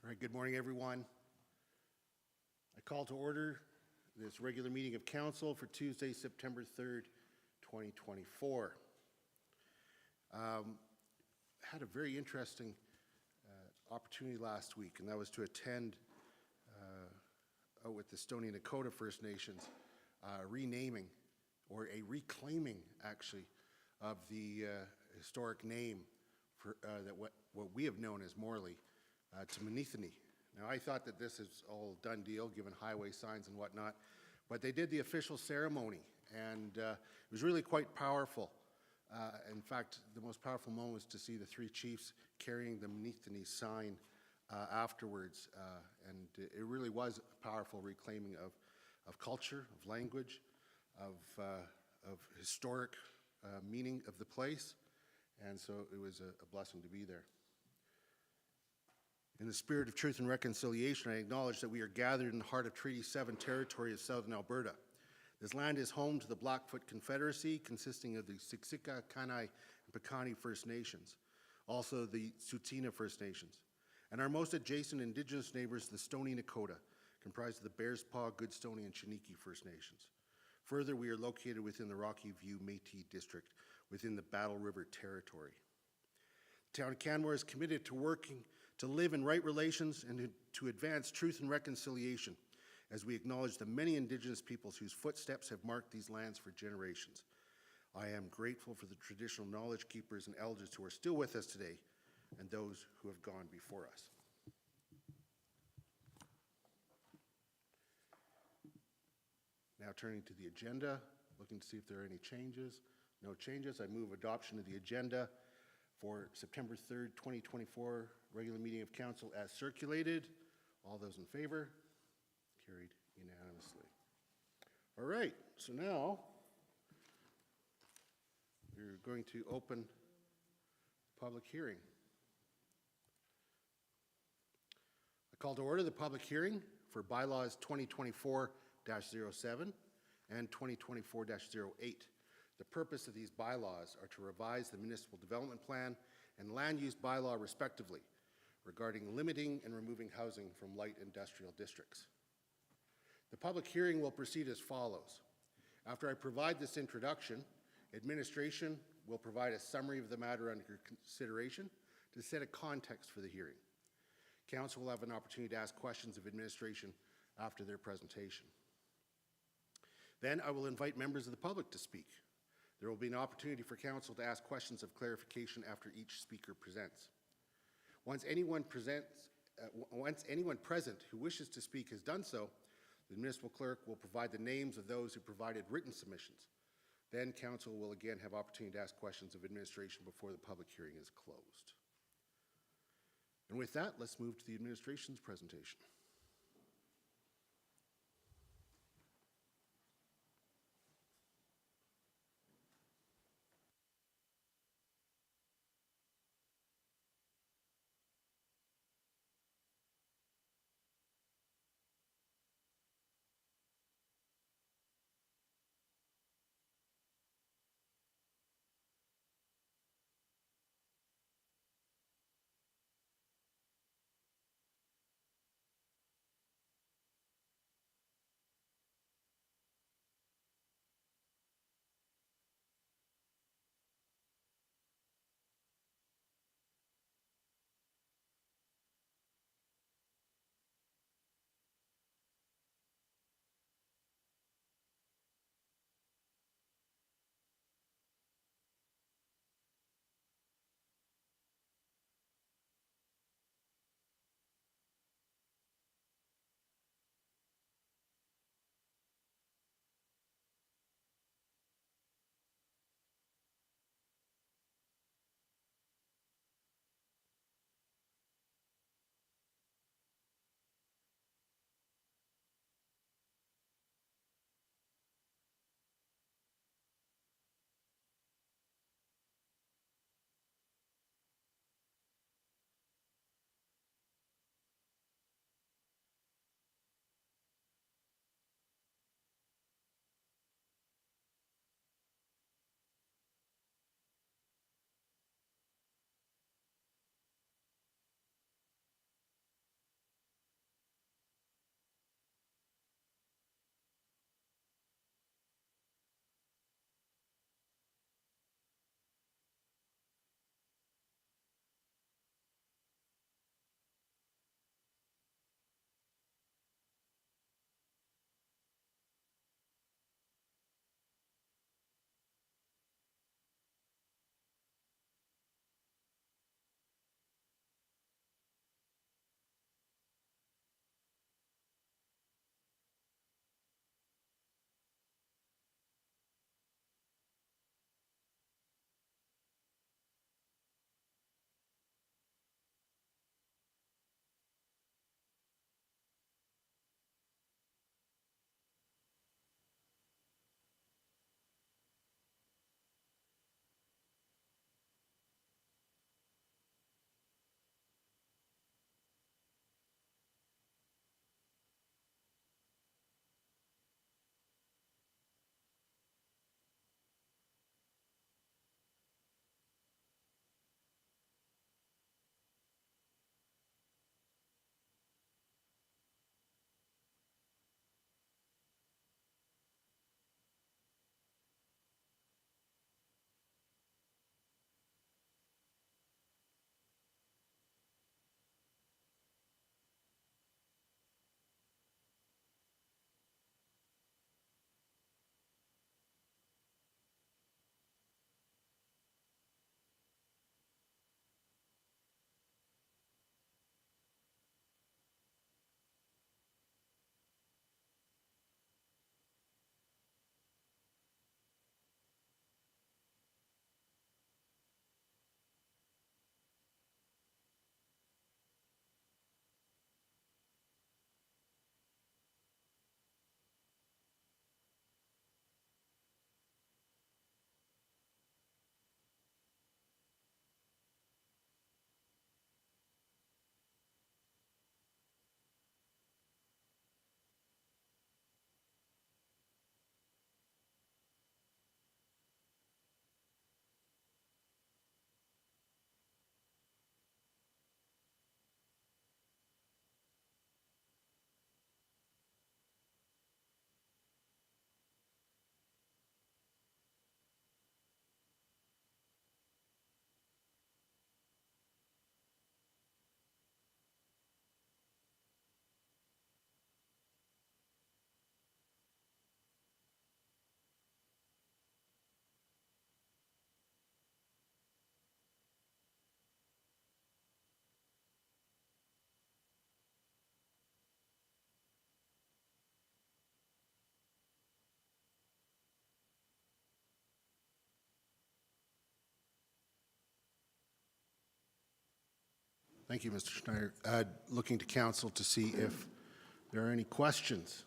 All right, good morning, everyone. I call to order this regular meeting of council for Tuesday, September 3rd, 2024. Had a very interesting opportunity last week, and that was to attend out with the Stoney Nakoda First Nations renaming, or a reclaiming, actually, of the historic name for what we have known as Morley to Manithani. Now, I thought that this is all done deal, given highway signs and whatnot, but they did the official ceremony, and it was really quite powerful. In fact, the most powerful moment was to see the three chiefs carrying the Manithani sign afterwards, and it really was a powerful reclaiming of culture, of language, of historic meaning of the place, and so it was a blessing to be there. In the spirit of truth and reconciliation, I acknowledge that we are gathered in the heart of Treaty 7 territory of southern Alberta. This land is home to the Blackfoot Confederacy, consisting of the Siksika, Kainai, and Piikani First Nations, also the Tsuut'ina First Nations, and our most adjacent Indigenous neighbors, the Stoney Nakoda, comprised of the Bears Paw, Goodstoney, and Chiniki First Nations. Further, we are located within the Rocky View Métis District, within the Battle River Territory. The town of Canmore is committed to working to live in right relations and to advance truth and reconciliation, as we acknowledge the many Indigenous peoples whose footsteps have marked these lands for generations. I am grateful for the traditional knowledge keepers and elders who are still with us today, and those who have gone before us. Now turning to the agenda, looking to see if there are any changes. No changes. I move adoption of the agenda for September 3rd, 2024, regular meeting of council as circulated. All those in favor? Carried unanimously. All right, so now we're going to open the public hearing. I call to order the public hearing for bylaws 2024-07 and 2024-08. The purpose of these bylaws are to revise the municipal development plan and land use bylaw respectively, regarding limiting and removing housing from light industrial districts. The public hearing will proceed as follows. After I provide this introduction, administration will provide a summary of the matter under consideration to set a context for the hearing. Council will have an opportunity to ask questions of administration after their presentation. Then I will invite members of the public to speak. There will be an opportunity for council to ask questions of clarification after each speaker presents. Once anyone present who wishes to speak has done so, the municipal clerk will provide the names of those who provided written submissions. Then council will again have opportunity to ask questions of administration before the public hearing is closed. And with that, let's move to the administration's presentation. Thank you, Mr. Schneider. Looking to council to see if there are any questions.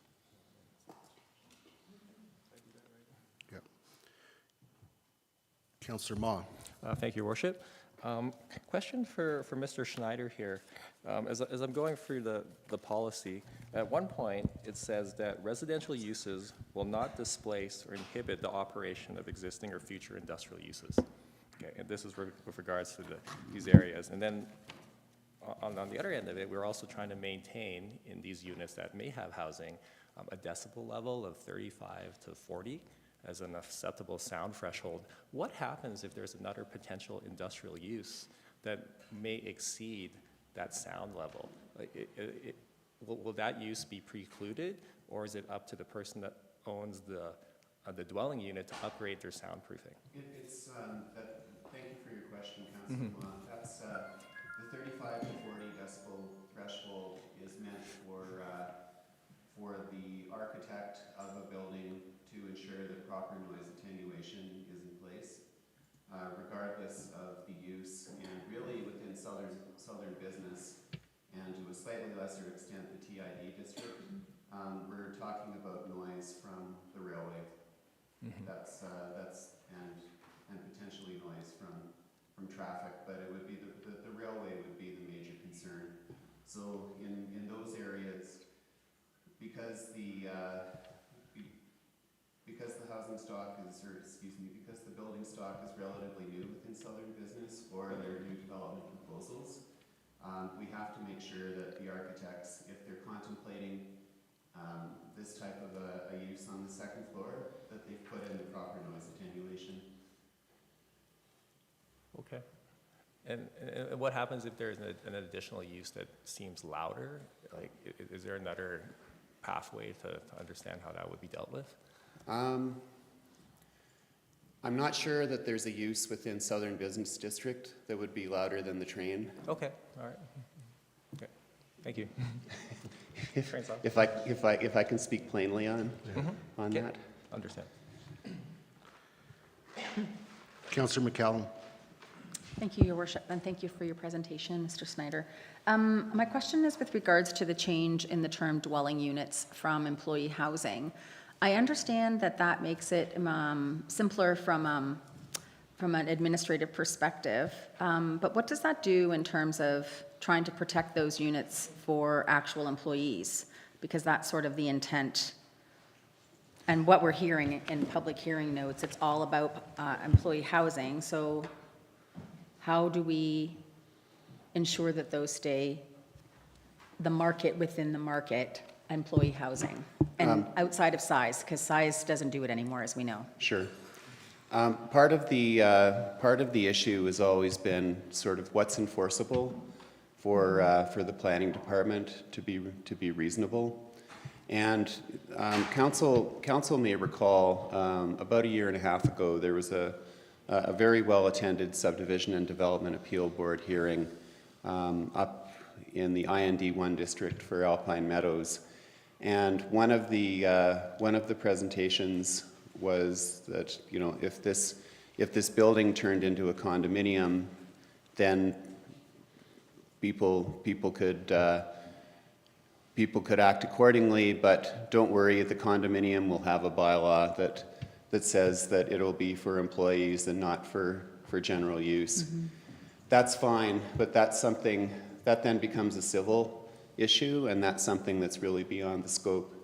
Yep. Councillor Ma. Thank you, Your Worship. Question for Mr. Schneider here. As I'm going through the policy, at one point it says that residential uses will not displace or inhibit the operation of existing or future industrial uses. Okay, and this is with regards to these areas. And then on the other end of it, we're also trying to maintain in these units that may have housing a decibel level of 35 to 40 as an acceptable sound threshold. What happens if there's another potential industrial use that may exceed that sound level? Will that use be precluded, or is it up to the person that owns the dwelling unit to upgrade their soundproofing? Thank you for your question, Councilor Ma. That's the 35 to 40 decibel threshold is meant for the architect of a building to ensure that proper noise attenuation is in place, regardless of the use, and really within southern business, and to a slightly lesser extent the TID district. We're talking about noise from the railway. That's and potentially noise from traffic, but it would be the railway would be the major concern. So in those areas, because the housing stock is, because the building stock is relatively new within southern business, or their new development proposals, we have to make sure that the architects, if they're contemplating this type of a use on the second floor, that they've put in the proper noise attenuation. Okay. And what happens if there's an additional use that seems louder? Like, is there another pathway to understand how that would be dealt with? I'm not sure that there's a use within Southern Business District that would be louder than the train. Okay, all right. Okay, thank you. if I can speak plainly on that. Understand. Councillor McCallum. Thank you, Your Worship, and thank you for your presentation, Mr. Snyder. My question is with regards to the change in the term dwelling units from employee housing. I understand that that makes it simpler from an administrative perspective, but what does that do in terms of trying to protect those units for actual employees? Because that's sort of the intent. And what we're hearing in public hearing notes, it's all about employee housing. So how do we ensure that those stay the market within the market employee housing and outside of size, because size doesn't do it anymore, as we know? Sure. Part of the issue has always been sort of what's enforceable for the planning department to be reasonable. And council may recall about a year and a half ago there was a very well-attended subdivision and development appeal board hearing up in the IND1 district for Alpine Meadows, and one of the presentations was that, you know, if this building turned into a condominium, then people could act accordingly, but don't worry, the condominium will have a bylaw that says that it'll be for employees and not for general use. Mm-hmm. That's fine, but that's something that then becomes a civil issue, and that's something that's really beyond the scope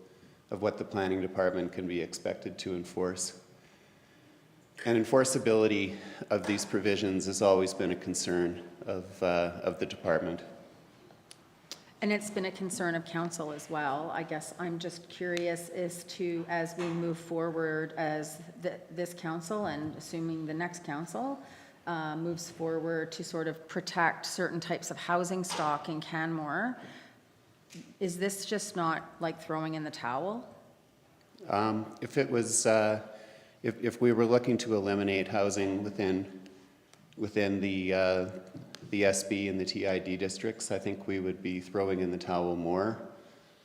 of what the planning department can be expected to enforce. And enforceability of these provisions has always been a concern of the department. And it's been a concern of council as well. I guess I'm just curious as to, as we move forward as this council, and assuming the next council moves forward to sort of protect certain types of housing stock in Canmore, is this just not like throwing in the towel? If it was, if we were looking to eliminate housing within the SB and the TID districts, I think we would be throwing in the towel more.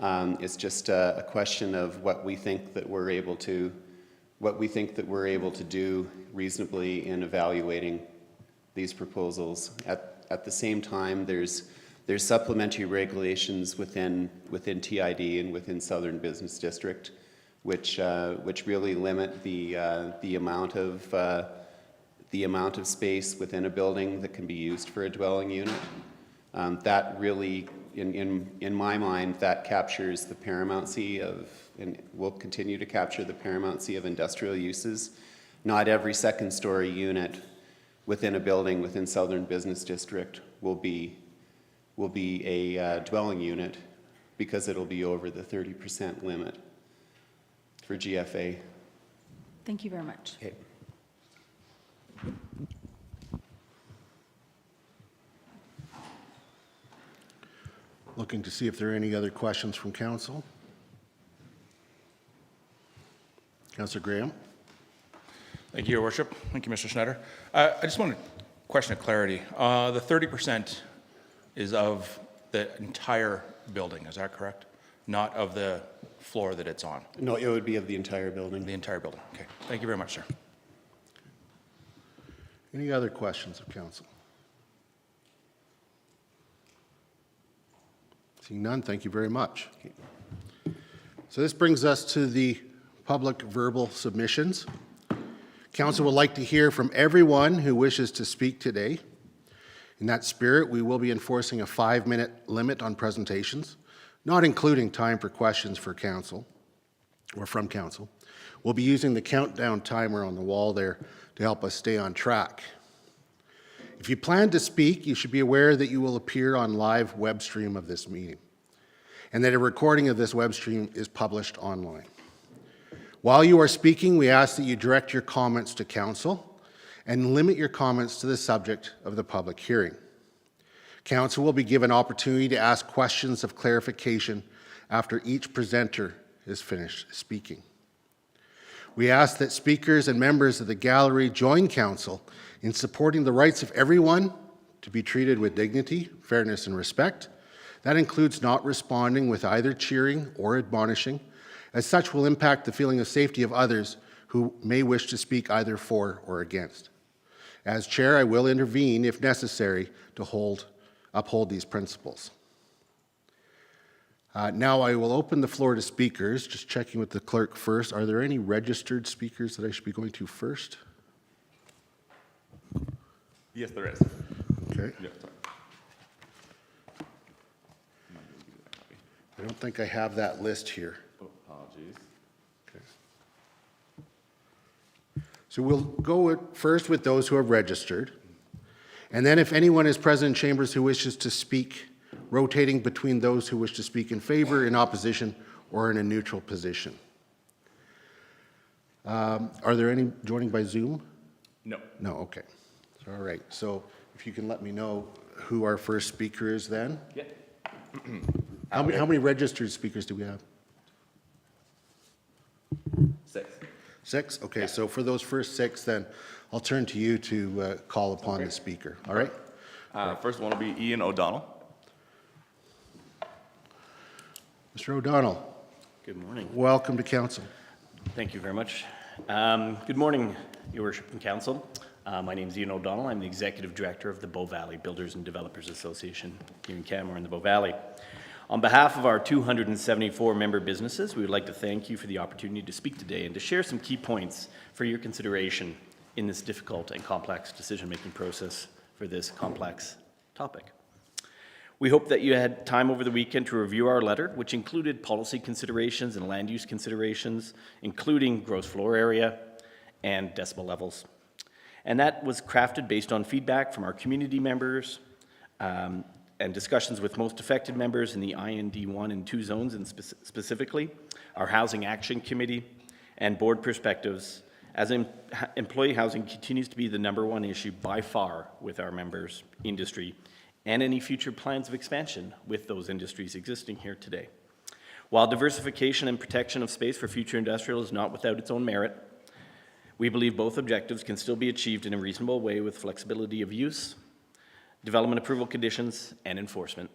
It's just a question of what we think that we're able to do reasonably in evaluating these proposals. At the same time, there's There's supplementary regulations within TID and within Southern Business District, which really limit the amount of space within a building that can be used for a dwelling unit. That really, in my mind, that captures the paramountcy of, and will continue to capture the paramountcy of industrial uses. Not every second-story unit within a building within Southern Business District will be a dwelling unit, because it'll be over the 30% limit for GFA. Thank you very much. Okay. Looking to see if there are any other questions from council. Councillor Graham? Thank you, Your Worship. Thank you, Mr. Schneider. I just want a question of clarity. The 30% is of the entire building, is that correct? Not of the floor that it's on? No, it would be of the entire building. The entire building. Okay. Thank you very much, sir. Any other questions of council? Seeing none, thank you very much. So this brings us to the public verbal submissions. Council would like to hear from everyone who wishes to speak today. In that spirit, we will be enforcing a 5-minute limit on presentations, not including time for questions for council or from council. We'll be using the countdown timer on the wall there to help us stay on track. If you plan to speak, you should be aware that you will appear on live web stream of this meeting, and that a recording of this web stream is published online. While you are speaking, we ask that you direct your comments to council and limit your comments to the subject of the public hearing. Council will be given opportunity to ask questions of clarification after each presenter is finished speaking. We ask that speakers and members of the gallery join council in supporting the rights of everyone to be treated with dignity, fairness, and respect. That includes not responding with either cheering or admonishing, as such will impact the feeling of safety of others who may wish to speak either for or against. As chair, I will intervene if necessary to uphold these principles. Now I will open the floor to speakers, just checking with the clerk first. Are there any registered speakers that I should be going to first? Yes, there is. Okay. Yeah, sorry. I don't think I have that list here. Oh, apologies. Okay. So we'll go first with those who have registered. And then if anyone is present in chambers who wishes to speak, rotating between those who wish to speak in favor, in opposition, or in a neutral position. Are there any joining by Zoom? No. No, okay. All right, so if you can let me know who our first speaker is then? Yeah. How many registered speakers do we have? 6. 6? Okay, so for those first 6, then I'll turn to you to call upon the speaker, all right? First one will be Ian O'Donnell. Mr. O'Donnell, Good morning. welcome to council. Thank you very much. Good morning, Your Worship and Council. My name is Ian O'Donnell. I'm the Executive Director of the Bow Valley Builders and Developers Association here in Canmore in the Bow Valley. On behalf of our 274 member businesses, we would like to thank you for the opportunity to speak today and to share some key points for your consideration in this difficult and complex decision-making process for this complex topic. We hope that you had time over the weekend to review our letter, which included policy considerations and land use considerations, including gross floor area and decibel levels. And that was crafted based on feedback from our community members and discussions with most affected members in the IND 1 and 2 zones, and specifically our Housing Action Committee and board perspectives, as employee housing continues to be the #1 issue by far with our members, industry, and any future plans of expansion with those industries existing here today. While diversification and protection of space for future industrial is not without its own merit, we believe both objectives can still be achieved in a reasonable way with flexibility of use, development approval conditions, and enforcement.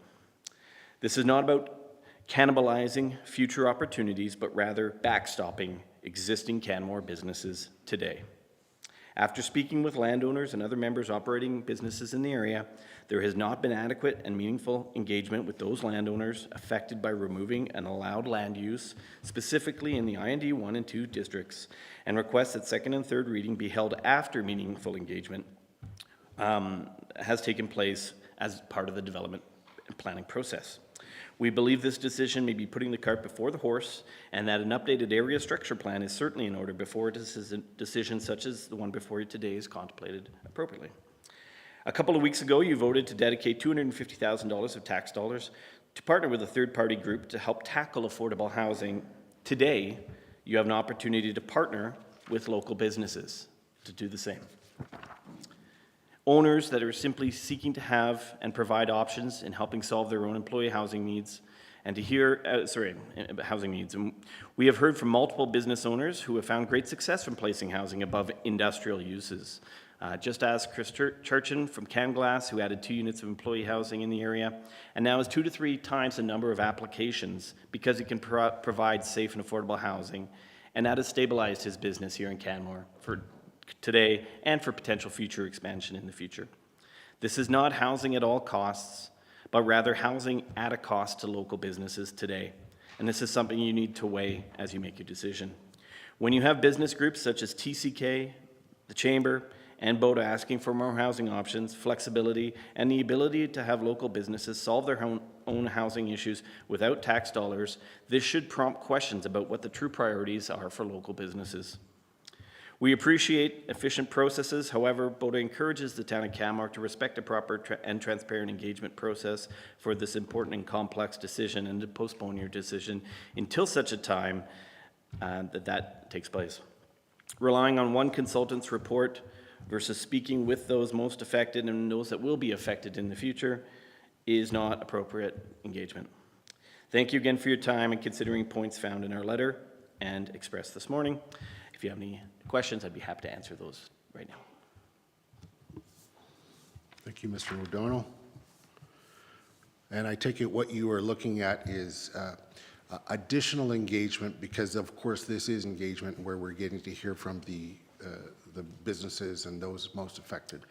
This is not about cannibalizing future opportunities, but rather backstopping existing Canmore businesses today. After speaking with landowners and other members operating businesses in the area, there has not been adequate and meaningful engagement with those landowners affected by removing an allowed land use, specifically in the IND 1 and 2 districts, and requests that second and third reading be held after meaningful engagement has taken place as part of the development and planning process. We believe this decision may be putting the cart before the horse, and that an updated area structure plan is certainly in order before a decision such as the one before you today is contemplated appropriately. A couple of weeks ago, you voted to dedicate $250,000 of tax dollars to partner with a third-party group to help tackle affordable housing. Today, you have an opportunity to partner with local businesses to do the same. Owners that are simply seeking to have and provide options in helping solve their own employee housing needs and to hear, housing needs. And we have heard from multiple business owners who have found great success from placing housing above industrial uses. Just ask Chris Churchin from Camglass, who added 2 units of employee housing in the area, and now has 2 to 3 times the number of applications because it can provide safe and affordable housing, and that has stabilized his business here in Canmore for today and for potential future expansion in the future. This is not housing at all costs, but rather housing at a cost to local businesses today. And this is something you need to weigh as you make your decision. When you have business groups such as TCK, the Chamber, and BOTA asking for more housing options, flexibility, and the ability to have local businesses solve their own housing issues without tax dollars, this should prompt questions about what the true priorities are for local businesses. We appreciate efficient processes. However, BOTA encourages the town of Canmore to respect a proper and transparent engagement process for this important and complex decision, and to postpone your decision until such a time that takes place. Relying on one consultant's report versus speaking with those most affected and those that will be affected in the future is not appropriate engagement. Thank you again for your time and considering points found in our letter and expressed this morning. If you have any questions, I'd be happy to answer those right now. Thank you, Mr. O'Donnell. And I take it what you are looking at is additional engagement, because of course this is engagement where we're getting to hear from the businesses and those most affected.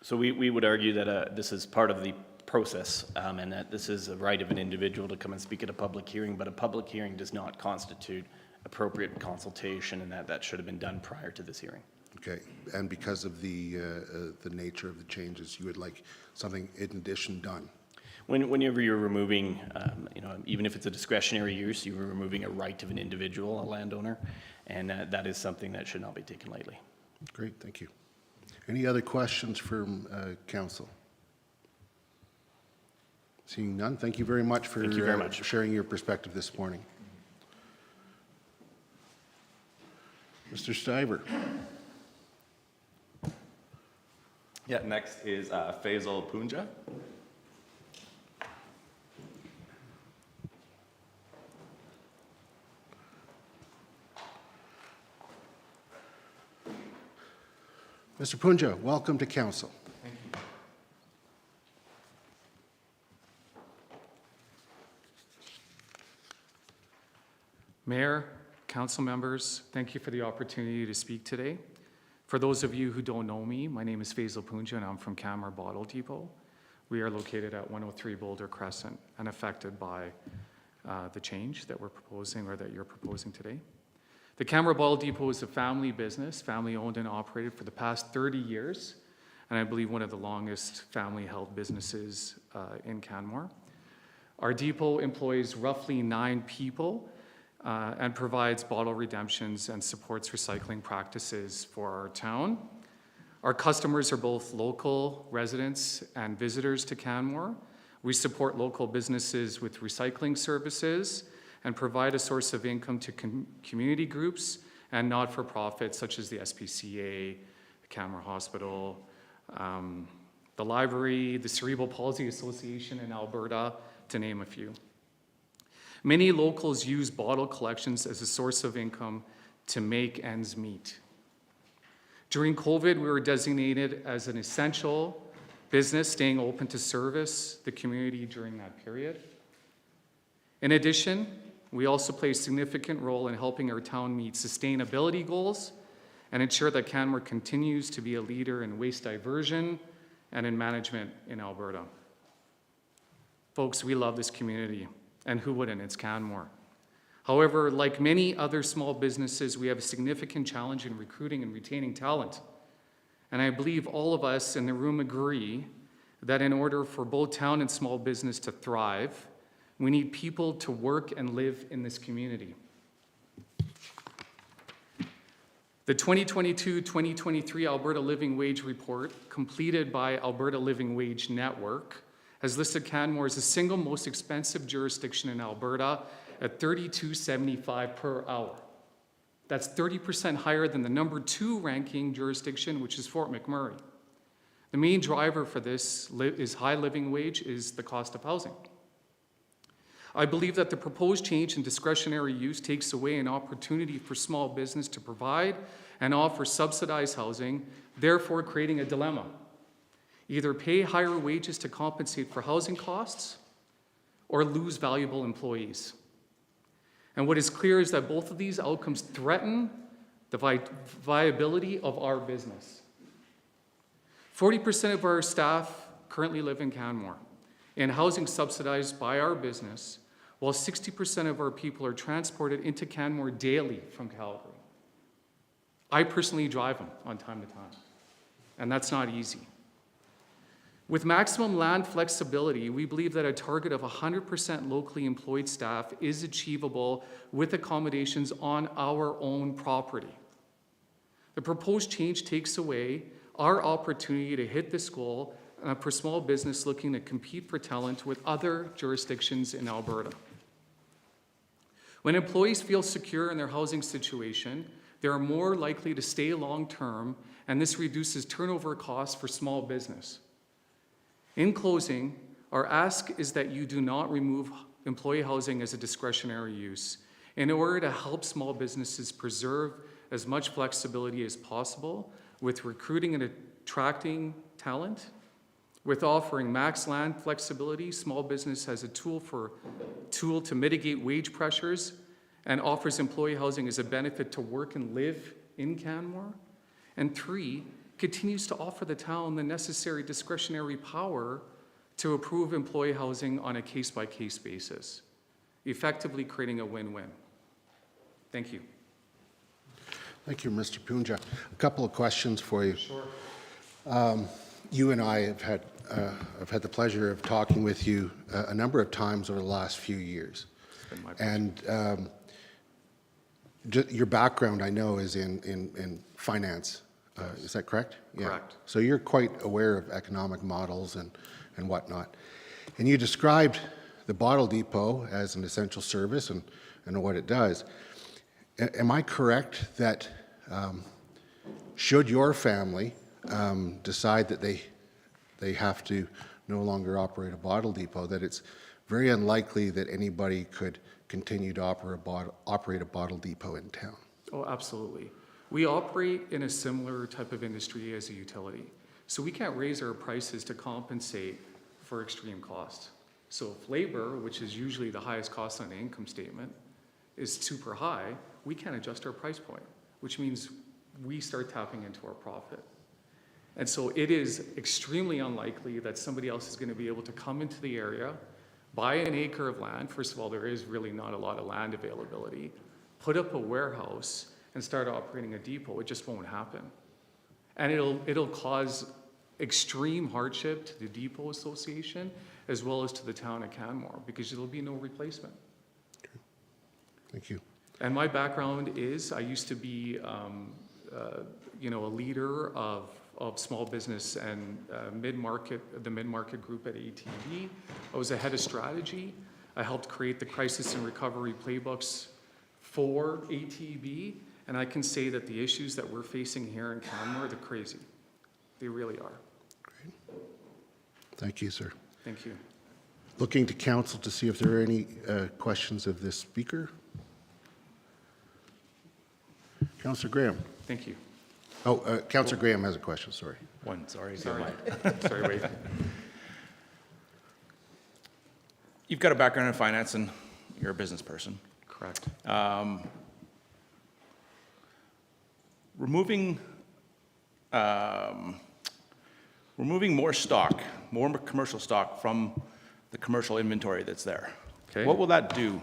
So we would argue that this is part of the process, and that this is a right of an individual to come and speak at a public hearing, but a public hearing does not constitute appropriate consultation, and that should have been done prior to this hearing. Okay, and because of the nature of the changes, you would like something in addition done? Whenever you're removing, even if it's a discretionary use, you're removing a right of an individual, a landowner, and that is something that should not be taken lightly. Great, thank you. Any other questions from council? Seeing none, thank you very much for sharing your perspective this morning. Mr. Stiver. Yeah, next is Faisal Punja. Mr. Punja, welcome to council. Thank you. Mayor, council members, thank you for the opportunity to speak today. For those of you who don't know me, my name is Faisal Punja and I'm from Canmore Bottle Depot. We are located at 103 Boulder Crescent and affected by the change that we're proposing, or that you're proposing today. The Canmore Bottle Depot is a family business, family owned and operated for the past 30 years, and I believe one of the longest family held businesses in Canmore. Our depot employs roughly 9 people and provides bottle redemptions and supports recycling practices for our town. Our customers are both local residents and visitors to Canmore. We support local businesses with recycling services and provide a source of income to community groups and not-for-profits such as the SPCA, the Canmore Hospital, the library, the Cerebral Palsy Association in Alberta, to name a few. Many locals use bottle collections as a source of income to make ends meet. During COVID, we were designated as an essential business, staying open to service the community during that period. In addition, we also play a significant role in helping our town meet sustainability goals and ensure that Canmore continues to be a leader in waste diversion and in management in Alberta. Folks, we love this community, and who wouldn't? It's Canmore. However, like many other small businesses, we have a significant challenge in recruiting and retaining talent. And I believe all of us in the room agree that in order for both town and small business to thrive, we need people to work and live in this community. The 2022-2023 Alberta Living Wage Report, completed by Alberta Living Wage Network, has listed Canmore as the single most expensive jurisdiction in Alberta at $32.75 per hour. That's 30% higher than the number 2 ranking jurisdiction, which is Fort McMurray. The main driver for this is high living wage is the cost of housing. I believe that the proposed change in discretionary use takes away an opportunity for small business to provide and offer subsidized housing, therefore creating a dilemma. Either pay higher wages to compensate for housing costs or lose valuable employees. And what is clear is that both of these outcomes threaten the viability of our business. 40% of our staff currently live in Canmore, in housing subsidized by our business, while 60% of our people are transported into Canmore daily from Calgary. I personally drive them on time to time, and that's not easy. With maximum land flexibility, we believe that a target of 100% locally employed staff is achievable with accommodations on our own property. The proposed change takes away our opportunity to hit this goal for small business looking to compete for talent with other jurisdictions in Alberta. When employees feel secure in their housing situation, they are more likely to stay long-term, and this reduces turnover costs for small business. In closing, our ask is that you do not remove employee housing as a discretionary use in order to help small businesses preserve as much flexibility as possible with recruiting and attracting talent. With offering max land flexibility, small business has a tool to mitigate wage pressures and offers employee housing as a benefit to work and live in Canmore. And 3, continues to offer the town the necessary discretionary power to approve employee housing on a case-by-case basis, effectively creating a win-win. Thank you. Thank you, Mr. Punja. A couple of questions for you. Sure. You and I have had, I've had the pleasure of talking with you a number of times over the last few years. It's been my pleasure. And your background, I know, is in finance. Is that correct? Correct. So you're quite aware of economic models and whatnot. And you described the bottle depot as an essential service and what it does. Am I correct that should your family decide that they have to no longer operate a bottle depot, that it's very unlikely that anybody could continue to operate a bottle depot in town? Oh, absolutely. We operate in a similar type of industry as a utility. So we can't raise our prices to compensate for extreme costs. So if labor, which is usually the highest cost on the income statement, is super high, we can't adjust our price point, which means we start tapping into our profit. And so it is extremely unlikely that somebody else is going to be able to come into the area, buy an acre of land. First of all, there is really not a lot of land availability. Put up a warehouse and start operating a depot. It just won't happen. And it'll cause extreme hardship to the depot association as well as to the town of Canmore because there'll be no replacement. Okay. Thank you. And my background is I used to be a leader of small business and the mid-market group at ATB. I was a head of strategy. I helped create the crisis and recovery playbooks for ATB. And I can say that the issues that we're facing here in Canmore, they're crazy. They really are. Great. Thank you, sir. Thank you. Looking to council to see if there are any questions of this speaker. Councillor Graham. Thank you. Oh, Councillor Graham has a question, sorry. One, sorry. Sorry. Sorry, wait. You've got a background in finance and you're a business person. Correct. removing more stock, more commercial stock from the commercial inventory that's there. Okay. What will that do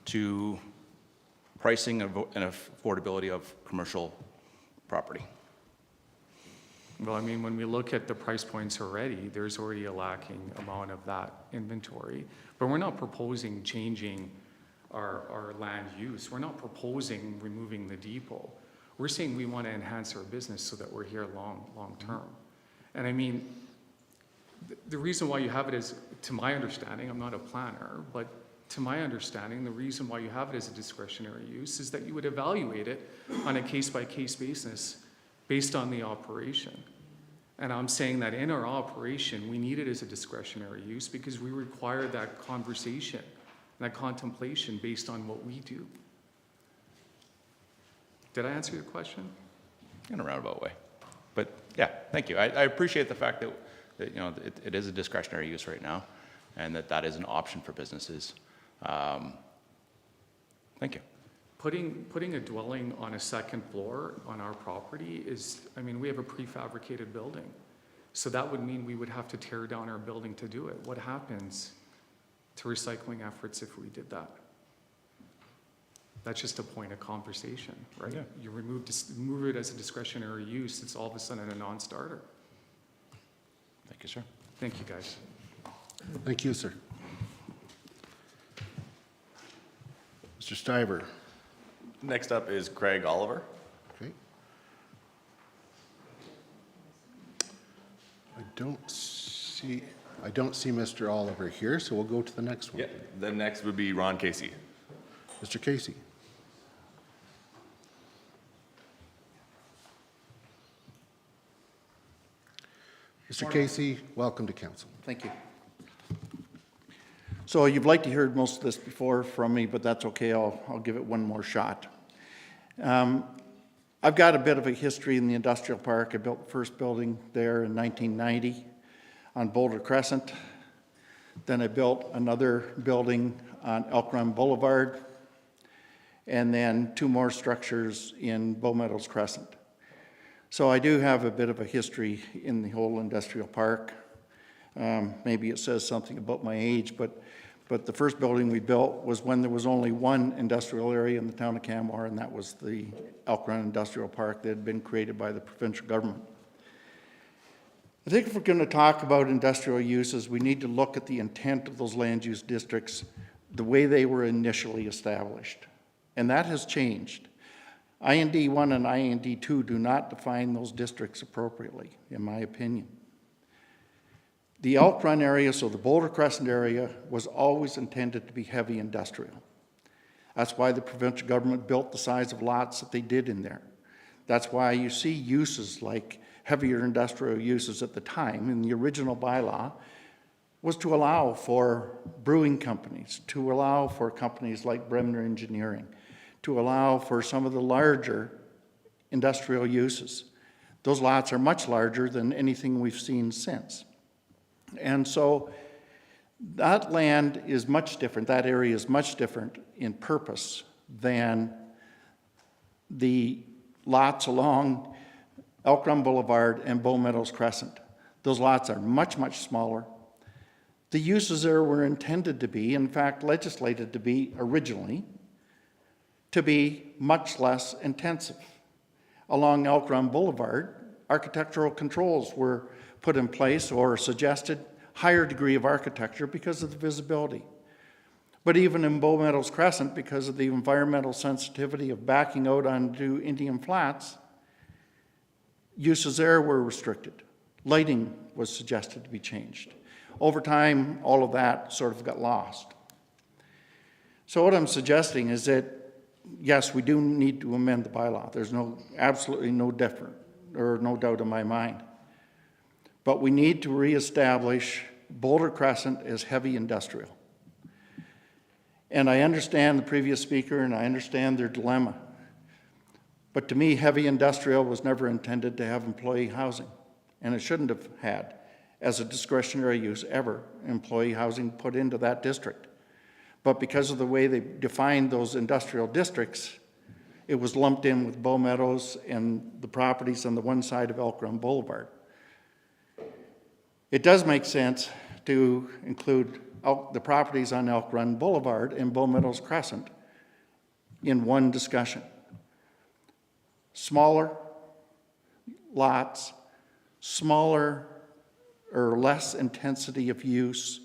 to pricing and affordability of commercial property? Well, I mean, when we look at the price points already, there's already a lacking amount of that inventory. But we're not proposing changing our land use. We're not proposing removing the depot. We're saying we want to enhance our business so that we're here long term. And I mean, the reason why you have it is, to my understanding, I'm not a planner, but to my understanding, the reason why you have it as a discretionary use is that you would evaluate it on a case-by-case basis based on the operation. And I'm saying that in our operation, we need it as a discretionary use because we require that conversation, that contemplation based on what we do. Did I answer your question? In a roundabout way. But yeah, thank you. I appreciate the fact that you know, it is a discretionary use right now, and that is an option for businesses. Thank you. Putting a dwelling on a second floor on our property is, I mean, we have a prefabricated building. So that would mean we would have to tear down our building to do it. What happens to recycling efforts if we did that? That's just a point of conversation, right? Yeah. You remove it as a discretionary use, it's all of a sudden a non-starter. Thank you, sir. Thank you, guys. Thank you, sir. Mr. Stiver. Next up is Craig Oliver. Okay. I don't see Mr. Oliver here, so we'll go to the next one. Yeah. The next would be Ron Casey. Mr. Casey. Mr. Casey, welcome to council. Thank you. So you've likely heard most of this before from me, but that's okay. I'll give it one more shot. I've got a bit of a history in the industrial park. I built the first building there in 1990 on Boulder Crescent. Then I built another building on Elk Run Boulevard, and then 2 more structures in Bow Meadows Crescent. So I do have a bit of a history in the whole industrial park. Maybe it says something about my age, but the first building we built was when there was only one industrial area in the town of Canmore, and that was the Elk Run Industrial Park that had been created by the provincial government. I think if we're going to talk about industrial uses, we need to look at the intent of those land use districts, the way they were initially established. And that has changed. IND 1 and IND 2 do not define those districts appropriately, in my opinion. The Elk Run area, so the Boulder Crescent area, was always intended to be heavy industrial. That's why the provincial government built the size of lots that they did in there. That's why you see uses like heavier industrial uses at the time in the original bylaw was to allow for brewing companies, to allow for companies like Bremner Engineering, to allow for some of the larger industrial uses. Those lots are much larger than anything we've seen since. And so that land is much different, that area is much different in purpose than the lots along Elk Run Boulevard and Bow Meadows Crescent. Those lots are much, much smaller. The uses there were intended to be, in fact, legislated to be originally, to be much less intensive. Along Elk Run Boulevard, architectural controls were put in place or suggested higher degree of architecture because of the visibility. But even in Bow Meadows Crescent, because of the environmental sensitivity of backing out onto Indian Flats, uses there were restricted. Lighting was suggested to be changed. Over time, all of that sort of got lost. So what I'm suggesting is that yes, we do need to amend the bylaw. There's absolutely no doubt in my mind. But we need to reestablish Boulder Crescent as heavy industrial. And I understand the previous speaker and I understand their dilemma. But to me, heavy industrial was never intended to have employee housing. And it shouldn't have had, as a discretionary use ever, employee housing put into that district. But because of the way they defined those industrial districts, it was lumped in with Bow Meadows and the properties on the one side of Elk Run Boulevard. It does make sense to include the properties on Elk Run Boulevard and Bow Meadows Crescent in one discussion. Smaller lots, smaller or less intensity of use,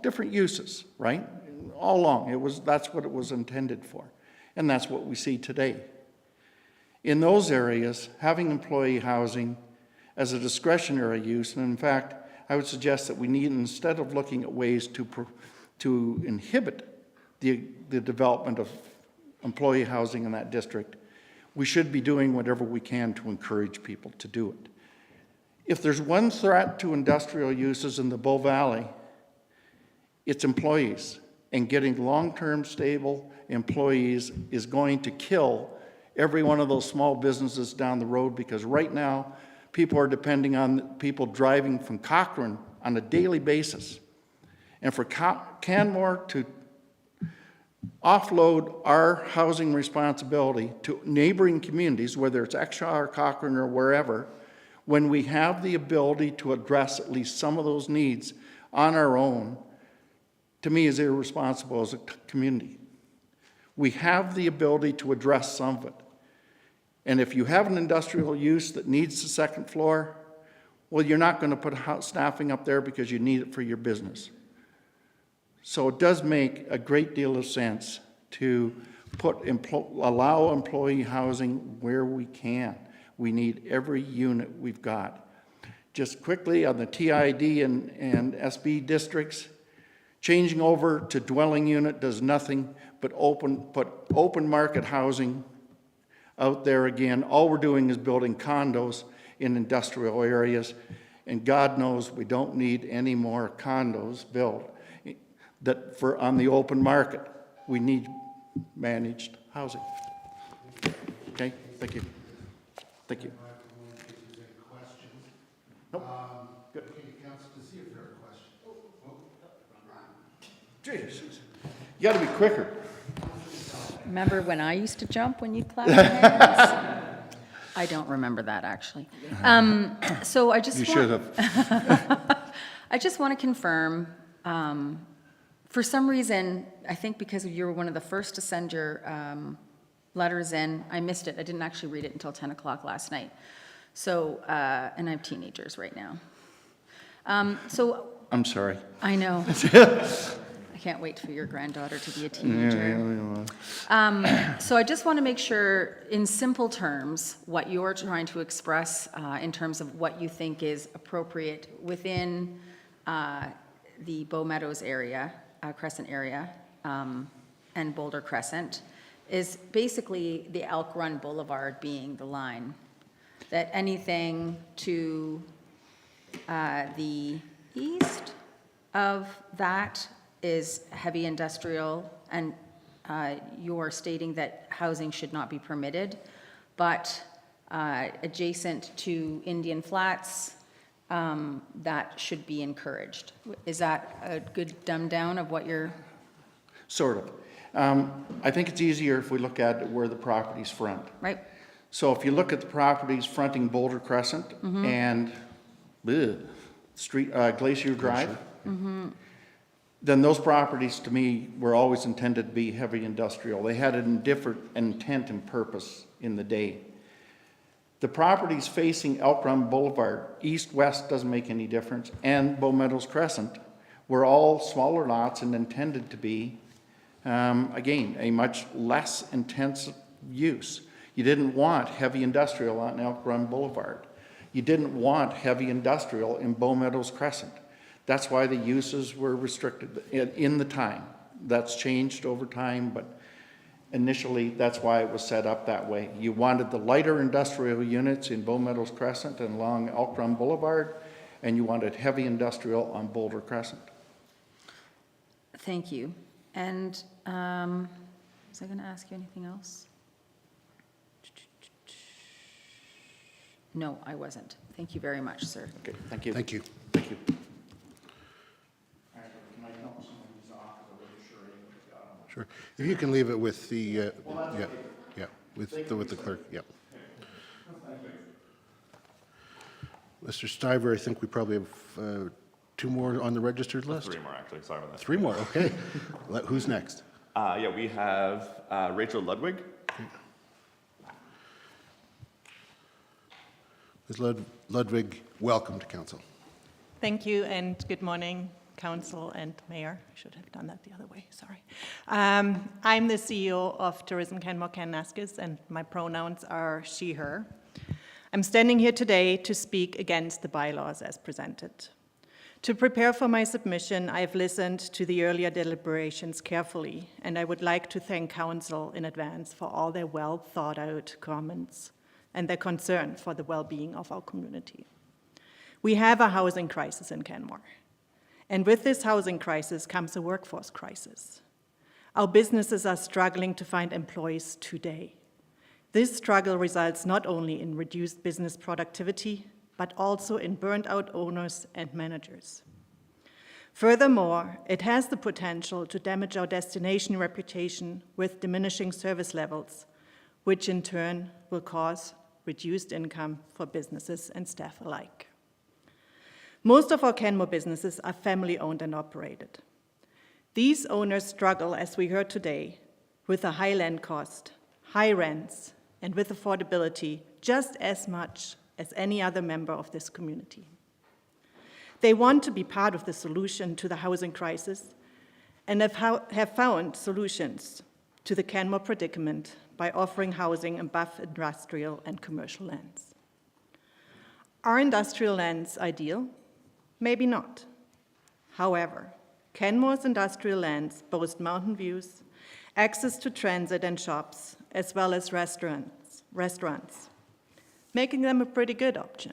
different uses, right? All along, that's what it was intended for. And that's what we see today. In those areas, having employee housing as a discretionary use, and in fact, I would suggest that we need, instead of looking at ways to inhibit the development of employee housing in that district, we should be doing whatever we can to encourage people to do it. If there's one threat to industrial uses in the Bow Valley, it's employees. And getting long-term stable employees is going to kill every one of those small businesses down the road, because right now, people are depending on people driving from Cochrane on a daily basis. And for Canmore to offload our housing responsibility to neighboring communities, whether it's Exshaw or Cochrane or wherever, when we have the ability to address at least some of those needs on our own, to me is irresponsible as a community. We have the ability to address some of it. And if you have an industrial use that needs the second floor, well, you're not going to put staffing up there because you need it for your business. So it does make a great deal of sense to allow employee housing where we can. We need every unit we've got. Just quickly on the TID and SB districts, changing over to dwelling unit does nothing but put open market housing out there again. All we're doing is building condos in industrial areas, and God knows we don't need any more condos built on the open market. We need managed housing. Okay, thank you. Thank you. Nope. Good. Okay, council, to see if there are questions. Jeez, you got to be quicker. Remember when I used to jump when you clapped your hands? I don't remember that, actually. So I just You should have. I just want to confirm, for some reason, I think because you were one of the first to send your letters in, I missed it. I didn't actually read it until 10 o'clock last night. So, and I have teenagers right now. So I'm sorry. I know. I can't wait for your granddaughter to be a teenager. So I just want to make sure, in simple terms, what you're trying to express in terms of what you think is appropriate within the Bow Meadows area, Crescent area, and Boulder Crescent, is basically the Elk Run Boulevard being the line. That anything to the east of that is heavy industrial, and you're stating that housing should not be permitted, but adjacent to Indian Flats, that should be encouraged. Is that a good dumb down of what you're? Sort of. I think it's easier if we look at where the properties front. Right. So if you look at the properties fronting Boulder Crescent and Glacier Drive, then those properties, to me, were always intended to be heavy industrial. They had a different intent and purpose in the day. The properties facing Elk Run Boulevard, east-west doesn't make any difference, and Bow Meadows Crescent, were all smaller lots and intended to be, again, a much less intensive use. You didn't want heavy industrial on Elk Run Boulevard. You didn't want heavy industrial in Bow Meadows Crescent. That's why the uses were restricted in the time. That's changed over time, but initially that's why it was set up that way. You wanted the lighter industrial units in Bow Meadows Crescent and along Elk Run Boulevard, and you wanted heavy industrial on Boulder Crescent. Thank you. And was I going to ask you anything else? No, I wasn't. Thank you very much, sir. Okay, thank you. Thank you. Thank you. Sure. If you can leave it with the, yeah, yeah. with the clerk, yep. Mr. Stiver, I think we probably have 2 more on the registered list? 3 more, actually. Sorry about that. 3 more, okay. Who's next? Yeah, we have Rachel Ludwig. Ms. Ludwig, welcome to council. Thank you, and good morning, council and mayor. I should have done that the other way, sorry. I'm the CEO of Tourism Canmore Kananaskis, and my pronouns are she, her. I'm standing here today to speak against the bylaws as presented. To prepare for my submission, I've listened to the earlier deliberations carefully, and I would like to thank council in advance for all their well-thought-out comments and their concern for the well-being of our community. We have a housing crisis in Canmore, and with this housing crisis comes a workforce crisis. Our businesses are struggling to find employees today. This struggle results not only in reduced business productivity, but also in burnt-out owners and managers. Furthermore, it has the potential to damage our destination reputation with diminishing service levels, which in turn will cause reduced income for businesses and staff alike. Most of our Canmore businesses are family-owned and operated. These owners struggle, as we heard today, with a high land cost, high rents, and with affordability just as much as any other member of this community. They want to be part of the solution to the housing crisis and have found solutions to the Canmore predicament by offering housing above industrial and commercial lands. Are industrial lands ideal? Maybe not. However, Canmore's industrial lands boast mountain views, access to transit and shops, as well as restaurants, making them a pretty good option.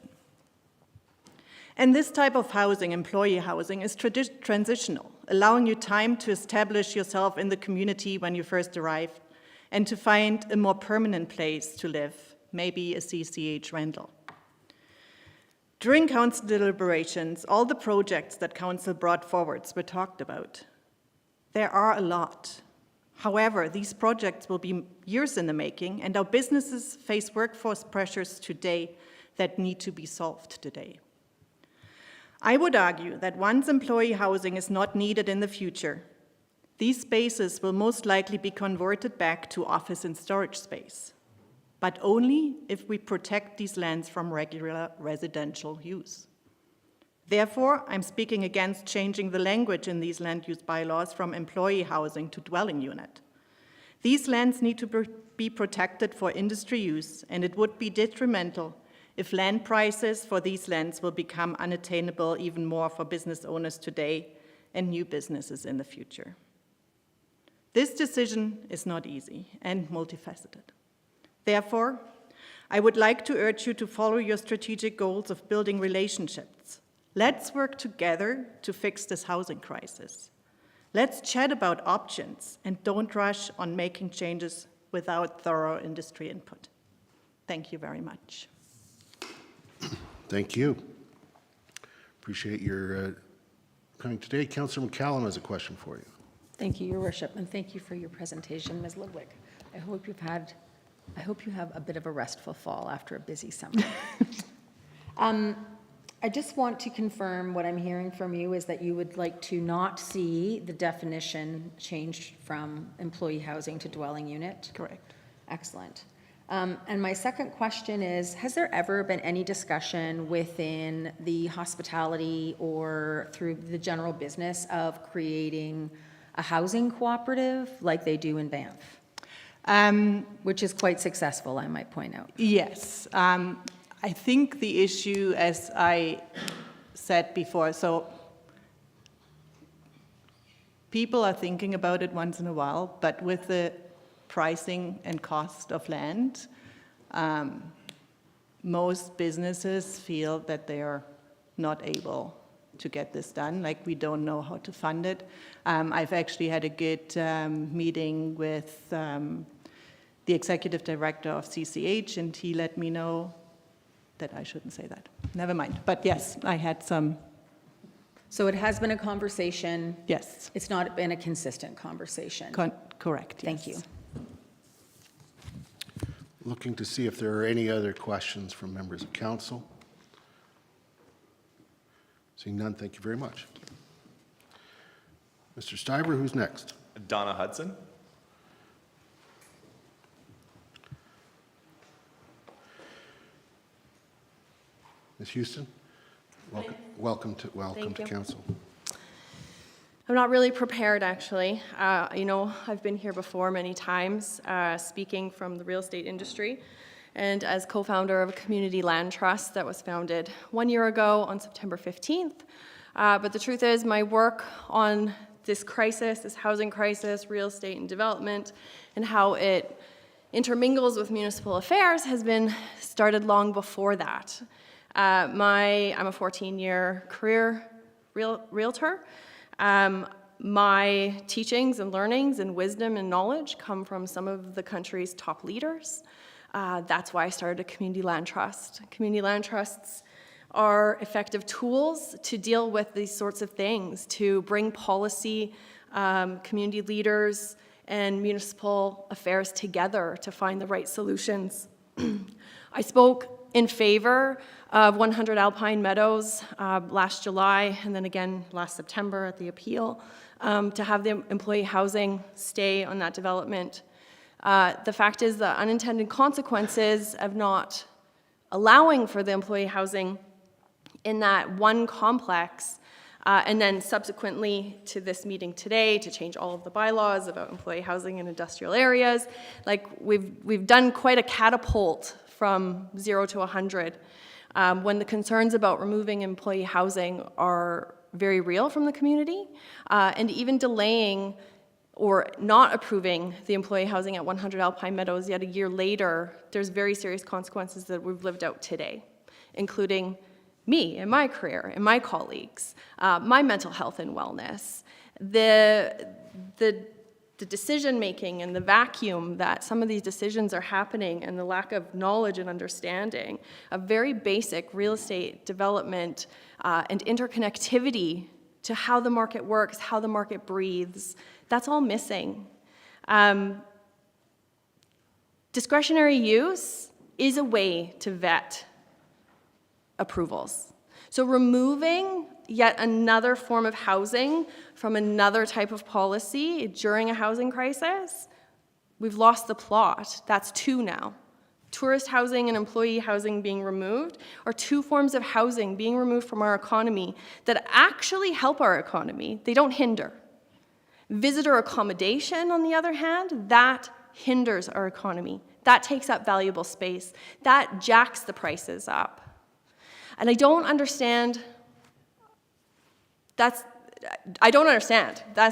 And this type of housing, employee housing, is transitional, allowing you time to establish yourself in the community when you first arrive and to find a more permanent place to live, maybe a CCH rental. During council deliberations, all the projects that council brought forward were talked about. There are a lot. However, these projects will be years in the making, and our businesses face workforce pressures today that need to be solved today. I would argue that once employee housing is not needed in the future, these spaces will most likely be converted back to office and storage space, but only if we protect these lands from regular residential use. Therefore, I'm speaking against changing the language in these land use bylaws from employee housing to dwelling unit. These lands need to be protected for industry use, and it would be detrimental if land prices for these lands will become unattainable even more for business owners today and new businesses in the future. This decision is not easy and multifaceted. Therefore, I would like to urge you to follow your strategic goals of building relationships. Let's work together to fix this housing crisis. Let's chat about options and don't rush on making changes without thorough industry input. Thank you very much. Thank you. Appreciate your coming today. Councillor McCallum has a question for you. Thank you, Your Worship, and thank you for your presentation, Ms. Ludwig. I hope you have a bit of a restful fall after a busy summer. I just want to confirm what I'm hearing from you is that you would like to not see the definition changed from employee housing to dwelling unit? Correct. Excellent. And my second question is, has there ever been any discussion within the hospitality or through the general business of creating a housing cooperative like they do in Banff? Which is quite successful, I might point out. Yes. I think the issue, as I said before, so people are thinking about it once in a while, but with the pricing and cost of land, most businesses feel that they are not able to get this done, like we don't know how to fund it. I've actually had a good meeting with the executive director of CCH, and he let me know that I shouldn't say that. Never mind. But yes, I had some. So it has been a conversation. Yes. It's not been a consistent conversation. Correct. Yes. Thank you. Looking to see if there are any other questions from members of council. Seeing none, thank you very much. Mr. Stiver, who's next? Donna Hudson. Ms. Houston? Welcome to Thank you. council. I'm not really prepared, actually. I've been here before many times, speaking from the real estate industry, and as co-founder of a community land trust that was founded 1 year ago on September 15th. But the truth is, my work on this crisis, this housing crisis, real estate and development, and how it intermingles with municipal affairs has been started long before that. I'm a 14-year career realtor. My teachings and learnings and wisdom and knowledge come from some of the country's top leaders. That's why I started a community land trust. Community land trusts are effective tools to deal with these sorts of things, to bring policy, community leaders, and municipal affairs together to find the right solutions. I spoke in favor of 100 Alpine Meadows last July, and then again last September at the appeal, to have the employee housing stay on that development. The fact is the unintended consequences of not allowing for the employee housing in that one complex, and then subsequently to this meeting today to change all of the bylaws about employee housing in industrial areas. Like we've done quite a catapult from 0 to 100, when the concerns about removing employee housing are very real from the community, and even delaying or not approving the employee housing at 100 Alpine Meadows yet a year later, there's very serious consequences that we've lived out today, including me and my career and my colleagues, my mental health and wellness, the decision-making and the vacuum that some of these decisions are happening, and the lack of knowledge and understanding of very basic real estate development and interconnectivity to how the market works, how the market breathes, that's all missing. Discretionary use is a way to vet approvals. So removing yet another form of housing from another type of policy during a housing crisis, we've lost the plot. That's two now. Tourist housing and employee housing being removed are two forms of housing being removed from our economy that actually help our economy. They don't hinder. Visitor accommodation, on the other hand, that hinders our economy. That takes up valuable space. That jacks the prices up. And I don't understand. That's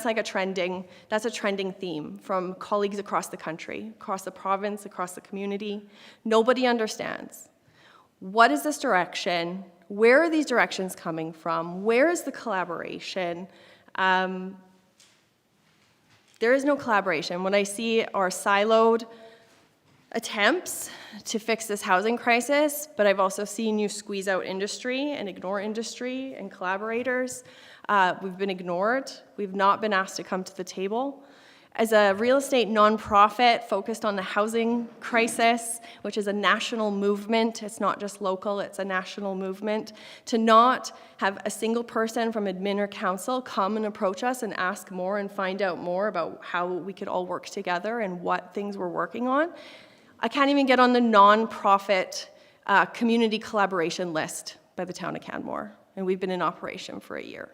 like a trending theme from colleagues across the country, across the province, across the community. Nobody understands. What is this direction? Where are these directions coming from? Where is the collaboration? There is no collaboration. When I see our siloed attempts to fix this housing crisis, but I've also seen you squeeze out industry and ignore industry and collaborators. We've been ignored. We've not been asked to come to the table. As a real estate nonprofit focused on the housing crisis, which is a national movement, it's not just local, it's a national movement, to not have a single person from admin or council come and approach us and ask more and find out more about how we could all work together and what things we're working on. I can't even get on the nonprofit community collaboration list by the town of Canmore, and we've been in operation for a year.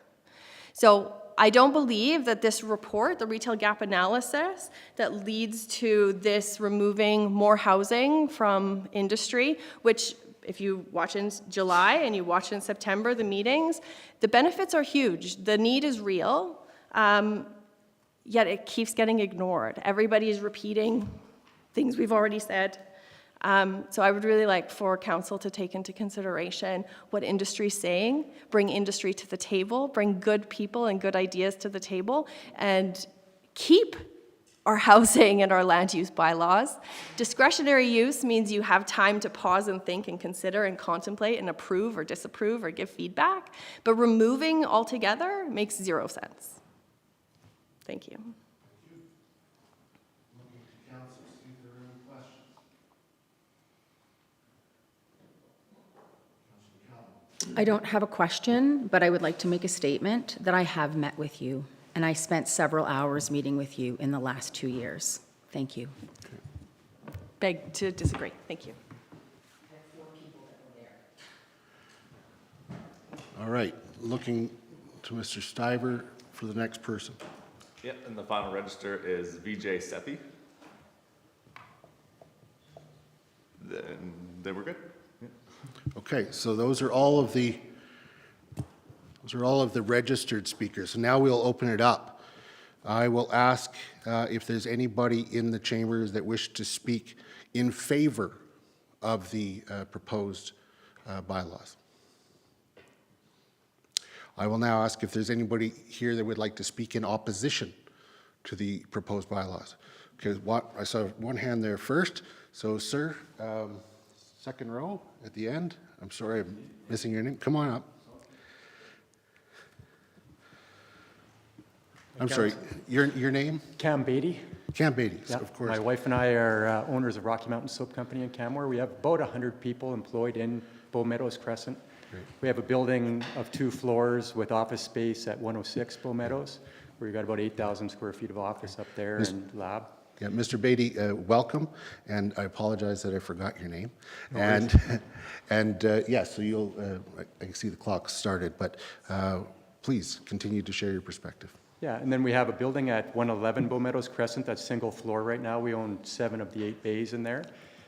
So I don't believe that this report, the retail gap analysis, that leads to this removing more housing from industry, which if you watch in July and you watch in September, the meetings, the benefits are huge. The need is real, yet it keeps getting ignored. Everybody is repeating things we've already said. So I would really like for council to take into consideration what industry is saying, bring industry to the table, bring good people and good ideas to the table, and keep our housing and our land use bylaws. Discretionary use means you have time to pause and think and consider and contemplate and approve or disapprove or give feedback, but removing altogether makes zero sense. Thank you. I don't have a question, but I would like to make a statement that I have met with you, and I spent several hours meeting with you in the last 2 years. Thank you. Beg to disagree. Thank you. All right, looking to Mr. Stiver for the next person. Yep, and the final register is Vijay Sethi. Then we're good. Okay, so those are all of the registered speakers. So now we'll open it up. I will ask if there's anybody in the chambers that wish to speak in favor of the proposed bylaws. I will now ask if there's anybody here that would like to speak in opposition to the proposed bylaws. Okay, I saw one hand there first. So, sir, second row at the end. I'm sorry, I'm missing your name. Come on up. I'm sorry, your name? Cam Beatty. Cam Beatty, Yeah. of course. My wife and I are owners of Rocky Mountain Soap Company in Canmore. We have about 100 people employed in Bow Meadows Crescent. Great. We have a building of 2 floors with office space at 106 Bow Meadows, where we've got about 8,000 square feet of office up there and lab. Yeah, Mr. Beatty, welcome, and I apologize that I forgot your name. Yeah, so you'll, I can see the clock started, but please continue to share your perspective. Yeah, and then we have a building at 111 Bow Meadows Crescent that's single floor right now. We own 7 of the 8 bays in there.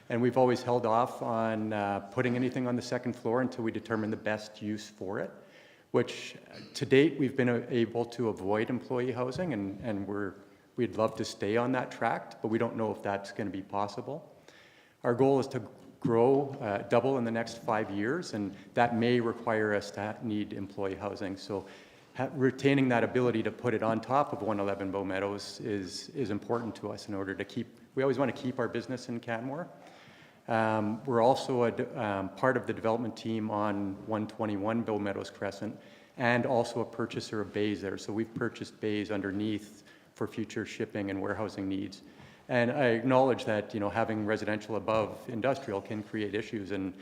And we've always held off on putting anything on the second floor until we determine the best use for it, which to date we've been able to avoid employee housing, and we'd love to stay on that track, but we don't know if that's going to be possible. Our goal is to grow, double in the next 5 years, and that may require us to need employee housing. So retaining that ability to put it on top of 111 Bow Meadows is important to us in order to keep, we always want to keep our business in Canmore. We're also part of the development team on 121 Bow Meadows Crescent, and also a purchaser of bays there. So we've purchased bays underneath for future shipping and warehousing needs. And I acknowledge that, you know, having residential above industrial can create issues, and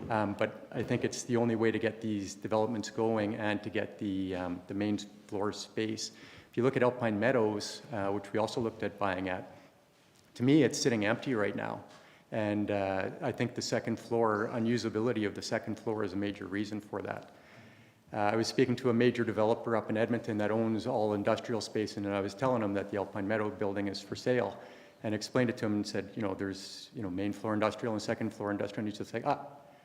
but I think it's the only way to get these developments going and to get the main floor space. If you look at Alpine Meadows, which we also looked at buying at, to me it's sitting empty right now. And I think the second floor, unusability of the second floor is a major reason for that. I was speaking to a major developer up in Edmonton that owns all industrial space, and I was telling him that the Alpine Meadow building is for sale, and explained it to him and said, you know, there's, you know, main floor industrial and second floor industrial, and he's just like,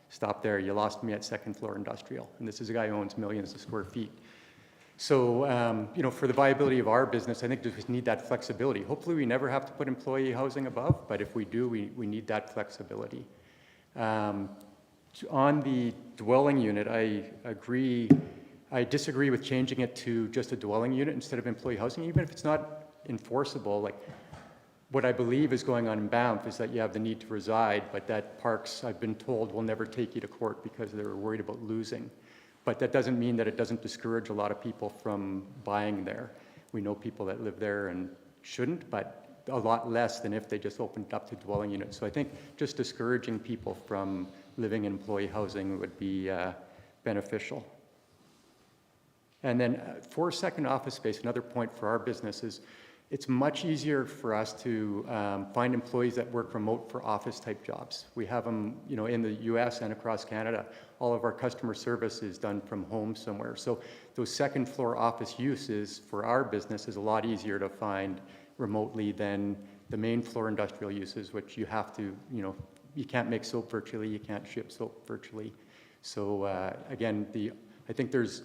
stop there, you lost me at second floor industrial. And this is a guy who owns millions of square feet. So, you know, for the viability of our business, I think we just need that flexibility. Hopefully we never have to put employee housing above, but if we do, we need that flexibility. On the dwelling unit, I disagree with changing it to just a dwelling unit instead of employee housing, even if it's not enforceable. Like, what I believe is going on in Banff is that you have the need to reside, but that parks, I've been told, will never take you to court because they're worried about losing. But that doesn't mean that it doesn't discourage a lot of people from buying there. We know people that live there and shouldn't, but a lot less than if they just opened up to dwelling units. So I think just discouraging people from living in employee housing would be beneficial. And then for second office space, another point for our business is it's much easier for us to find employees that work remote for office type jobs. We have them, you know, in the US and across Canada. All of our customer service is done from home somewhere. So those second floor office uses for our business is a lot easier to find remotely than the main floor industrial uses, which you have to, you know, you can't make soap virtually, you can't ship soap virtually. So again, I think there's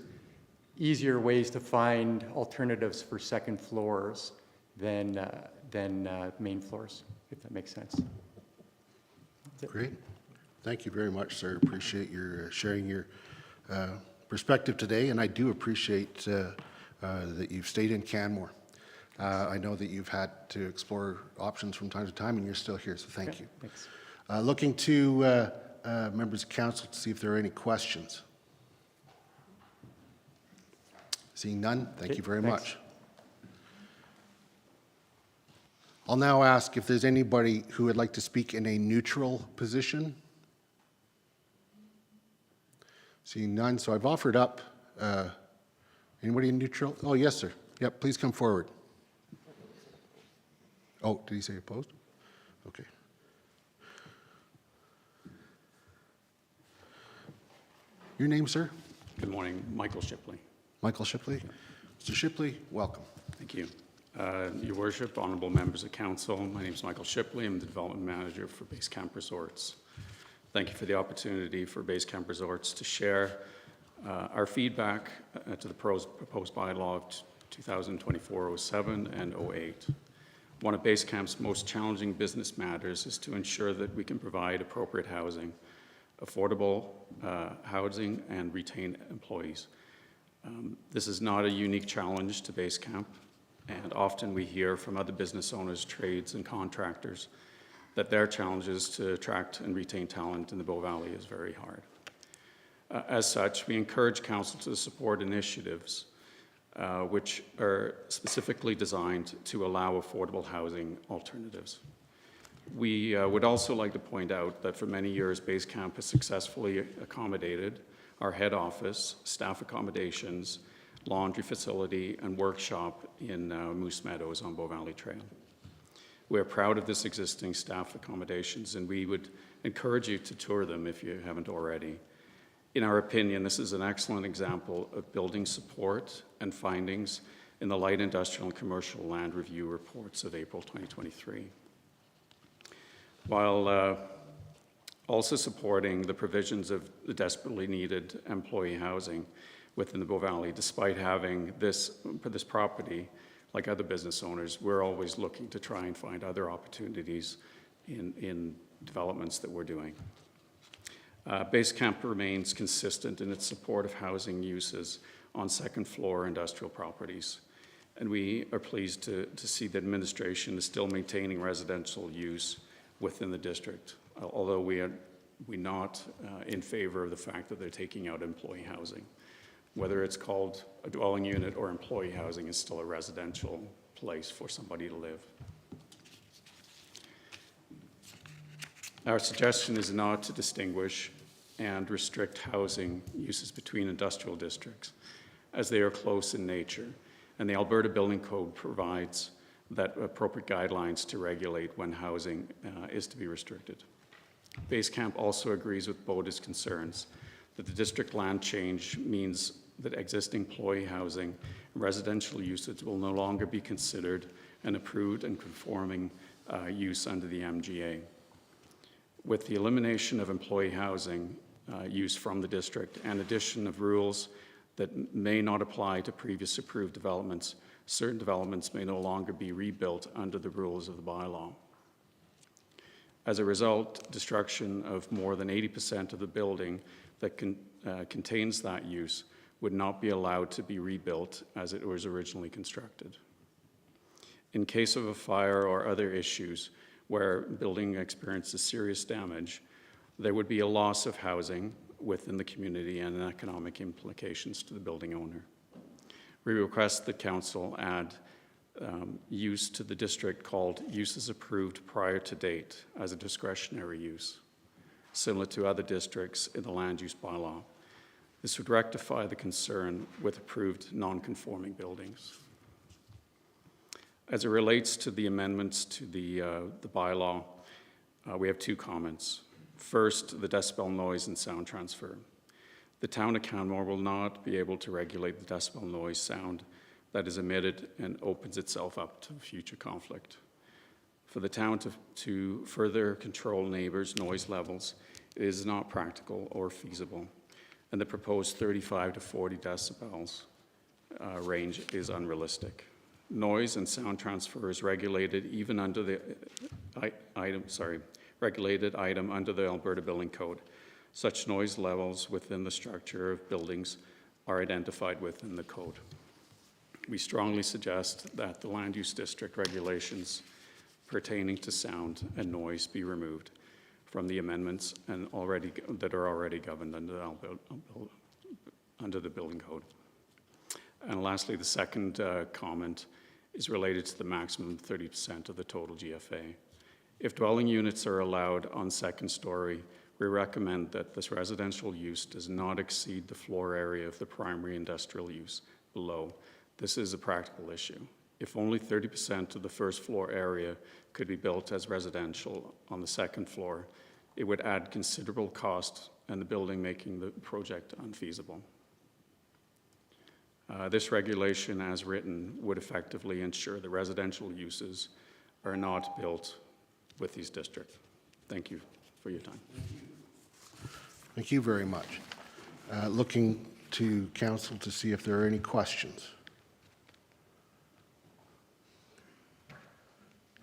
easier ways to find alternatives for second floors than main floors, if that makes sense. Great. Thank you very much, sir. Appreciate your sharing your perspective today, and I do appreciate that you've stayed in Canmore. I know that you've had to explore options from time to time, and you're still here, so thank you. Thanks. Looking to members of council to see if there are any questions. Seeing none, thank you very much. I'll now ask if there's anybody who would like to speak in a neutral position. Seeing none, so I've offered up, anybody in neutral? Oh, yes, sir. Yep, please come forward. Oh, did he say opposed? Okay. Your name, sir? Good morning, Michael Shipley. Michael Shipley. Mr. Shipley, welcome. Thank you. Your Worship, honorable members of council, my name is Michael Shipley. I'm the development manager for Base Camp Resorts. Thank you for the opportunity for Base Camp Resorts to share our feedback to the proposed bylaw of 2024-07 and 08. One of Base Camp's most challenging business matters is to ensure that we can provide appropriate housing, affordable housing, and retain employees. This is not a unique challenge to Base Camp, and often we hear from other business owners, trades, and contractors that their challenges to attract and retain talent in the Bow Valley is very hard. As such, we encourage council to support initiatives which are specifically designed to allow affordable housing alternatives. We would also like to point out that for many years, Base Camp has successfully accommodated our head office, staff accommodations, laundry facility, and workshop in Moose Meadows on Bow Valley Trail. We are proud of this existing staff accommodations, and we would encourage you to tour them if you haven't already. In our opinion, this is an excellent example of building support and findings in the Light Industrial and Commercial Land Review reports of April 2023. While also supporting the provisions of the desperately needed employee housing within the Bow Valley, despite having this property, like other business owners, we're always looking to try and find other opportunities in developments that we're doing. Base Camp remains consistent in its support of housing uses on second floor industrial properties. And we are pleased to see the administration is still maintaining residential use within the district, although we're not in favor of the fact that they're taking out employee housing. Whether it's called a dwelling unit or employee housing is still a residential place for somebody to live. Our suggestion is not to distinguish and restrict housing uses between industrial districts, as they are close in nature, and the Alberta Building Code provides that appropriate guidelines to regulate when housing is to be restricted. Base Camp also agrees with BODA's concerns that the district land change means that existing employee housing and residential usage will no longer be considered an approved and conforming use under the MGA. With the elimination of employee housing use from the district and addition of rules that may not apply to previous approved developments, certain developments may no longer be rebuilt under the rules of the bylaw. As a result, destruction of more than 80% of the building that contains that use would not be allowed to be rebuilt as it was originally constructed. In case of a fire or other issues where building experiences serious damage, there would be a loss of housing within the community and economic implications to the building owner. We request that council add use to the district called uses approved prior to date as a discretionary use, similar to other districts in the land use bylaw. This would rectify the concern with approved non-conforming buildings. As it relates to the amendments to the bylaw, we have two comments. First, the decibel noise and sound transfer. The town of Canmore will not be able to regulate the decibel noise sound that is emitted and opens itself up to future conflict. For the town to further control neighbors' noise levels, it is not practical or feasible, and the proposed 35 to 40 decibels range is unrealistic. Noise and sound transfer is regulated even under the regulated item under the Alberta Building Code. Such noise levels within the structure of buildings are identified within the code. We strongly suggest that the land use district regulations pertaining to sound and noise be removed from the amendments and that are already governed under the building code. And lastly, the second comment is related to the maximum 30% of the total GFA. If dwelling units are allowed on second story we recommend that this residential use does not exceed the floor area of the primary industrial use below. This is a practical issue. If only 30% of the first floor area could be built as residential on the second floor, it would add considerable cost and the building making the project unfeasible. This regulation, as written, would effectively ensure the residential uses are not built with these districts. Thank you for your time. Thank you very much. Looking to council to see if there are any questions.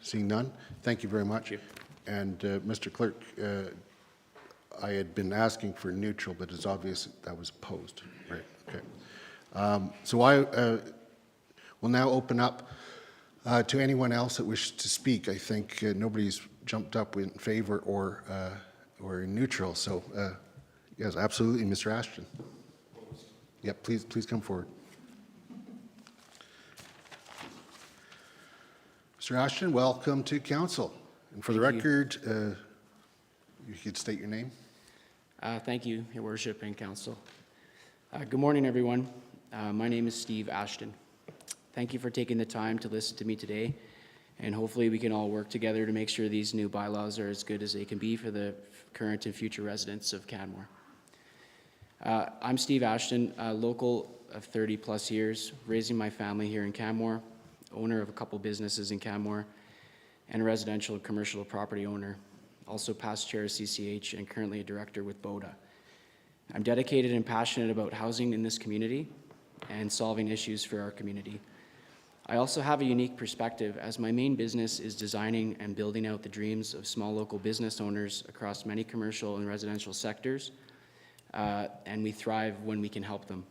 Seeing none, thank you very much. And Mr. Clerk, I had been asking for neutral, but it's obvious that was opposed. Right, okay. So I will now open up to anyone else that wishes to speak. I think nobody's jumped up in favor or in neutral. So yes, absolutely, Mr. Ashton. Yep, please come forward. Mr. Ashton, welcome to council. And for the record, you could state your name. Thank you, Your Worship and Council. Good morning, everyone. My name is Steve Ashton. Thank you for taking the time to listen to me today, and hopefully we can all work together to make sure these new bylaws are as good as they can be for the current and future residents of Canmore. I'm Steve Ashton, a local of 30 plus years, raising my family here in Canmore, owner of a couple businesses in Canmore, and a residential and commercial property owner, also past chair of CCH and currently a director with BODA. I'm dedicated and passionate about housing in this community and solving issues for our community. I also have a unique perspective as my main business is designing and building out the dreams of small local business owners across many commercial and residential sectors, and we thrive when we can help them.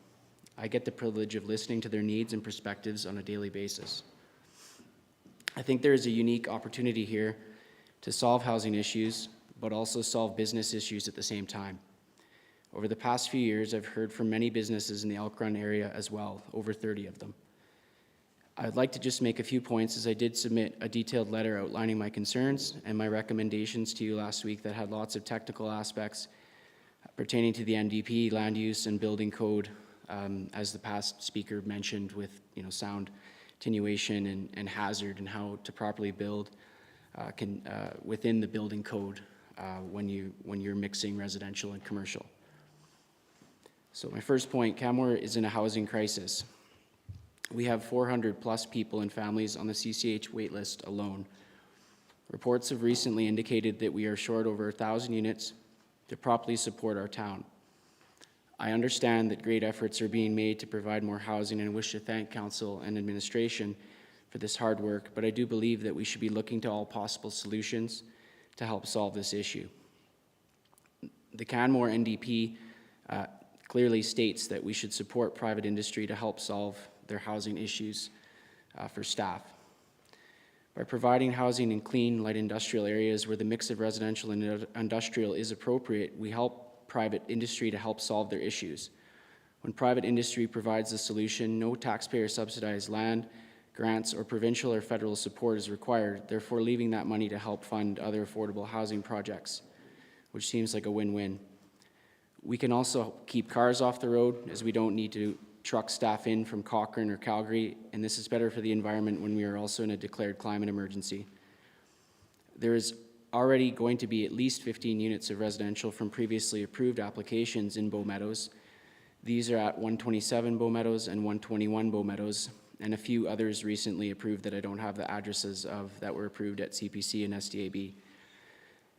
I get the privilege of listening to their needs and perspectives on a daily basis. I think there is a unique opportunity here to solve housing issues, but also solve business issues at the same time. Over the past few years, I've heard from many businesses in the Elk Run area as well, over 30 of them. I'd like to just make a few points, as I did submit a detailed letter outlining my concerns and my recommendations to you last week that had lots of technical aspects pertaining to the NDP, land use, and building code, as the past speaker mentioned, with sound attenuation and hazard, and how to properly build within the building code when you're mixing residential and commercial. So my first point, Canmore is in a housing crisis. We have 400 plus people and families on the CCH waitlist alone. Reports have recently indicated that we are short over 1,000 units to properly support our town. I understand that great efforts are being made to provide more housing and wish to thank council and administration for this hard work, but I do believe that we should be looking to all possible solutions to help solve this issue. The Canmore NDP clearly states that we should support private industry to help solve their housing issues for staff. By providing housing in clean, light industrial areas where the mix of residential and industrial is appropriate, we help private industry to help solve their issues. When private industry provides the solution, no taxpayer subsidized land, grants, or provincial or federal support is required, therefore leaving that money to help fund other affordable housing projects, which seems like a win-win. We can also keep cars off the road, as we don't need to truck staff in from Cochrane or Calgary, and this is better for the environment when we are also in a declared climate emergency. There is already going to be at least 15 units of residential from previously approved applications in Bow Meadows. These are at 127 Bow Meadows and 121 Bow Meadows, and a few others recently approved that I don't have the addresses of that were approved at CPC and SDAB.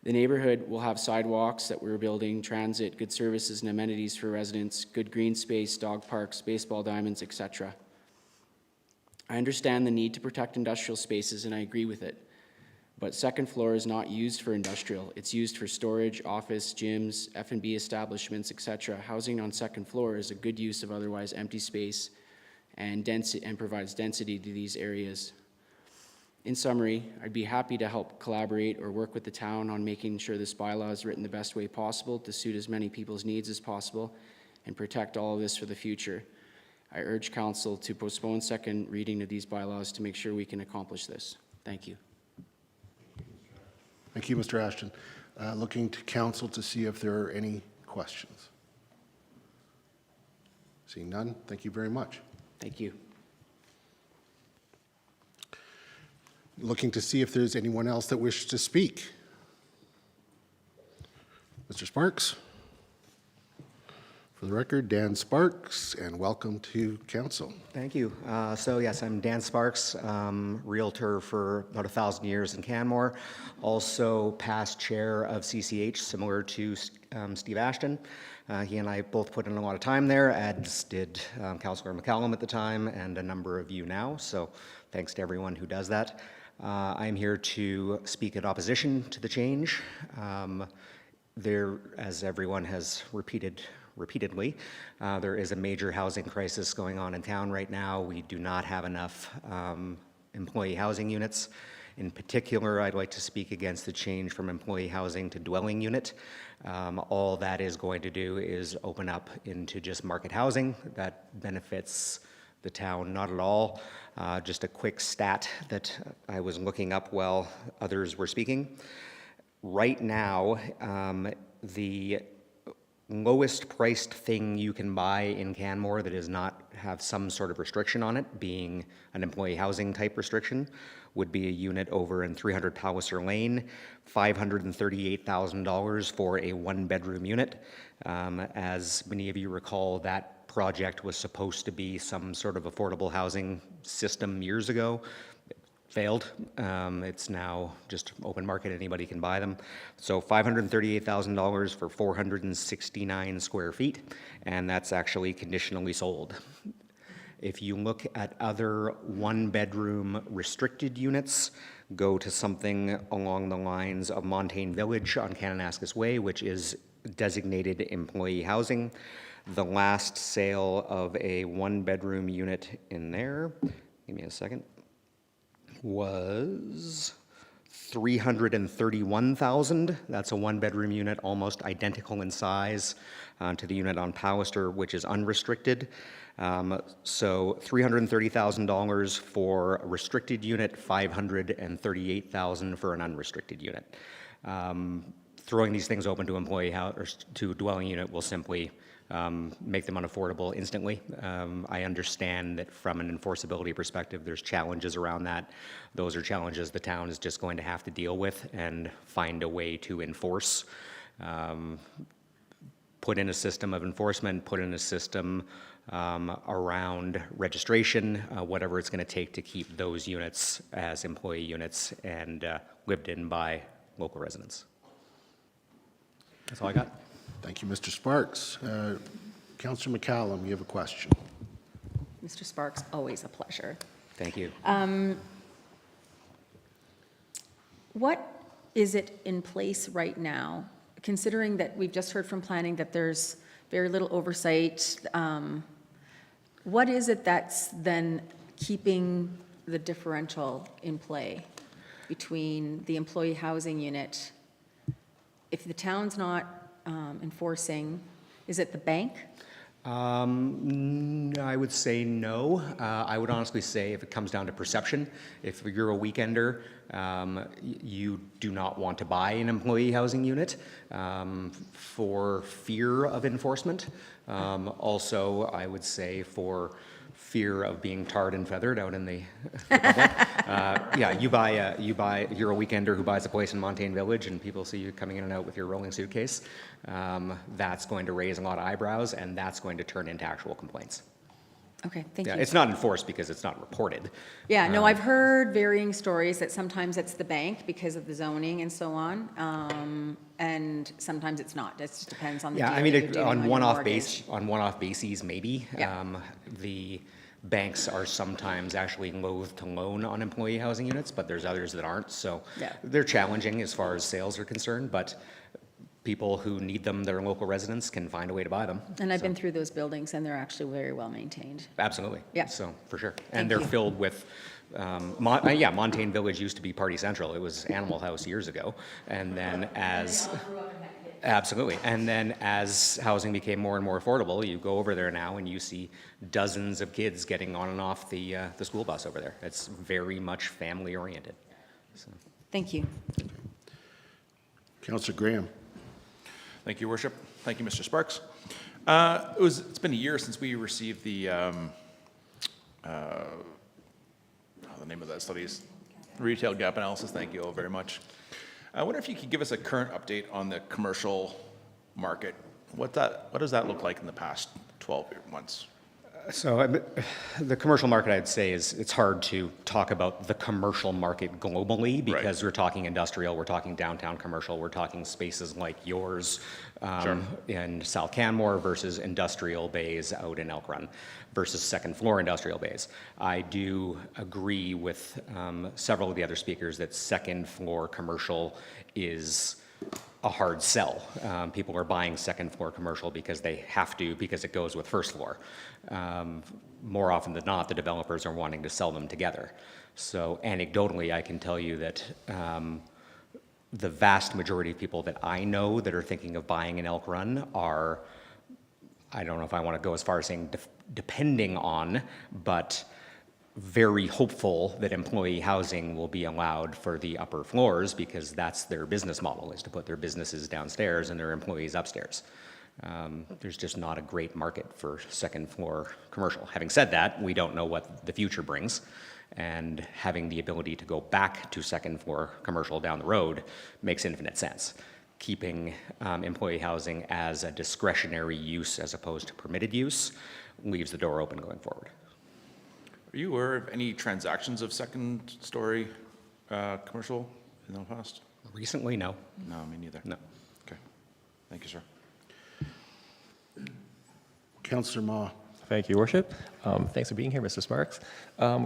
The neighborhood will have sidewalks that we're building, transit, good services and amenities for residents, good green space, dog parks, baseball diamonds, etc. I understand the need to protect industrial spaces, and I agree with it. But second floor is not used for industrial. It's used for storage, office, gyms, F&B establishments, etc. Housing on second floor is a good use of otherwise empty space and provides density to these areas. In summary, I'd be happy to help collaborate or work with the town on making sure this bylaw is written the best way possible to suit as many people's needs as possible and protect all of this for the future. I urge council to postpone second reading of these bylaws to make sure we can accomplish this. Thank you. Thank you, Mr. Ashton. Looking to council to see if there are any questions. Seeing none, thank you very much. Thank you. Looking to see if there's anyone else that wishes to speak. Mr. Sparks. For the record, Dan Sparks, and welcome to council. Thank you. So yes, I'm Dan Sparks, Realtor for about 1,000 years in Canmore, also past chair of CCH, similar to Steve Ashton. He and I both put in a lot of time there, as did Councillor McCallum at the time, and a number of you now, so thanks to everyone who does that. I'm here to speak in opposition to the change. There, as everyone has repeatedly, there is a major housing crisis going on in town right now. We do not have enough employee housing units. In particular, I'd like to speak against the change from employee housing to dwelling unit. All that is going to do is open up into just market housing. That benefits the town not at all. Just a quick stat that I was looking up while others were speaking. Right now, the lowest priced thing you can buy in Canmore that does not have some sort of restriction on it, being an employee housing type restriction, would be a unit over in 300 Palliser Lane, $538,000 for a one-bedroom unit. As many of you recall, that project was supposed to be some sort of affordable housing system years ago. Failed. It's now just open market, anybody can buy them. So $538,000 for 469 square feet, and that's actually conditionally sold. If you look at other one-bedroom restricted units, go to something along the lines of Montaigne Village on Kananaskis Way, which is designated employee housing. The last sale of a one-bedroom unit in there, give me a second, was $331,000. That's a one-bedroom unit, almost identical in size to the unit on Palliser, which is unrestricted. So $330,000 for a restricted unit, $538,000 for an unrestricted unit. Throwing these things open to employee house or to dwelling unit will simply make them unaffordable instantly. I understand that from an enforceability perspective, there's challenges around that. Those are challenges the town is just going to have to deal with and find a way to enforce. Put in a system of enforcement, put in a system around registration, whatever it's going to take to keep those units as employee units and lived in by local residents. That's all I got. Thank you, Mr. Sparks. Councillor McCallum, you have a question. Mr. Sparks, always a pleasure. Thank you. What is it in place right now, considering that we've just heard from planning that there's very little oversight? What is it that's then keeping the differential in play between the employee housing unit? If the town's not enforcing, is it the bank? I would say no. I would honestly say if it comes down to perception, if you're a weekender, you do not want to buy an employee housing unit for fear of enforcement. Also, I would say for fear of being tarred and feathered out in the public. Yeah, you're a weekender who buys a place in Montaigne Village and people see you coming in and out with your rolling suitcase. That's going to raise a lot of eyebrows and that's going to turn into actual complaints. Okay, thank you. It's not enforced because it's not reported. Yeah, no, I've heard varying stories that sometimes it's the bank because of the zoning and so on, and sometimes it's not. It just depends on the deal I mean, that you're doing on one-off mortgage. bases, maybe. Yeah. The banks are sometimes actually loath to loan on employee housing units, but there's others that aren't. So Yeah. they're challenging as far as sales are concerned, but people who need them, their local residents, can find a way to buy them. And I've been through those buildings and they're actually very well maintained. Absolutely. Yeah. So, for sure. Thank And they're you. filled with, Montaigne Village used to be Party Central. It was Animal House years ago. And then absolutely. And then as housing became more and more affordable, you go over there now and you see dozens of kids getting on and off the school bus over there. It's very much family oriented. So. Thank you. Councillor Graham. Thank you, Your Worship. Thank you, Mr. Sparks. It's been a year since we received the name of that study is Retail Gap Analysis. Thank you all very much. I wonder if you could give us a current update on the commercial market. What does that look like in the past 12 months? So the commercial market, I'd say, it's hard to talk about the commercial market globally because we're talking industrial, we're talking downtown commercial, we're talking spaces like yours in South Canmore versus industrial bays out in Elk Run versus second floor industrial bays. I do agree with several of the other speakers that second floor commercial is a hard sell. People are buying second floor commercial because they have to, because it goes with first floor. More often than not, the developers are wanting to sell them together. So anecdotally, I can tell you that the vast majority of people that I know that are thinking of buying an Elk Run are, I don't know if I want to go as far as saying depending on, but very hopeful that employee housing will be allowed for the upper floors because that's their business model, is to put their businesses downstairs and their employees upstairs. There's just not a great market for second floor commercial. Having said that, we don't know what the future brings, and having the ability to go back to second floor commercial down the road makes infinite sense. Keeping employee housing as a discretionary use as opposed to permitted use leaves the door open going forward. Are you aware of any transactions of second story commercial in the past? Recently, no. No, me neither. No. Okay. Thank you, sir. Councillor Ma. Thank you, Your Worship. Thanks for being here, Mr. Sparks.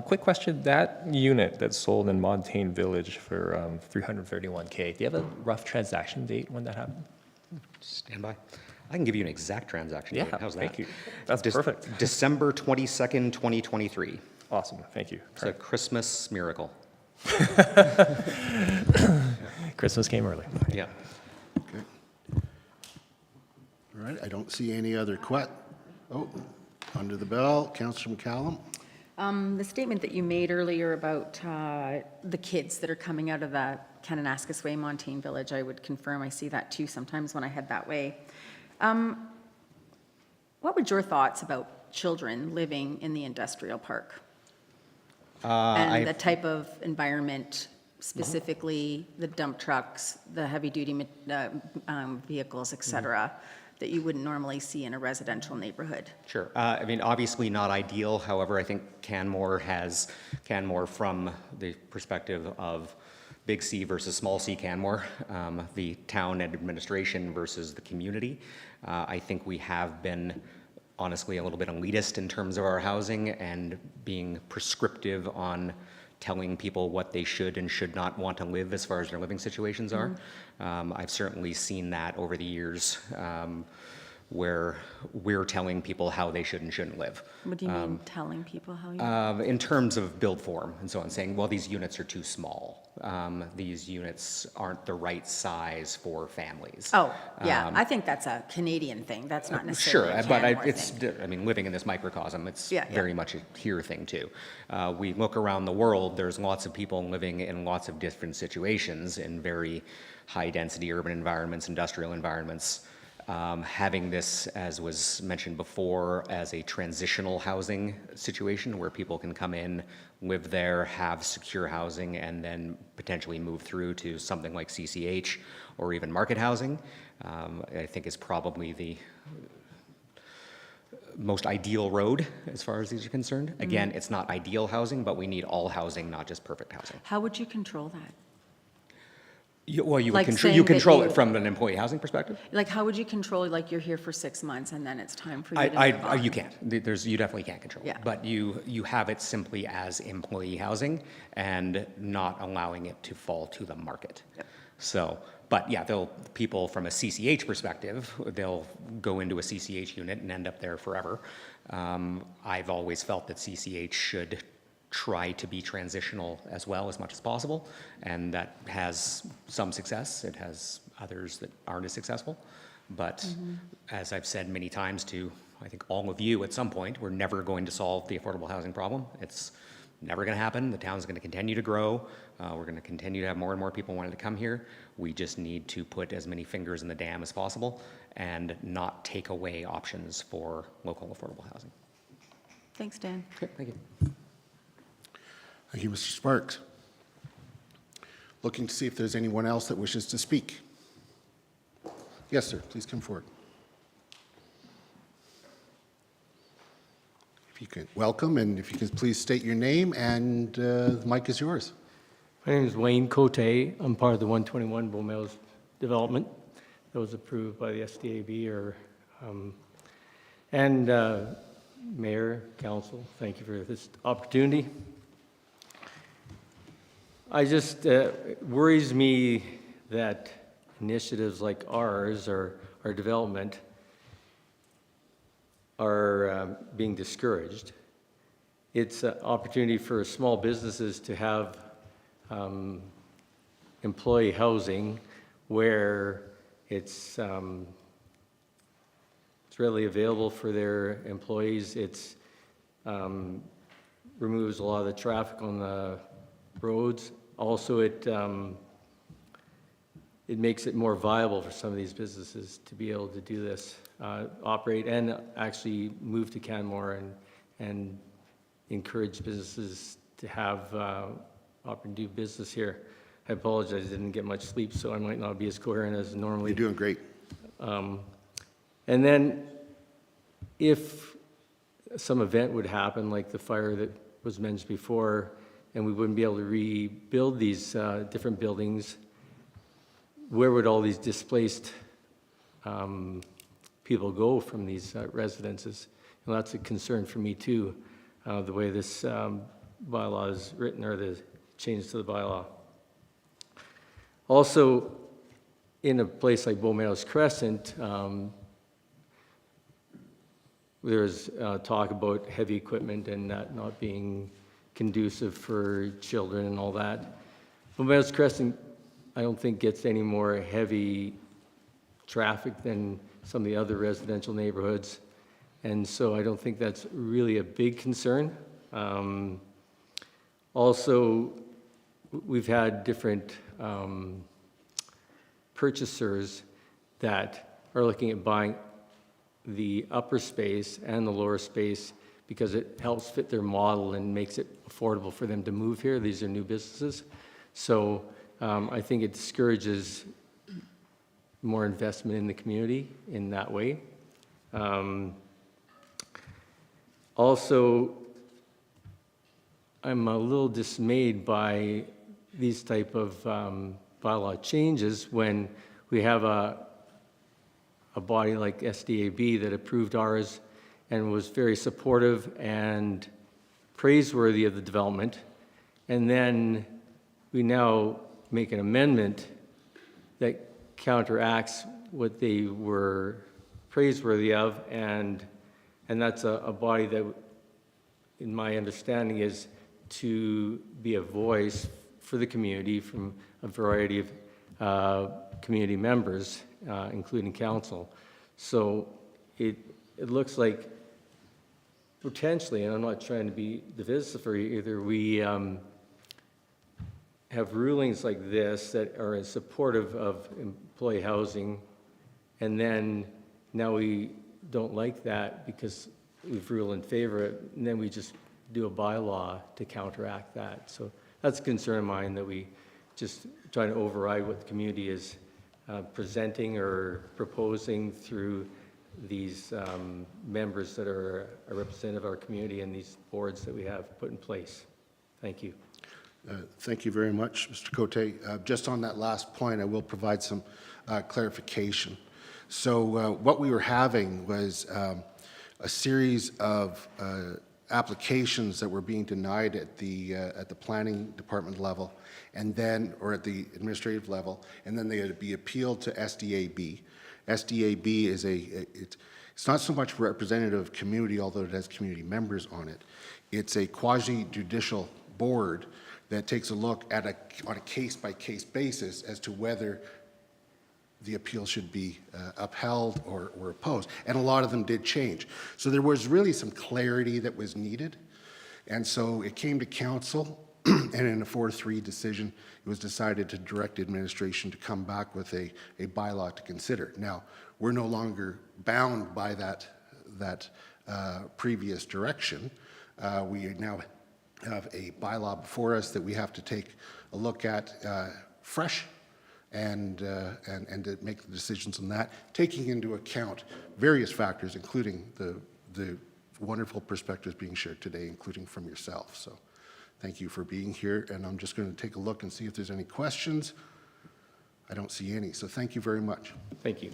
Quick question, that unit that's sold in Montaigne Village for $331K, do you have a rough transaction date when that happened? Stand by. I can give you an exact transaction date. How's that? Thank you. That's perfect. December 22nd, 2023. Awesome, thank you. It's a Christmas miracle. Christmas came early. Yeah. Okay. All right, I don't see any other under the bell, Councillor McCallum. The statement that you made earlier about the kids that are coming out of the Kananaskis Way, Montaigne Village, I would confirm I see that too sometimes when I head that way. What would your thoughts about children living in the industrial park? And the type of environment, specifically the dump trucks, the heavy-duty vehicles, et cetera, that you wouldn't normally see in a residential neighborhood? Sure. I mean, obviously not ideal. However, I think Canmore from the perspective of Big C versus Small C Canmore, the town and administration versus the community. I think we have been honestly a little bit elitist in terms of our housing and being prescriptive on telling people what they should and should not want to live as far as their living situations are. I've certainly seen that over the years where we're telling people how they should and shouldn't live. What do you mean telling people how you? In terms of build form and so on, saying, well, these units are too small. These units aren't the right size for families. Oh, yeah, I think that's a Canadian thing. That's not necessarily a Canmore thing. I mean, living in this microcosm, it's Yeah. very much a here thing too. We look around the world, there's lots of people living in lots of different situations in very high-density urban environments, industrial environments. Having this, as was mentioned before, as a transitional housing situation where people can come in, live there, have secure housing, and then potentially move through to something like CCH or even market housing, I think is probably the most ideal road as far as these are concerned. Again, it's not ideal housing, but we need all housing, not just perfect housing. How would you control that? You Like control saying that it from an employee housing perspective? Like, how would you control, like, you're here for 6 months and then it's time for you to move on? You can't. You definitely can't control it. Yeah. But you have it simply as employee housing and not allowing it to fall to the market. Yep. So, but yeah, people from a CCH perspective, they'll go into a CCH unit and end up there forever. I've always felt that CCH should try to be transitional as well as much as possible, and that has some success. It has others that aren't as successful. But as I've said many times to, I think, all of you at some point, we're never going to solve the affordable housing problem. It's never going to happen. The town's going to continue to grow. We're going to continue to have more and more people wanting to come here. We just need to put as many fingers in the dam as possible and not take away options for local affordable housing. Thanks, Dan. Okay, thank you. Thank you, Mr. Sparks. Looking to see if there's anyone else that wishes to speak. Yes, sir, please come forward. If you could, welcome, and if you could please state your name, and the mic is yours. My name is Wayne Cote. I'm part of the 121 Bow Meadows development that was approved by the SDAB. Mayor, Council, thank you for this opportunity. I just, worries me that initiatives like ours, or our development, are being discouraged. It's an opportunity for small businesses to have employee housing where it's readily available for their employees. It's removes a lot of the traffic on the roads. Also, it makes it more viable for some of these businesses to be able to do this, operate and actually move to Canmore and encourage businesses to have and do business here. I apologize, I didn't get much sleep, so I might not be as coherent as normally. You're doing great. And then if some event would happen, like the fire that was mentioned before, and we wouldn't be able to rebuild these different buildings, where would all these displaced people go from these residences? And that's a concern for me too, the way this bylaw is written, or the change to the bylaw. Also, in a place like Bow Meadows Crescent, there's talk about heavy equipment and that not being conducive for children and all that. Bow Meadows Crescent, I don't think, gets any more heavy traffic than some of the other residential neighborhoods. And so I don't think that's really a big concern. Also, we've had different purchasers that are looking at buying the upper space and the lower space because it helps fit their model and makes it affordable for them to move here. These are new businesses. So I think it discourages more investment in the community in that way. Also, I'm a little dismayed by these type of bylaw changes when we have a body like SDAB that approved ours and was very supportive and praiseworthy of the development, and then we now make an amendment that counteracts what they were praiseworthy of, and that's a body that, in my understanding, is to be a voice for the community from a variety of community members, including council. So it looks like potentially, and I'm not trying to be divisive either, we have rulings like this that are supportive of employee housing, and then now we don't like that because we've ruled in favor of it, and then we just do a bylaw to counteract that. So that's a concern of mine, that we just try to override what the community is presenting or proposing through these members that are a representative of our community and these boards that we have put in place. Thank you. Thank you very much, Mr. Cote. Just on that last point, I will provide some clarification. So what we were having was a series of applications that were being denied at the planning department level, and then, or at the administrative level, and then they had to be appealed to SDAB. SDAB is it's not so much representative of community, although it has community members on it. It's a quasi-judicial board that takes a look at on a case-by-case basis as to whether the appeal should be upheld or opposed. And a lot of them did change. So there was really some clarity that was needed. And so it came to council, and in a 4-3 decision, it was decided to direct administration to come back with a bylaw to consider. Now, we're no longer bound by that previous direction. We now have a bylaw before us that we have to take a look at fresh and to make the decisions on that, taking into account various factors, including the wonderful perspectives being shared today, including from yourself. So thank you for being here, and I'm just going to take a look and see if there's any questions. I don't see any, so thank you very much. Thank you.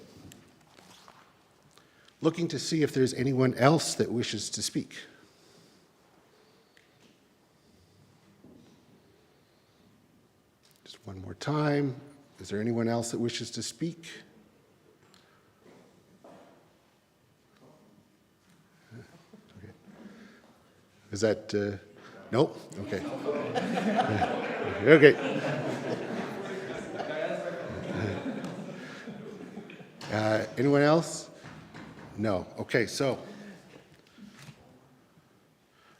Looking to see if there's anyone else that wishes to speak. Just one more time. Is there anyone else that wishes to speak? Okay. Is that, nope? Okay. Okay. Anyone else? No. Okay, so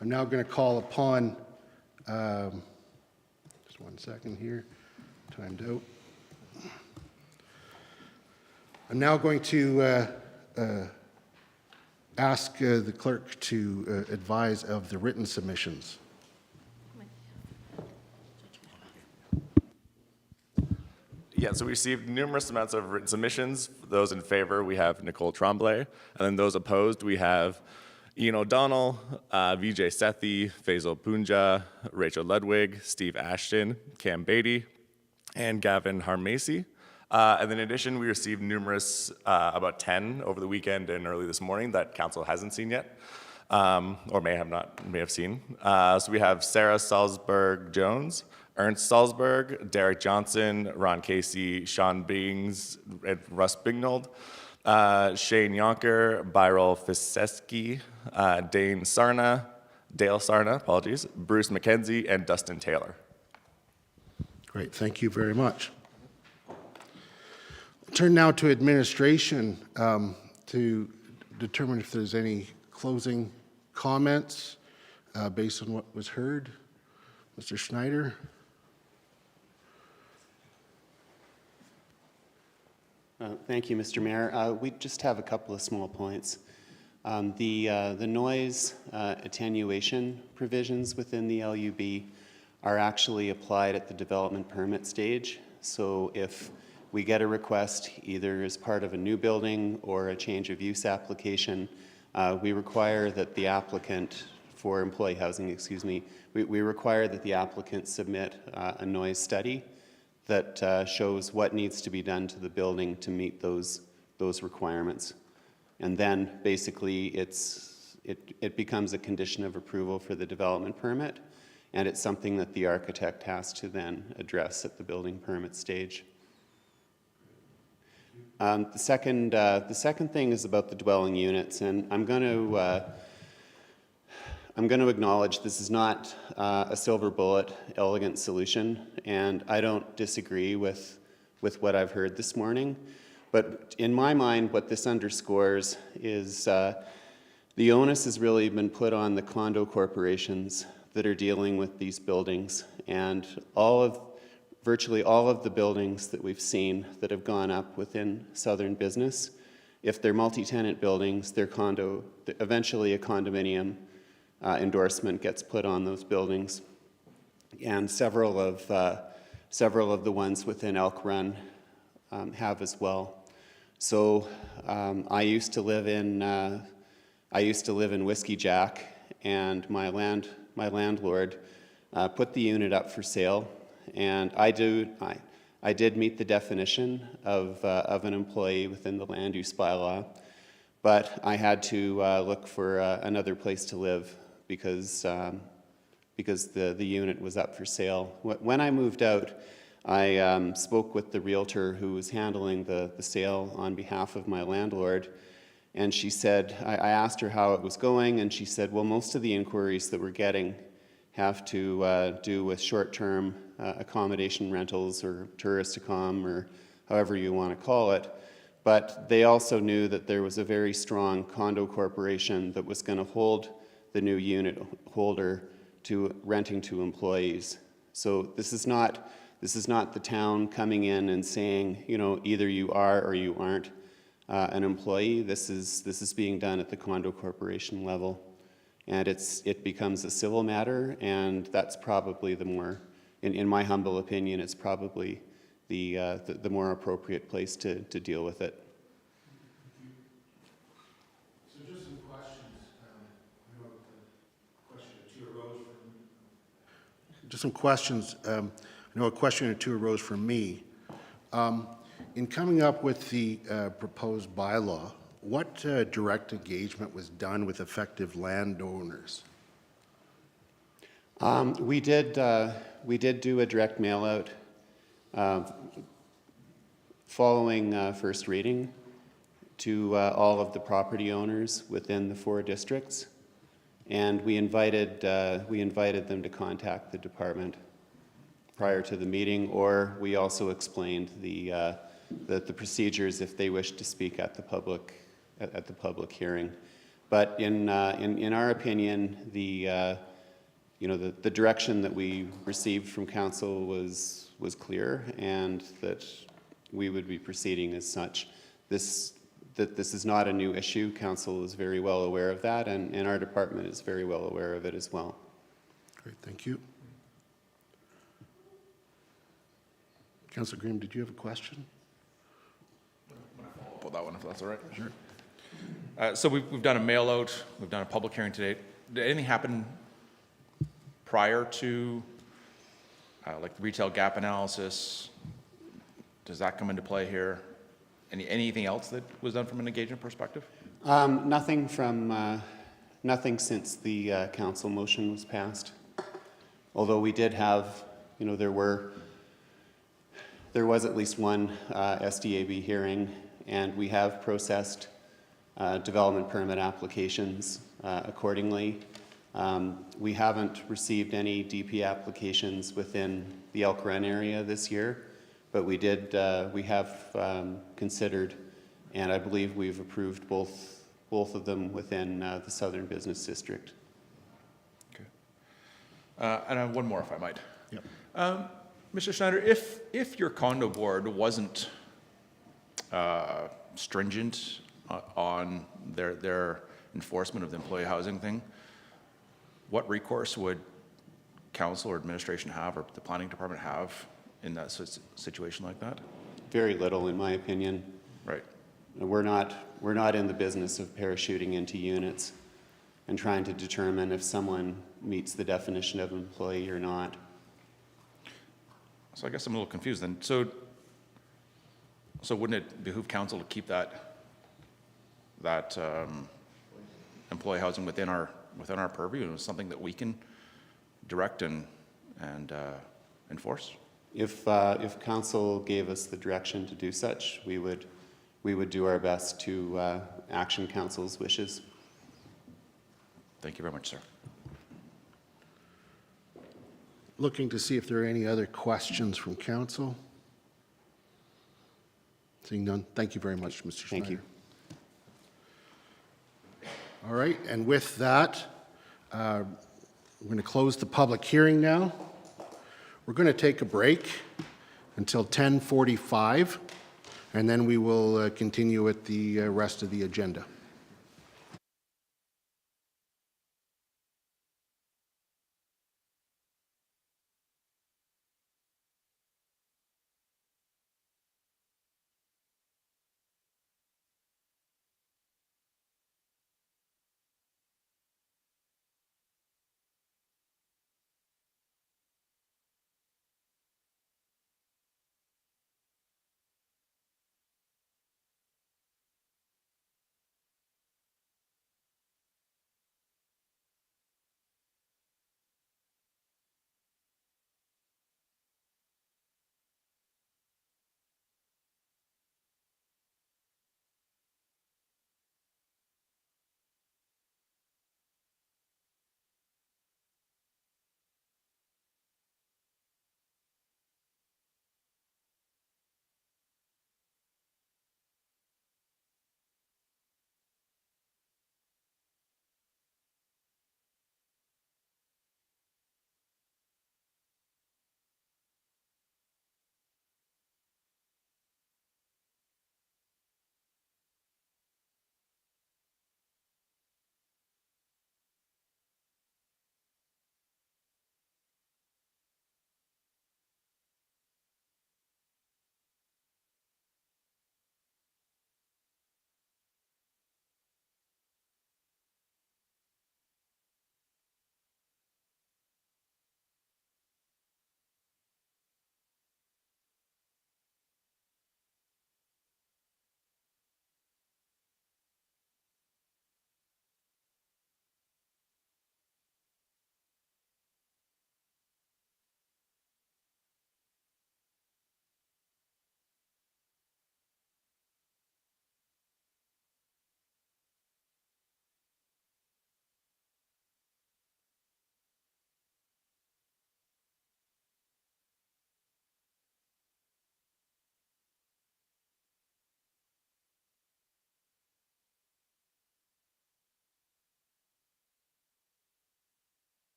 I'm now going to call upon, just one second here, timed out. I'm now going to ask the clerk to advise of the written submissions. Yeah, so we received numerous amounts of written submissions. For those in favor, we have Nicole Tremblay. And then those opposed, we have Ian O'Donnell, Vijay Sethi, Faisal Punja, Rachel Ludwig, Steve Ashton, Cam Beatty, and Gavin Harmacy. And then in addition, we received numerous, about 10 over the weekend and early this morning that council hasn't seen yet, or may have seen. So we have Sarah Salzberg-Jones, Ernst Salzberg, Derek Johnson, Ron Casey, Sean Bings, and Russ Bignold, Shane Yonker, Byral Fiseski, Dale Sarna, apologies, Bruce McKenzie, and Dustin Taylor. Great, thank you very much. I'll turn now to administration to determine if there's any closing comments based on what was heard. Mr. Schneider. Thank you, Mr. Mayor. We just have a couple of small points. The noise attenuation provisions within the LUB are actually applied at the development permit stage. So if we get a request either as part of a new building or a change of use application, we require that the applicant for employee housing, we require that the applicant submit a noise study that shows what needs to be done to the building to meet those requirements. And then basically it becomes a condition of approval for the development permit, and it's something that the architect has to then address at the building permit stage. The second thing is about the dwelling units, and I'm going to acknowledge this is not a silver bullet, elegant solution, and I don't disagree with what I've heard this morning. But in my mind, what this underscores is the onus has really been put on the condo corporations that are dealing with these buildings, and virtually all of the buildings that we've seen that have gone up within Southern Business, if they're multi-tenant buildings, they're eventually a condominium endorsement gets put on those buildings, and several of the ones within Elk Run have as well. So I used to live in Whiskey Jack, and my landlord put the unit up for sale, and I did meet the definition of an employee within the land use bylaw, but I had to look for another place to live because the unit was up for sale. When I moved out, I spoke with the realtor who was handling the sale on behalf of my landlord, and she said, I asked her how it was going, and she said, well, most of the inquiries that we're getting have to do with short-term accommodation rentals or tourist accom or however you want to call it, but they also knew that there was a very strong condo corporation that was going to hold the new unit holder to renting to employees. So this is not the town coming in and saying, you know, either you are or you aren't an employee. This is being done at the condo corporation level, and it becomes a civil matter, and that's probably the more, in my humble opinion, it's probably the more appropriate place to deal with it. So just some questions. I know the question or two arose from. Just some questions. I know a question or two arose from me. In coming up with the proposed bylaw, what direct engagement was done with affected landowners? We did do a direct mail out following first reading to all of the property owners within the 4 districts, and we invited them to contact the department prior to the meeting, or we also explained the procedures if they wish to speak at the public hearing. But in our opinion, the direction that we received from council was clear, and that we would be proceeding as such. This is not a new issue. Council is very well aware of that, and our department is very well aware of it as well. Great, thank you. Councillor Graham, did you have a question? I'll put that one if that's all right. Sure. So we've done a mail out, we've done a public hearing today. Did anything happen prior to like the retail gap analysis? Does that come into play here? Anything else that was done from an engagement perspective? Nothing since the council motion was passed. Although we did have, there was at least one SDAB hearing, and we have processed development permit applications accordingly. We haven't received any DP applications within the Elk Run area this year, but we have considered, and I believe we've approved both of them within the Southern Business District. Okay. And I have one more, if I might. Yep. Mr. Schneider, if your condo board wasn't stringent on their enforcement of the employee housing thing, what recourse would council or administration have, or the planning department have, in that situation like that? Very little, in my opinion. Right. We're not in the business of parachuting into units and trying to determine if someone meets the definition of employee or not. So I guess I'm a little confused then. So wouldn't it behoove council to keep that employee housing within our purview, and something that we can direct and enforce? If council gave us the direction to do such, we would do our best to action council's wishes. Thank you very much, sir. Looking to see if there are any other questions from council. Seeing none, thank you very much, Mr. Schneider. Thank you. All right, and with that, we're going to close the public hearing now. We're going to take a break until 10:45, and then we will continue with the rest of the agenda.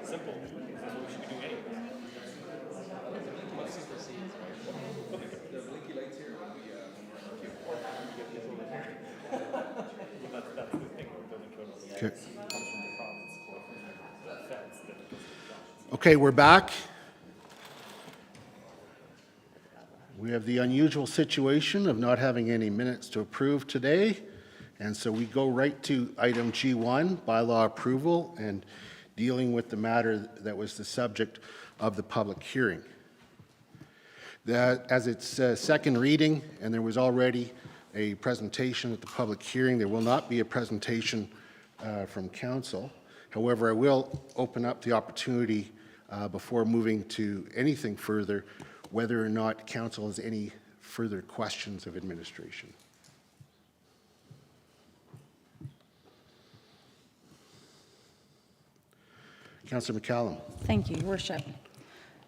Simple. That's what we should be doing anyway. The blinky lights here when we that's the thing with building code. Okay. Comes from the province or from the feds that it goes to the Okay, we're back. We have the unusual situation of not having any minutes to approve today, and so we go right to item G1, bylaw approval, and dealing with the matter that was the subject of the public hearing. As its second reading, and there was already a presentation at the public hearing, there will not be a presentation from council. However, I will open up the opportunity before moving to anything further, whether or not council has any further questions of administration. Councillor McCallum. Thank you, Your Worship.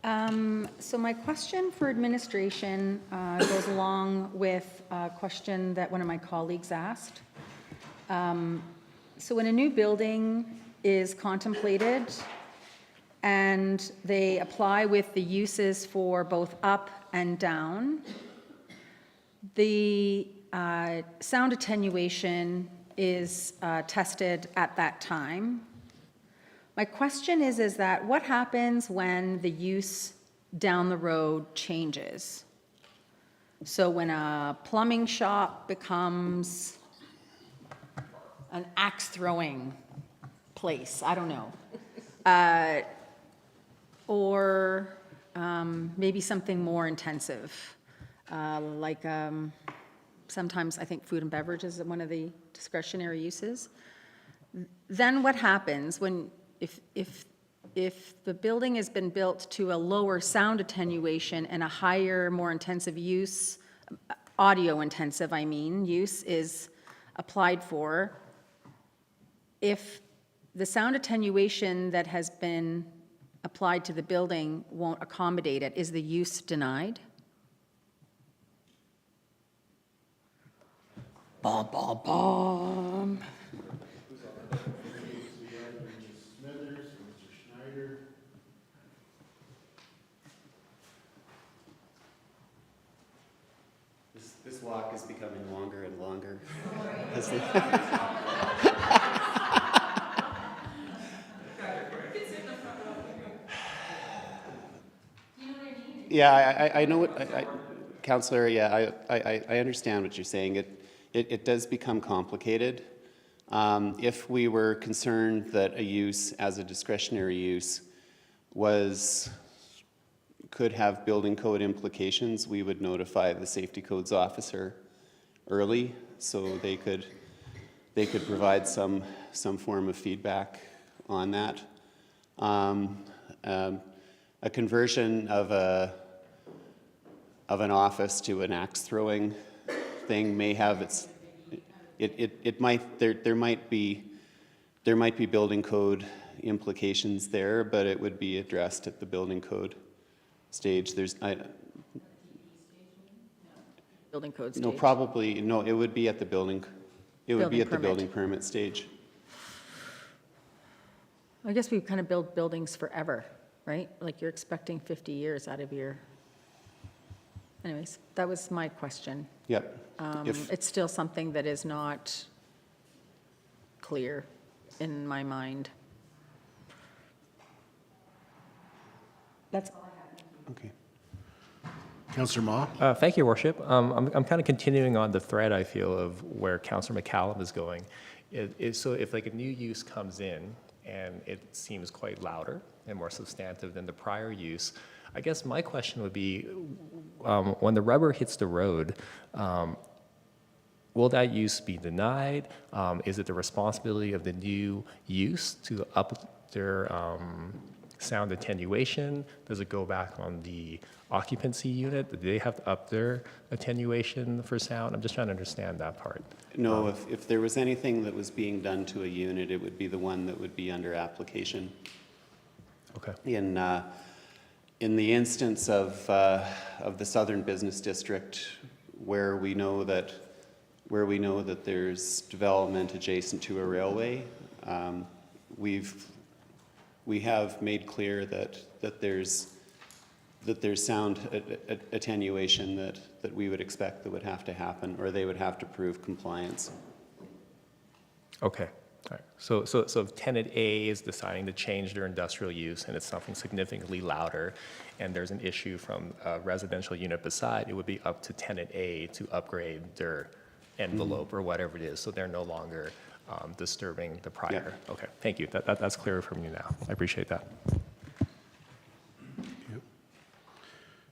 So my question for administration goes along with a question that one of my colleagues asked. So when a new building is contemplated and they apply with the uses for both up and down, the sound attenuation is tested at that time. My question is that what happens when the use down the road changes? So when a plumbing shop becomes an axe throwing place, I don't know. Or maybe something more intensive, like sometimes I think food and beverage is one of the discretionary uses. Then what happens when, if the building has been built to a lower sound attenuation and a higher, more intensive use, audio intensive, I mean, use is applied for, if the sound attenuation that has been applied to the building won't accommodate it, is the use denied? Bom, bom, bom. This walk is becoming longer and longer. Yeah, I know what, Councillor, yeah, I understand what you're saying. It does become complicated. If we were concerned that a use as a discretionary use could have building code implications, we would notify the safety codes officer early so they could provide some form of feedback on that. A conversion of an office to an axe throwing thing may have there might be building code implications there, but it would be addressed at the building code stage. Building code stage? No, probably, no, it would be at the building, the building permit stage. I guess we kind of build buildings forever, right? Like you're expecting 50 years out of your, anyways, that was my question. Yep. It's still something that is not clear in my mind. That's all I have. Okay. Councillor Ma? Thank you, Your Worship. I'm kind of continuing on the thread, I feel, of where Councillor McCallum is going. So if like a new use comes in and it seems quite louder and more substantive than the prior use, I guess my question would be, when the rubber hits the road, will that use be denied? Is it the responsibility of the new use to up their sound attenuation? Does it go back on the occupancy unit? Do they have to up their attenuation for sound? I'm just trying to understand that part. No, if there was anything that was being done to a unit, it would be the one that would be under application. Okay. In the instance of the Southern Business District, where we know that there's development adjacent to a railway, we've we have made clear that there's sound attenuation that we would expect that would have to happen, or they would have to prove compliance. Okay. All right. So if tenant A is deciding to change their industrial use and it's something significantly louder, and there's an issue from a residential unit beside, it would be up to tenant A to upgrade their envelope or whatever it is, so they're no longer disturbing the prior. Yeah. Okay, thank you. That's clearer from you now. I appreciate that.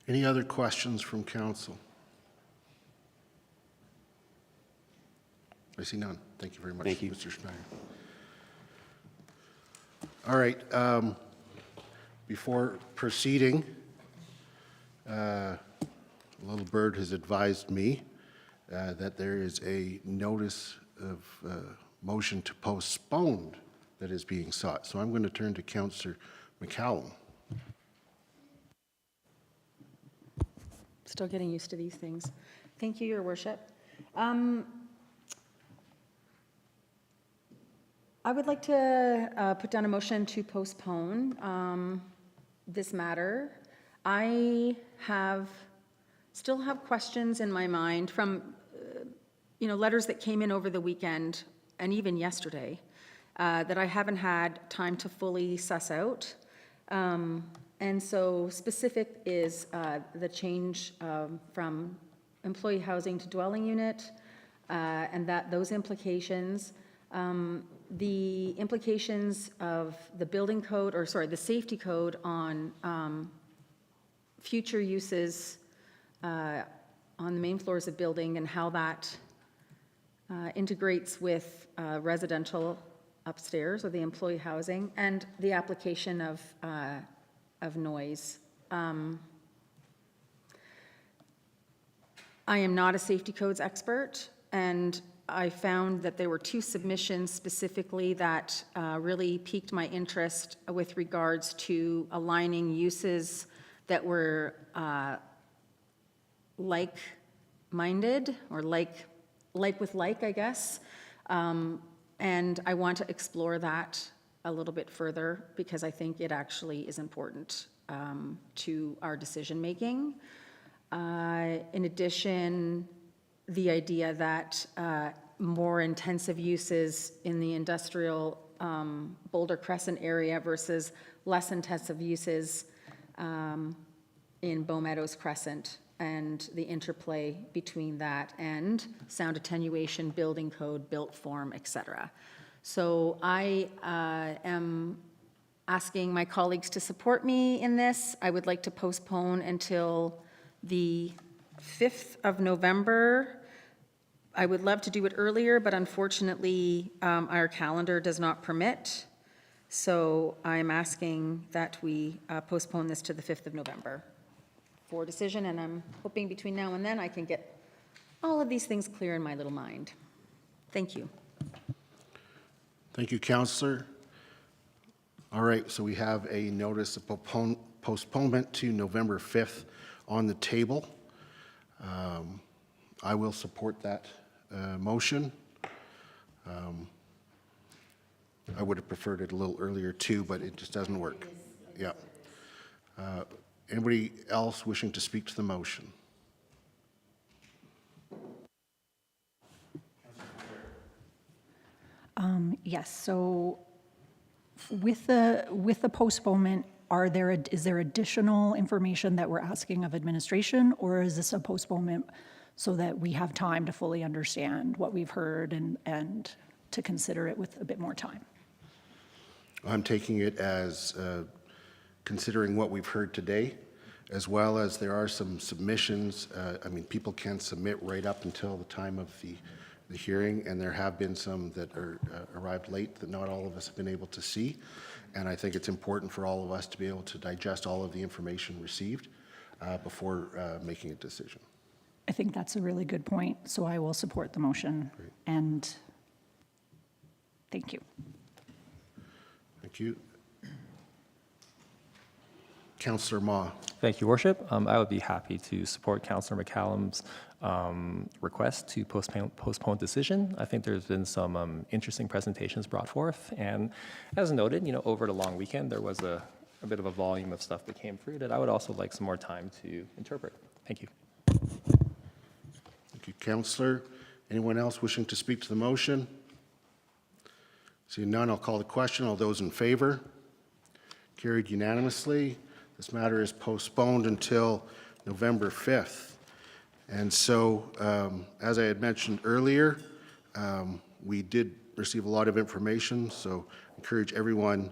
Any other questions from council? I see none. Thank you very much, Thank you. Mr. Schneider. All right. Before proceeding, Little Bird has advised me that there is a notice of motion to postpone that is being sought. So I'm going to turn to Councillor McCallum. Still getting used to these things. Thank you, Your Worship. I would like to put down a motion to postpone this matter. I still have questions in my mind from letters that came in over the weekend and even yesterday that I haven't had time to fully suss out. And so specific is the change from employee housing to dwelling unit and those implications. The implications of the building code, the safety code on future uses on the main floors of building and how that integrates with residential upstairs or the employee housing, and the application of noise. I am not a safety codes expert, and I found that there were two submissions specifically that really piqued my interest with regards to aligning uses that were like-minded or like with like, I guess. And I want to explore that a little bit further because I think it actually is important to our decision-making. In addition, the idea that more intensive uses in the industrial Boulder Crescent area versus less intensive uses in Bow Meadows Crescent, and the interplay between that and sound attenuation, building code, built form, et cetera. So I am asking my colleagues to support me in this. I would like to postpone until the 5th of November. I would love to do it earlier, but unfortunately, our calendar does not permit. So I'm asking that we postpone this to the 5th of November for decision, and I'm hoping between now and then I can get all of these things clear in my little mind. Thank you. Thank you, Councillor. All right, so we have a notice of postponement to November 5th on the table. I will support that motion. I would have preferred it a little earlier too, but it just doesn't work. Yeah. Anybody else wishing to speak to the motion? Yes, so with the postponement, is there additional information that we're asking of administration, or is this a postponement so that we have time to fully understand what we've heard and to consider it with a bit more time? I'm taking it as considering what we've heard today, as well as there are some submissions. I mean, people can submit right up until the time of the hearing, and there have been some that are arrived late that not all of us have been able to see. And I think it's important for all of us to be able to digest all of the information received before making a decision. I think that's a really good point, so I will support the motion. Great. And thank you. Thank you. Councillor Ma. Thank you, Worship. I would be happy to support Councillor McCallum's request to postpone decision. I think there's been some interesting presentations brought forth, and as noted, over the long weekend, there was a bit of a volume of stuff that came through that I would also like some more time to interpret. Thank you. Thank you, Councillor. Anyone else wishing to speak to the motion? Seeing none, I'll call the question. All those in favor? Carried unanimously. This matter is postponed until November 5th. And so, as I had mentioned earlier, we did receive a lot of information, so I encourage everyone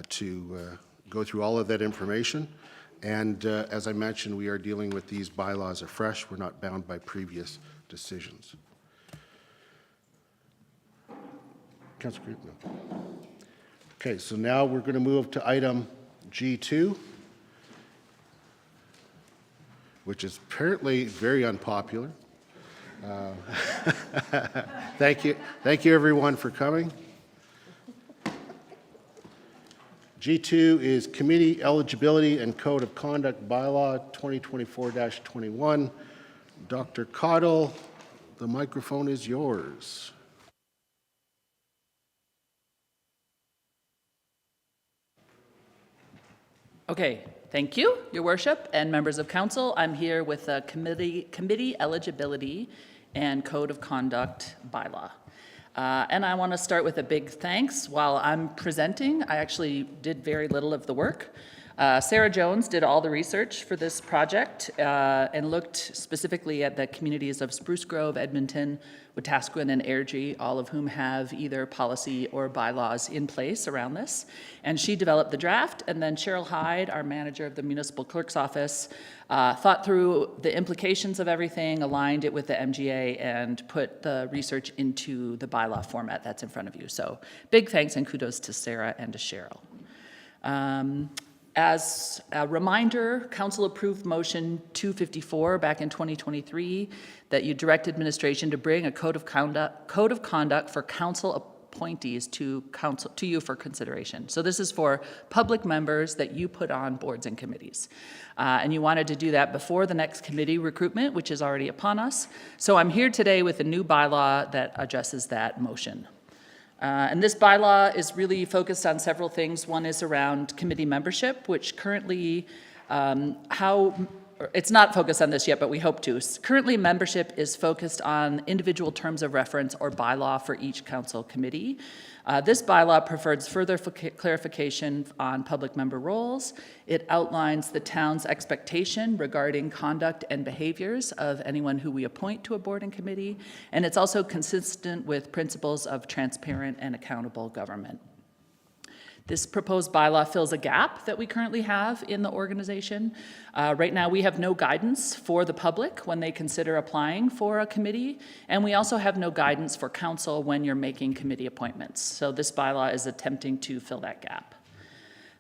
to go through all of that information. And as I mentioned, we are dealing with these bylaws afresh. We're not bound by previous decisions. Councillor Creed, no. Okay, so now we're going to move to item G2, which is apparently very unpopular. Thank you everyone for coming. G2 is Committee Eligibility and Code of Conduct Bylaw 2024-21. Dr. Cottle, the microphone is yours. Okay, thank you, Your Worship and members of council. I'm here with the Committee Eligibility and Code of Conduct Bylaw. And I want to start with a big thanks. While I'm presenting, I actually did very little of the work. Sarah Jones did all the research for this project and looked specifically at the communities of Spruce Grove, Edmonton, Wetaskiwin, and Airdrie, all of whom have either policy or bylaws in place around this. And she developed the draft, and then Cheryl Hyde, our manager of the Municipal Clerk's Office, thought through the implications of everything, aligned it with the MGA, and put the research into the bylaw format that's in front of you. So big thanks and kudos to Sarah and to Cheryl. As a reminder, Council approved Motion 254 back in 2023 that you direct administration to bring a code of conduct for council appointees to you for consideration. So this is for public members that you put on boards and committees. And you wanted to do that before the next committee recruitment, which is already upon us. So I'm here today with a new bylaw that addresses that motion. And this bylaw is really focused on several things. One is around committee membership, which currently, it's not focused on this yet, but we hope to. Currently, membership is focused on individual terms of reference or bylaw for each council committee. This bylaw prefers further clarification on public member roles. It outlines the town's expectation regarding conduct and behaviors of anyone who we appoint to a board and committee, and it's also consistent with principles of transparent and accountable government. This proposed bylaw fills a gap that we currently have in the organization. Right now, we have no guidance for the public when they consider applying for a committee, and we also have no guidance for council when you're making committee appointments. So this bylaw is attempting to fill that gap.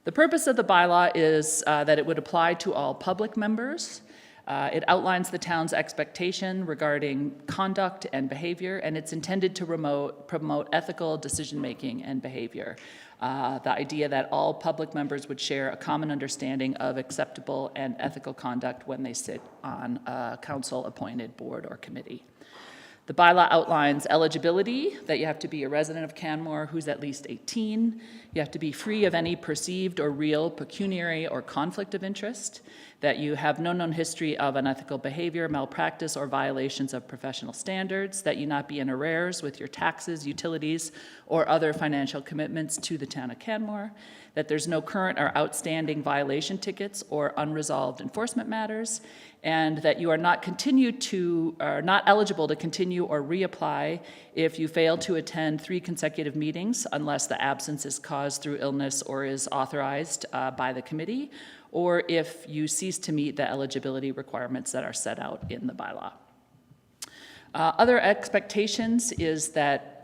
The purpose of the bylaw is that it would apply to all public members. It outlines the town's expectation regarding conduct and behavior, and it's intended to promote ethical decision-making and behavior. The idea that all public members would share a common understanding of acceptable and ethical conduct when they sit on a council-appointed board or committee. The bylaw outlines eligibility, that you have to be a resident of Canmore who's at least 18. You have to be free of any perceived or real pecuniary or conflict of interest, that you have no known history of unethical behavior, malpractice, or violations of professional standards, that you not be in arrears with your taxes, utilities, or other financial commitments to the town of Canmore, that there's no current or outstanding violation tickets or unresolved enforcement matters, and that you are not eligible to continue or reapply if you fail to attend 3 consecutive meetings unless the absence is caused through illness or is authorized by the committee, or if you cease to meet the eligibility requirements that are set out in the bylaw. Other expectations is that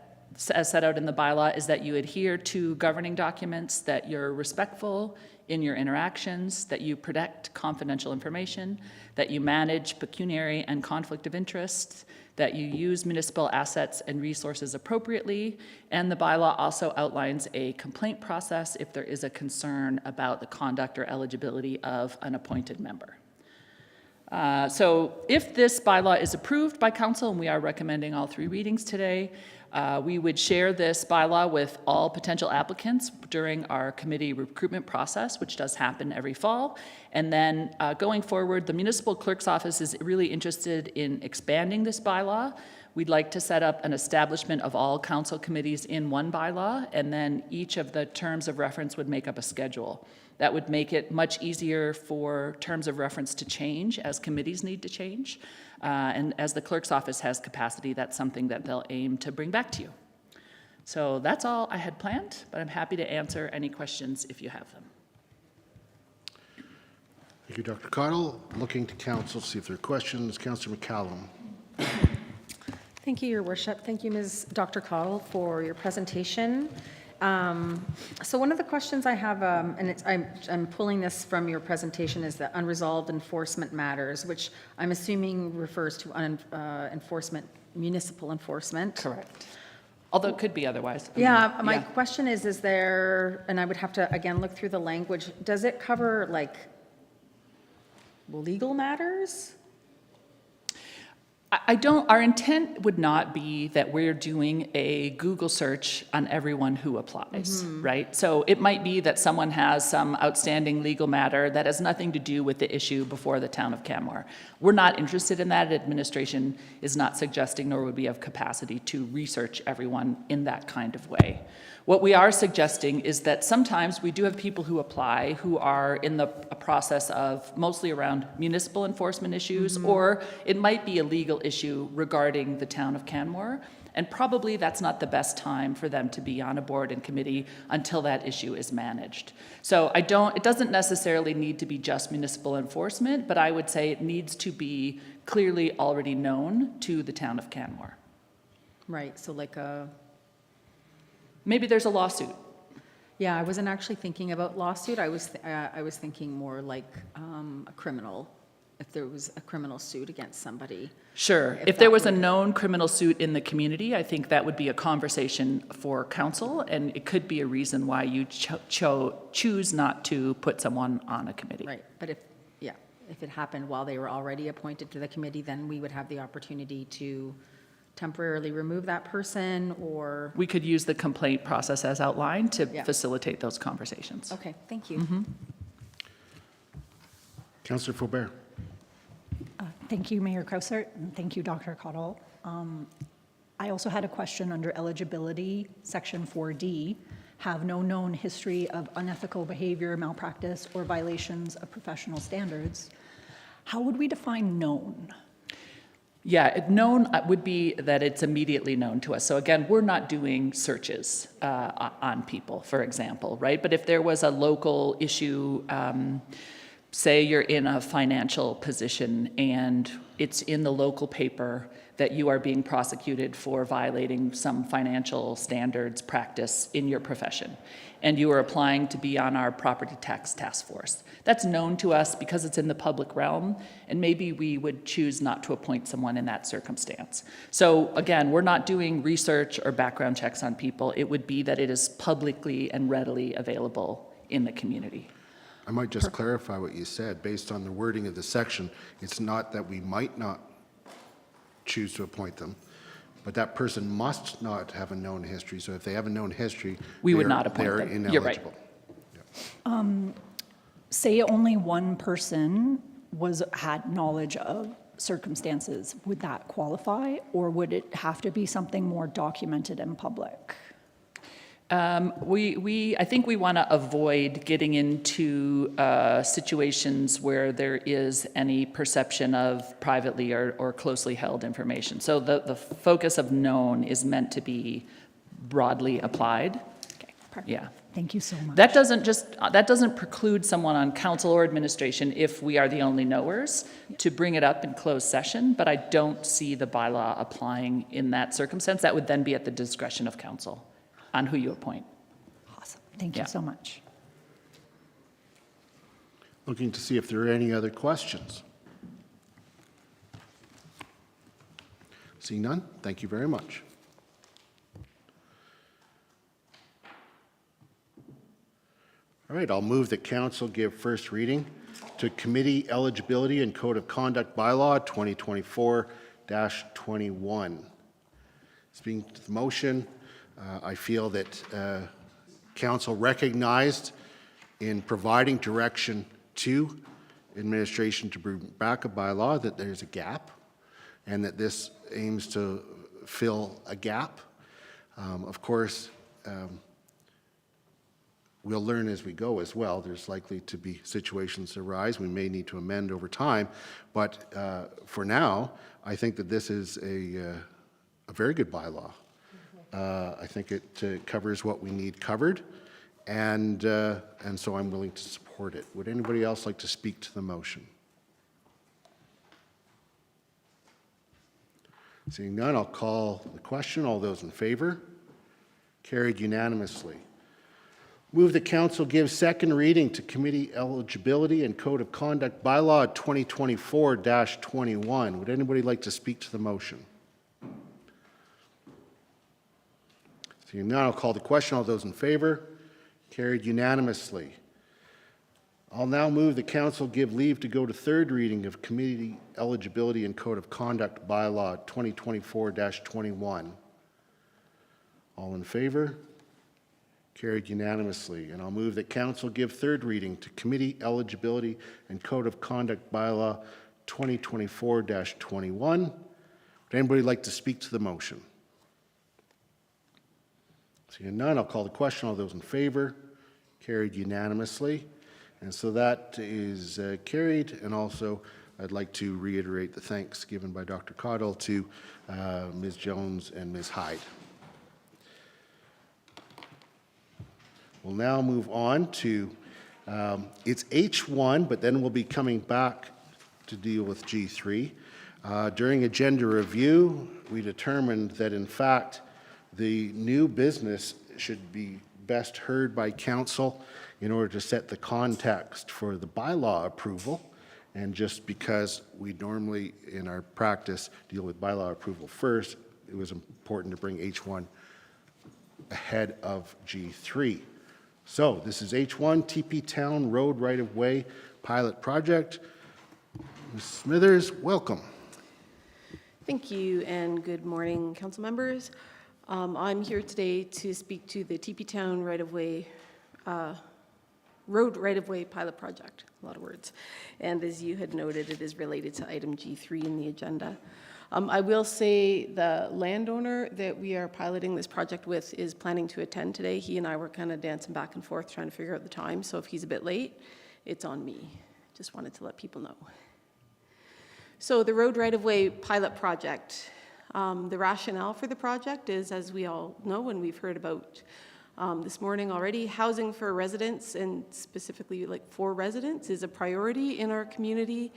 as set out in the bylaw is that you adhere to governing documents, that you're respectful in your interactions, that you protect confidential information, that you manage pecuniary and conflict of interest, that you use municipal assets and resources appropriately, and the bylaw also outlines a complaint process if there is a concern about the conduct or eligibility of an appointed member. So if this bylaw is approved by council, and we are recommending all 3 readings today, we would share this bylaw with all potential applicants during our committee recruitment process, which does happen every fall. And then going forward, the municipal clerk's office is really interested in expanding this bylaw. We'd like to set up an establishment of all council committees in one bylaw, and then each of the terms of reference would make up a schedule. That would make it much easier for terms of reference to change as committees need to change. And as the clerk's office has capacity, that's something that they'll aim to bring back to you. So that's all I had planned, but I'm happy to answer any questions if you have them. Thank you, Dr. Cottle. Looking to council to see if there are questions. Councillor McCallum. Thank you, Your Worship. Thank you, Ms. Dr. Cottle, for your presentation. So one of the questions I have, and I'm pulling this from your presentation, is the unresolved enforcement matters, which I'm assuming refers to enforcement, municipal enforcement. Correct. Although it could be otherwise. Yeah, my question is there, and I would have to, again, look through the language, does it cover, like, legal matters? Our intent would not be that we're doing a Google search on everyone who applies, right? So it might be that someone has some outstanding legal matter that has nothing to do with the issue before the town of Canmore. We're not interested in that. Administration is not suggesting, nor would we have capacity to research everyone in that kind of way. What we are suggesting is that sometimes we do have people who apply who are in a process of mostly around municipal enforcement issues, or it might be a legal issue regarding the town of Canmore, and probably that's not the best time for them to be on a board and committee until that issue is managed. So it doesn't necessarily need to be just municipal enforcement, but I would say it needs to be clearly already known to the town of Canmore. Right, so like a... Maybe there's a lawsuit. Yeah, I wasn't actually thinking about lawsuit. I was thinking more like a criminal, if there was a criminal suit against somebody. Sure. If there was a known criminal suit in the community, I think that would be a conversation for council, and it could be a reason why you choose not to put someone on a committee. Right, but if it happened while they were already appointed to the committee, then we would have the opportunity to temporarily remove that person, or... We could use the complaint process as outlined to facilitate those conversations. Okay, thank you. Councillor Faubert. Thank you, Mayor Krausert, and thank you, Dr. Cottle. I also had a question under eligibility, section 4D, have no known history of unethical behavior, malpractice, or violations of professional standards. How would we define known? Yeah, known would be that it's immediately known to us. So again, we're not doing searches on people, for example, right? But if there was a local issue, say you're in a financial position and it's in the local paper that you are being prosecuted for violating some financial standards practice in your profession, and you are applying to be on our property tax task force. That's known to us because it's in the public realm, and maybe we would choose not to appoint someone in that circumstance. So again, we're not doing research or background checks on people. It would be that it is publicly and readily available in the community. I might just clarify what you said. Based on the wording of the section, it's not that we might not choose to appoint them, but that person must not have a known history. So if they have a known history, we would not appoint them. They're ineligible. You're right. Say only one person had knowledge of circumstances, would that qualify, or would it have to be something more documented in public? I think we want to avoid getting into situations where there is any perception of privately or closely held information. So the focus of known is meant to be broadly applied. Yeah. Thank you so much. That doesn't preclude someone on council or administration, if we are the only knowers, to bring it up in closed session, but I don't see the bylaw applying in that circumstance. That would then be at the discretion of council on who you appoint. Awesome. Thank you so much. Looking to see if there are any other questions. Seeing none, thank you very much. All right, I'll move that council give first reading to Committee Eligibility and Code of Conduct Bylaw 2024-21. Speaking to the motion, I feel that council recognized in providing direction to administration to bring back a bylaw that there's a gap, and that this aims to fill a gap. Of course, we'll learn as we go as well. There's likely to be situations that arise. We may need to amend over time, but for now, I think that this is a very good bylaw. I think it covers what we need covered, and so I'm willing to support it. Would anybody else like to speak to the motion? Seeing none, I'll call the question. All those in favor? Carried unanimously. Move the council give second reading to Committee Eligibility and Code of Conduct Bylaw 2024-21. Would anybody like to speak to the motion? Seeing none, I'll call the question. All those in favor? Carried unanimously. I'll now move the council give leave to go to third reading of Committee Eligibility and Code of Conduct Bylaw 2024-21. All in favor? Carried unanimously. And I'll move that council give third reading to Committee Eligibility and Code of Conduct Bylaw 2024-21. Would anybody like to speak to the motion? Seeing none, I'll call the question. All those in favor? Carried unanimously. And so that is carried. And also, I'd like to reiterate the thanks given by Dr. Caudill to Ms. Jones and Ms. Hyde. We'll now move on to, it's H1, but then we'll be coming back to deal with G3. During agenda review, we determined that in fact, the new business should be best heard by council in order to set the context for the bylaw approval. And just because we normally, in our practice, deal with bylaw approval first, it was important to bring H1 ahead of G3. So this is H1, Teepee Town Road Right-of-Way Pilot Project. Ms. Smithers, welcome. Thank you, and good morning, council members. I'm here today to speak to the Teepee Town Right-of-Way Road Right-of-Way Pilot Project, a lot of words. And as you had noted, it is related to item G3 in the agenda. I will say the landowner that we are piloting this project with is planning to attend today. He and I were kind of dancing back and forth trying to figure out the time, so if he's a bit late, it's on me. Just wanted to let people know. So the Road Right-of-Way Pilot Project, the rationale for the project is, as we all know and we've heard about this morning already, housing for residents, and specifically like for residents, is a priority in our community.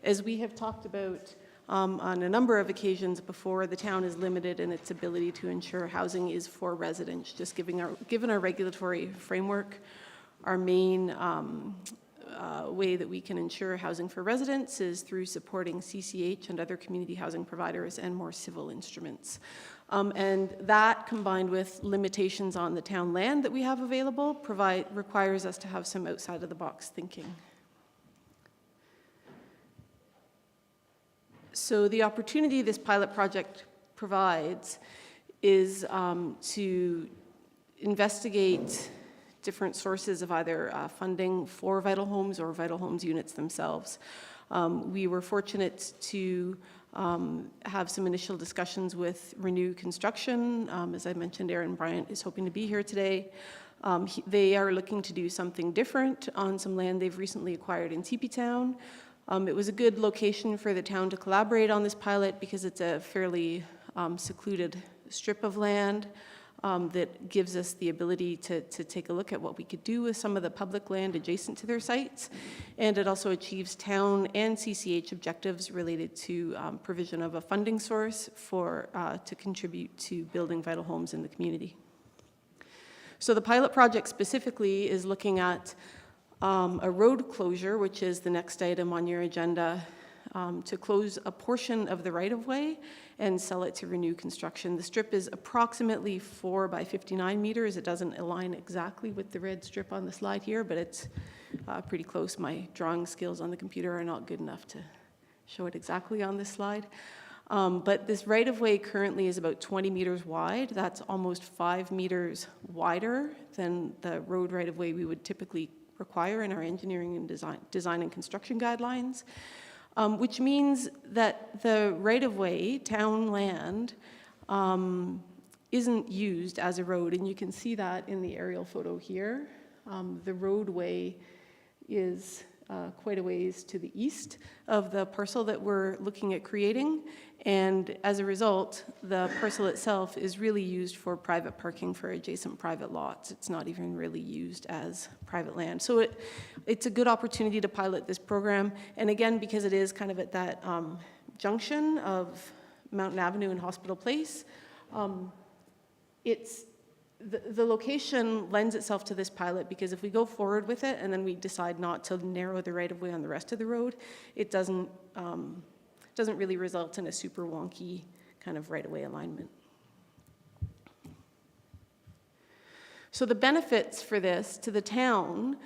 As we have talked about on a number of occasions before, the town is limited in its ability to ensure housing is for residents. Just given our regulatory framework, our main way that we can ensure housing for residents is through supporting CCH and other community housing providers and more civil instruments. And that, combined with limitations on the town land that we have available, requires us to have some outside-of-the-box thinking. So the opportunity this pilot project provides is to investigate different sources of either funding for vital homes or vital homes units themselves. We were fortunate to have some initial discussions with Renew Construction. As I mentioned, Aaron Bryant is hoping to be here today. They are looking to do something different on some land they've recently acquired in Teepee Town. It was a good location for the town to collaborate on this pilot because it's a fairly secluded strip of land. that gives us the ability to take a look at what we could do with some of the public land adjacent to their sites. And it also achieves town and CCH objectives related to provision of a funding source to contribute to building vital homes in the community. So the pilot project specifically is looking at a road closure, which is the next item on your agenda, to close a portion of the right-of-way and sell it to Renew Construction. The strip is approximately 4 by 59 meters. It doesn't align exactly with the red strip on the slide here, but it's pretty close. My drawing skills on the computer are not good enough to show it exactly on this slide. But this right-of-way currently is about 20 meters wide. That's almost 5 meters wider than the road right-of-way we would typically require in our engineering and design and construction guidelines. Which means that the right-of-way, town land, isn't used as a road, and you can see that in the aerial photo here. The roadway is quite a ways to the east of the parcel that we're looking at creating, and as a result, the parcel itself is really used for private parking for adjacent private lots. It's not even really used as private land. So it's a good opportunity to pilot this program, and again, because it is kind of at that junction of Mountain Avenue and Hospital Place, the location lends itself to this pilot, because if we go forward with it and then we decide not to narrow the right-of-way on the rest of the road, it doesn't really result in a super wonky kind of right-of-way alignment. So the benefits for this to the town,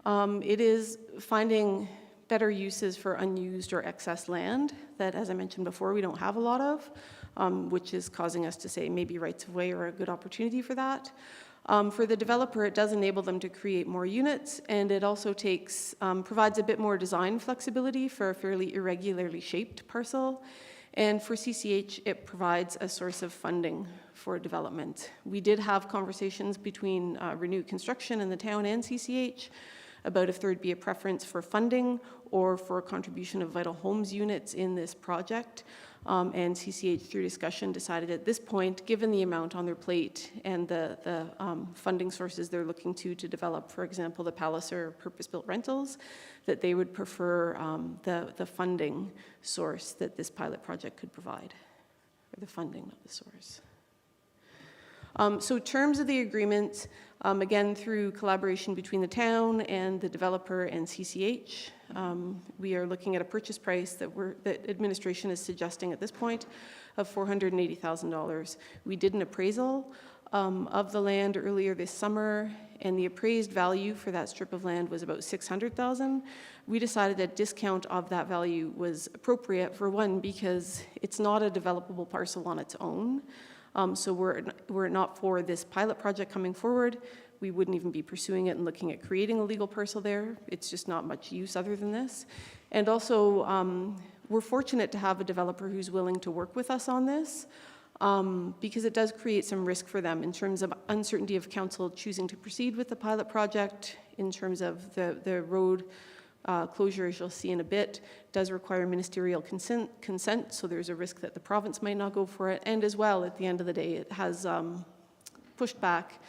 it is finding better uses for unused or excess land that, as I mentioned before, we don't have a lot of, which is causing us to say maybe rights of way are a good opportunity for that. For the developer, it does enable them to create more units, and it also provides a bit more design flexibility for a fairly irregularly shaped parcel. And for CCH, it provides a source of funding for development. We did have conversations between Renew Construction and the town and CCH about if there would be a preference for funding or for a contribution of vital homes units in this project. And CCH, through discussion, decided at this point, given the amount on their plate and the funding sources they're looking to develop, for example, the Palliser purpose-built rentals, that they would prefer the funding source that this pilot project could provide, or the funding, not the source. So terms of the agreement, again, through collaboration between the town and the developer and CCH, we are looking at a purchase price that administration is suggesting at this point of $480,000. We did an appraisal of the land earlier this summer, and the appraised value for that strip of land was about $600,000. We decided that discount of that value was appropriate, for one, because it's not a developable parcel on its own. So were it not for this pilot project coming forward, we wouldn't even be pursuing it and looking at creating a legal parcel there. It's just not much use other than this. And also, we're fortunate to have a developer who's willing to work with us on this, because it does create some risk for them in terms of uncertainty of council choosing to proceed with the pilot project, in terms of the road closure, as you'll see in a bit, does require ministerial consent, so there's a risk that the province might not go for it, and as well, at the end of the day, it has pushed back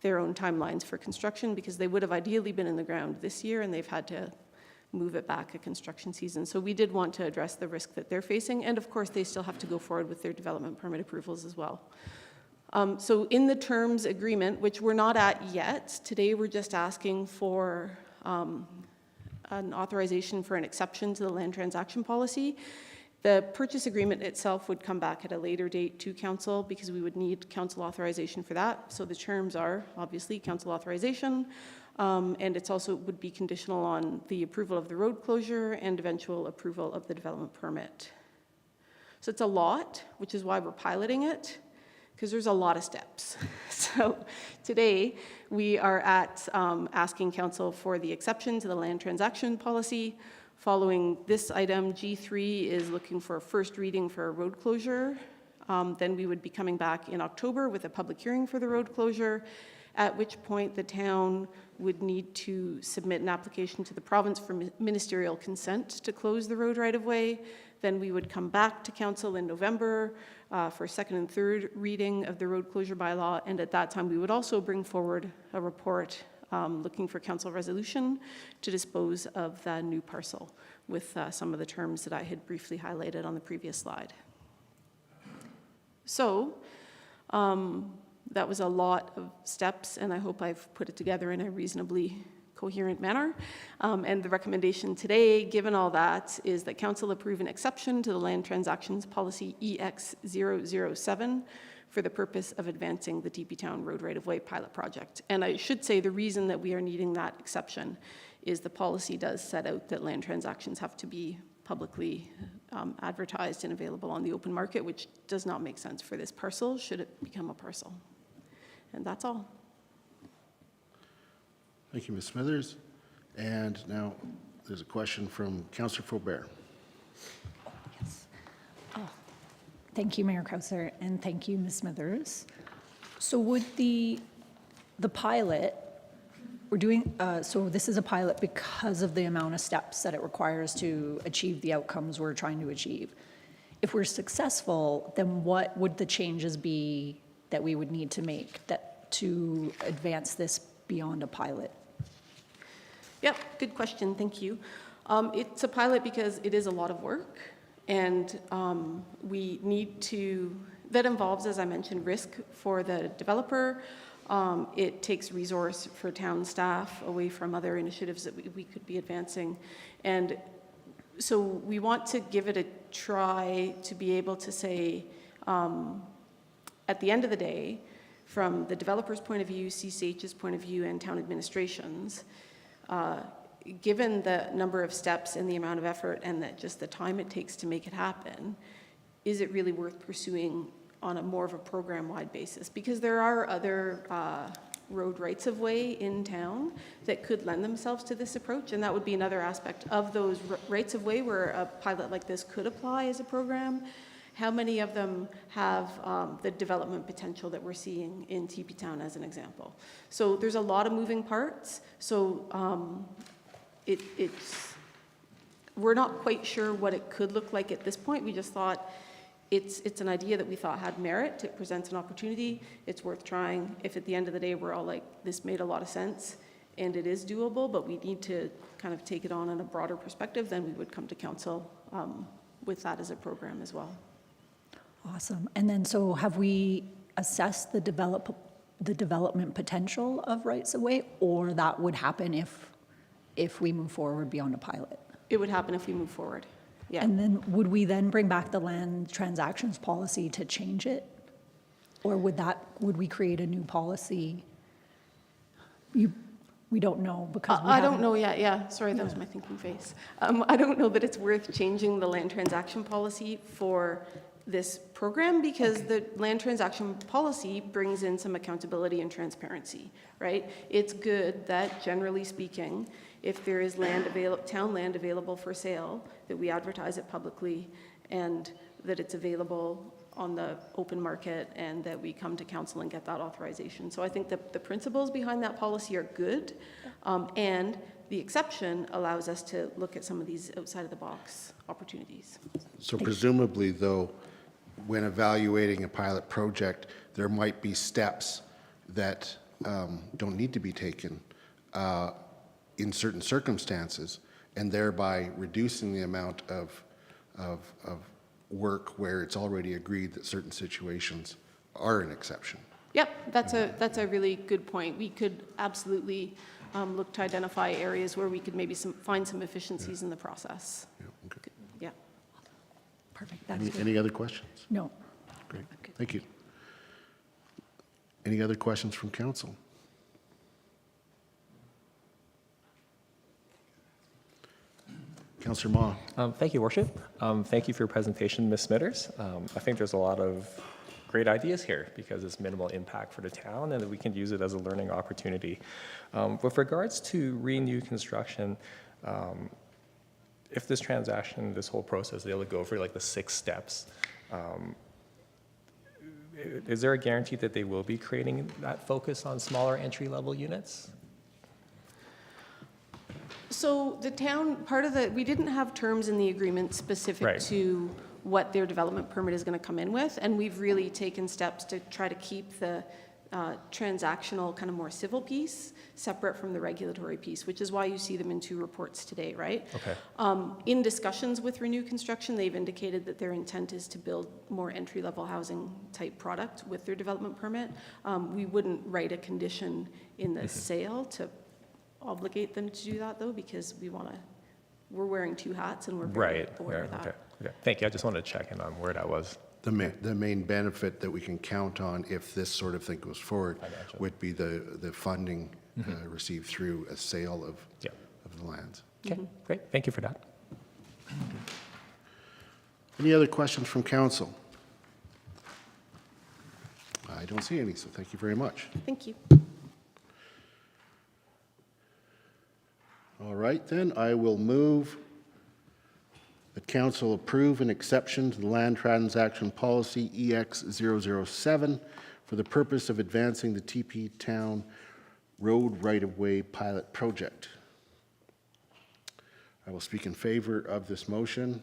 their own timelines for construction, because they would have ideally been in the ground this year, and they've had to move it back a construction season. So we did want to address the risk that they're facing, and of course, they still have to go forward with their development permit approvals as well. So in the terms agreement, which we're not at yet, today we're just asking for an authorization for an exception to the land transaction policy. The purchase agreement itself would come back at a later date to council, because we would need council authorization for that. So the terms are obviously council authorization, and it's also would be conditional on the approval of the road closure and eventual approval of the development permit. So it's a lot, which is why we're piloting it, because there's a lot of steps. So today we are at asking council for the exception to the land transaction policy. Following this item, G3 is looking for a first reading for a road closure. Then we would be coming back in October with a public hearing for the road closure, at which point the town would need to submit an application to the province for ministerial consent to close the road right-of-way. Then we would come back to council in November for second and third reading of the road closure bylaw, and at that time we would also bring forward a report looking for council resolution to dispose of the new parcel with some of the terms that I had briefly highlighted on the previous slide. So that was a lot of steps, and I hope I've put it together in a reasonably coherent manner. And the recommendation today, given all that, is that council approve an exception to the Land Transactions Policy EX007 for the purpose of advancing the Teepee Town Road Right-of-Way pilot project. And I should say the reason that we are needing that exception is the policy does set out that land transactions have to be publicly advertised and available on the open market, which does not make sense for this parcel should it become a parcel. And that's all. Thank you, Ms. Smithers. And now there's a question from Councillor Faubert. Thank you, Mayor Krauser, and thank you, Ms. Smithers. So would the pilot, we're doing, so this is a pilot because of the amount of steps that it requires to achieve the outcomes we're trying to achieve. If we're successful, then what would the changes be that we would need to make to advance this beyond a pilot? Yep, good question, thank you. It's a pilot because it is a lot of work, and we need to, that involves, as I mentioned, risk for the developer. It takes resource for town staff away from other initiatives that we could be advancing. And so we want to give it a try to be able to say, at the end of the day, from the developer's point of view, CCH's point of view, and town administration's, given the number of steps and the amount of effort and just the time it takes to make it happen, is it really worth pursuing on a more of a program-wide basis? Because there are other road rights-of-way in town that could lend themselves to this approach, and that would be another aspect of those rights-of-way where a pilot like this could apply as a program. How many of them have the development potential that we're seeing in Teepee Town as an example? So there's a lot of moving parts. So we're not quite sure what it could look like at this point. We just thought it's an idea that we thought had merit. It presents an opportunity. It's worth trying. If at the end of the day we're all like, this made a lot of sense and it is doable, but we need to kind of take it on in a broader perspective, then we would come to council with that as a program as well. Awesome. And then, so have we assessed the development potential of rights-of-way, or that would happen if we move forward beyond a pilot? It would happen if we move forward, yeah. And then would we then bring back the land transactions policy to change it? Or would we create a new policy? We don't know because I don't know yet, yeah. Sorry, that was my thinking face. I don't know that it's worth changing the land transaction policy for this program because the land transaction policy brings in some accountability and transparency, right? It's good that, generally speaking, if there is town land available for sale, that we advertise it publicly and that it's available on the open market and that we come to council and get that authorization. So I think that the principles behind that policy are good, and the exception allows us to look at some of these outside of the box opportunities. So presumably, though, when evaluating a pilot project, there might be steps that don't need to be taken in certain circumstances, and thereby reducing the amount of work where it's already agreed that certain situations are an exception. Yep, that's a really good point. We could absolutely look to identify areas where we could maybe find some efficiencies in the process. Yeah, okay. Yeah. Perfect. That's good. Any other questions? No. Great, thank you. Any other questions from council? Councillor Ma. Thank you, Worship. Thank you for your presentation, Ms. Smithers. I think there's a lot of great ideas here because it's minimal impact for the town and that we can use it as a learning opportunity. With regards to renew construction, if this transaction, this whole process, they'll go through like the 6 steps, is there a guarantee that they will be creating that focus on smaller entry-level units? So the town, we didn't have terms in the agreement specific Right. to what their development permit is going to come in with, and we've really taken steps to try to keep the transactional, kind of more civil piece separate from the regulatory piece, which is why you see them in two reports today, right? Okay. In discussions with Renew Construction, they've indicated that their intent is to build more entry-level housing type product with their development permit. We wouldn't write a condition in the sale to obligate them to do that, though, because we're wearing two hats and we're very aware of that. Okay. Thank you. I just wanted to check in on where that was. The main benefit that we can count on if this sort of thing goes forward would be the funding received through a sale of the lands. Okay, great. Thank you for that. Any other questions from council? I don't see any, so thank you very much. Thank you. All right, then, I will move that council approve an exception to the land transaction policy EX007 for the purpose of advancing the Teepee Town Road right-of-way pilot project. I will speak in favor of this motion.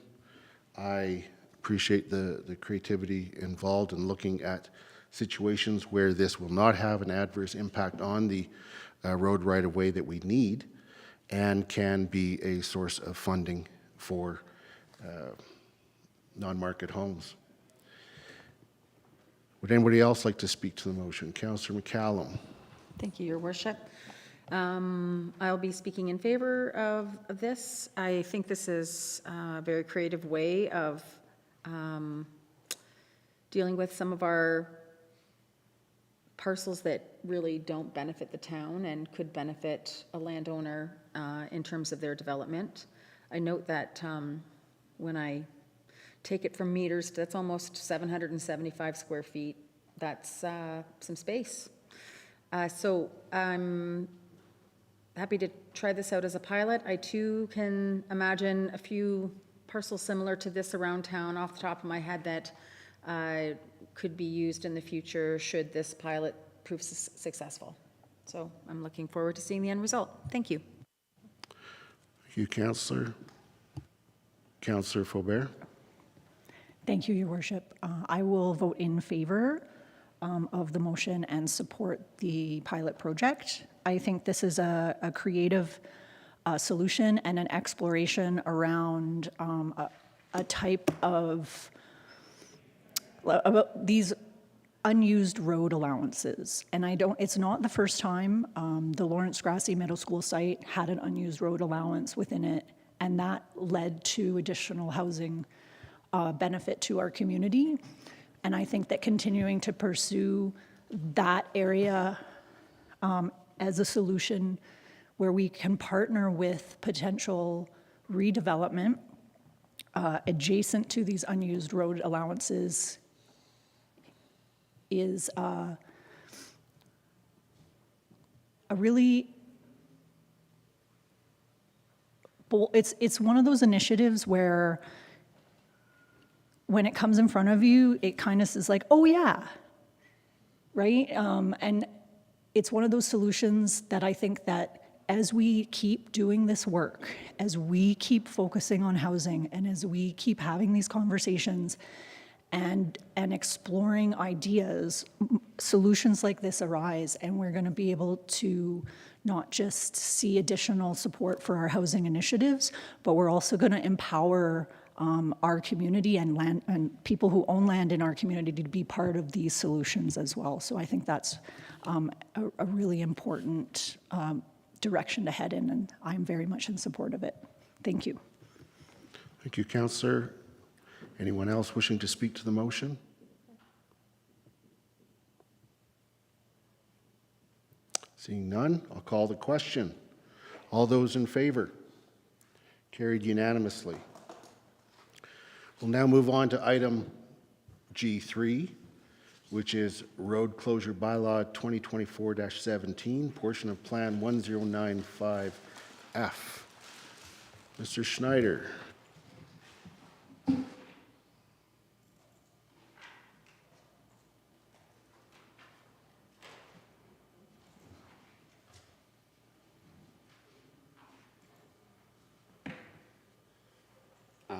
I appreciate the creativity involved in looking at situations where this will not have an adverse impact on the road right-of-way that we need and can be a source of funding for non-market homes. Would anybody else like to speak to the motion? Councillor McCallum. Thank you, Your Worship. I'll be speaking in favor of this. I think this is a very creative way of dealing with some of our parcels that really don't benefit the town and could benefit a landowner in terms of their development. I note that when I take it from meters, that's almost 775 square feet. That's some space. So I'm happy to try this out as a pilot. I too can imagine a few parcels similar to this around town off the top of my head that could be used in the future should this pilot prove successful. So I'm looking forward to seeing the end result. Thank you. Thank you, Councillor. Councillor Faubert. Thank you, Your Worship. I will vote in favor of the motion and support the pilot project. I think this is a creative solution and an exploration around a type of these unused road allowances. And it's not the first time the Lawrence Grassy Middle School site had an unused road allowance within it, and that led to additional housing benefit to our community. And I think that continuing to pursue that area as a solution where we can partner with potential redevelopment adjacent to these unused road allowances is a really, it's one of those initiatives where when it comes in front of you, it kind of is like, oh yeah, right? And it's one of those solutions that I think that as we keep doing this work, as we keep focusing on housing, and as we keep having these conversations and exploring ideas, solutions like this arise, and we're going to be able to not just see additional support for our housing initiatives, but we're also going to empower our community and people who own land in our community to be part of these solutions as well. So I think that's a really important direction to head in, and I'm very much in support of it. Thank you. Thank you, Councillor. Anyone else wishing to speak to the motion? Seeing none, I'll call the question. All those in favor? Carried unanimously. We'll now move on to item G3, which is Road Closure Bylaw 2024-17, portion of Plan 1095F. Mr. Schneider.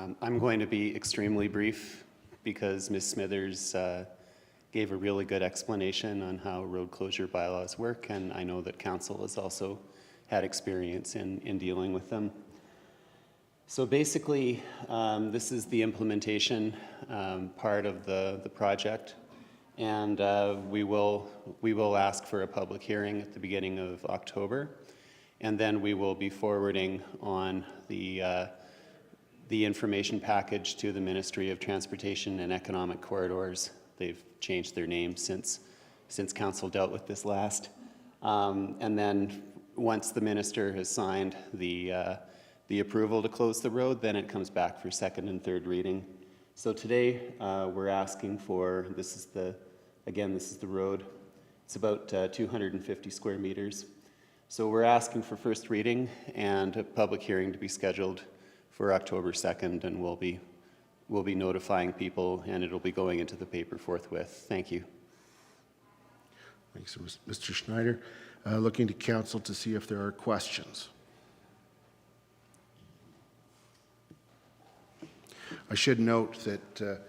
I'm going to be extremely brief because Ms. Smithers gave a really good explanation on how road closure bylaws work, and I know that council has also had experience in dealing with them. So basically, this is the implementation part of the project, and we will ask for a public hearing at the beginning of October, and then we will be forwarding on the information package to the Ministry of Transportation and Economic Corridors. They've changed their name since council dealt with this last. And then once the minister has signed the approval to close the road, then it comes back for second and third reading. So today we're asking for, this is the road. It's about 250 square meters. So we're asking for first reading and a public hearing to be scheduled for October 2nd, and we'll be notifying people, and it'll be going into the paper forthwith. Thank you. Thanks, Mr. Schneider. Looking to council to see if there are questions. I should note that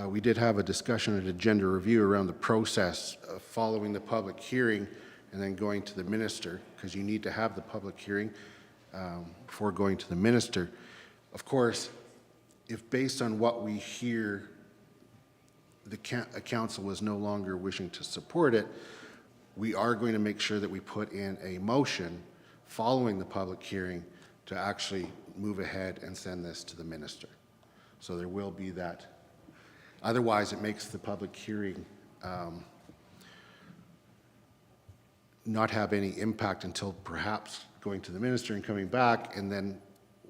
we did have a discussion at agenda review around the process of following the public hearing and then going to the minister, because you need to have the public hearing before going to the minister. Of course, if based on what we hear, the council was no longer wishing to support it, we are going to make sure that we put in a motion following the public hearing to actually move ahead and send this to the minister. So there will be that. Otherwise, it makes the public hearing not have any impact until perhaps going to the minister and coming back, and then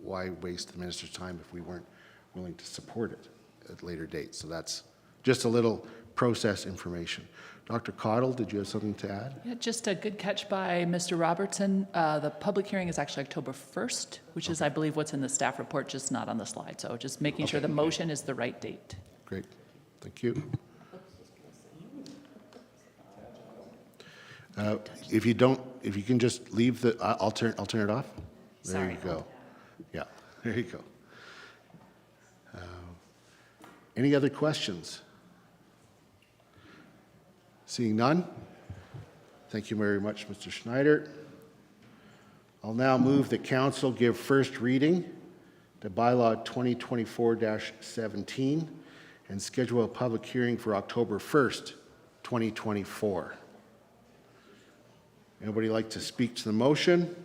why waste the minister's time if we weren't willing to support it at a later date? So that's just a little process information. Dr. Cottle, did you have something to add? Yeah, just a good catch by Mr. Robertson. The public hearing is actually October 1st, which is, I believe, what's in the staff report, just not on the slide. So just making sure the motion is the right date. Great, thank you. If you can just leave the, I'll turn it off. There Sorry. you go. Yeah, there you go. Any other questions? Seeing none, thank you very much, Mr. Schneider. I'll now move that council give first reading to Bylaw 2024-17 and schedule a public hearing for October 1st, 2024. Anybody like to speak to the motion?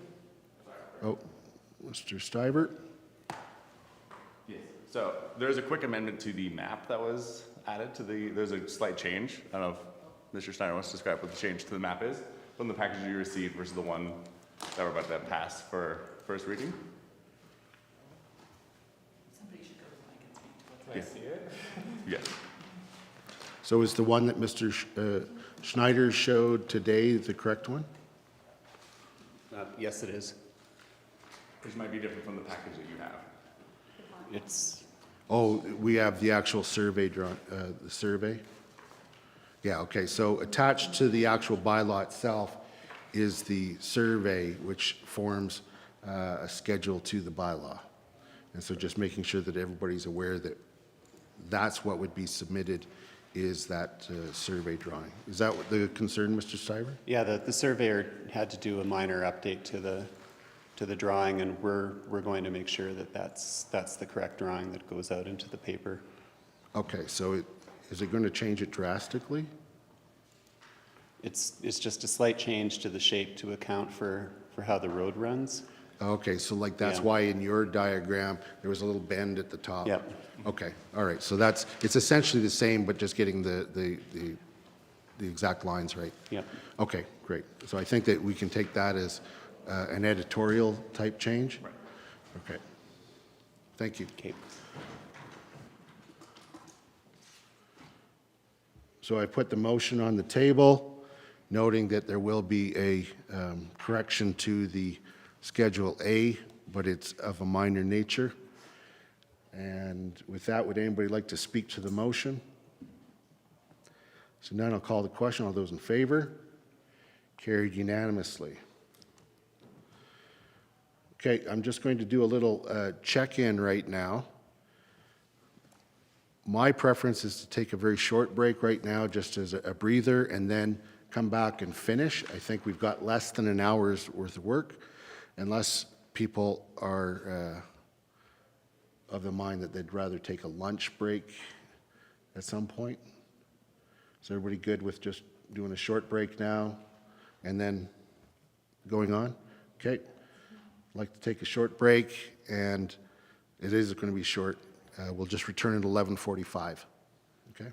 Oh, Mr. Stivert. Yes. So there's a quick amendment to the map that was added to there's a slight change. I don't know if Mr. Schneider wants to describe what the change to the map is from the package you received versus the one that we're about to pass for first reading. Somebody should go to the mic and speak to it. Yes. So is the one that Mr. Schneider showed today the correct one? Yes, it is. Which might be different from the package that you have. It's, Oh, we have the actual survey drawn, the survey? Yeah, okay, so attached to the actual bylaw itself is the survey, which forms a schedule to the bylaw. And so just making sure that everybody's aware that that's what would be submitted, is that survey drawing. Is that what the concern, Mr. Stiver? yeah, the surveyor had to do a minor update to the drawing, and we're going to make sure that that's the correct drawing that goes out into the paper. Okay, so is it going to change it drastically? It's just a slight change to the shape to account for how the road runs. Okay, so like that's Yeah. why in your diagram, there was a little bend at the top? Yep. Okay, all right, so it's essentially the same, but just getting the exact lines right? Yep. Okay, great. So I think that we can take that as an editorial type change? Right. Okay. Thank you. Okay. So I put the motion on the table, noting that there will be a correction to the Schedule A, but it's of a minor nature. And with that, would anybody like to speak to the motion? So now I'll call the question. All those in favor? Carried unanimously. Okay, I'm just going to do a little check-in right now. My preference is to take a very short break right now, just as a breather, and then come back and finish. I think we've got less than an hour's worth of work, unless people are of the mind that they'd rather take a lunch break at some point. Is everybody good with just doing a short break now and then going on? Okay. I'd like to take a short break, and it is going to be short. We'll just return at 11:45. Okay?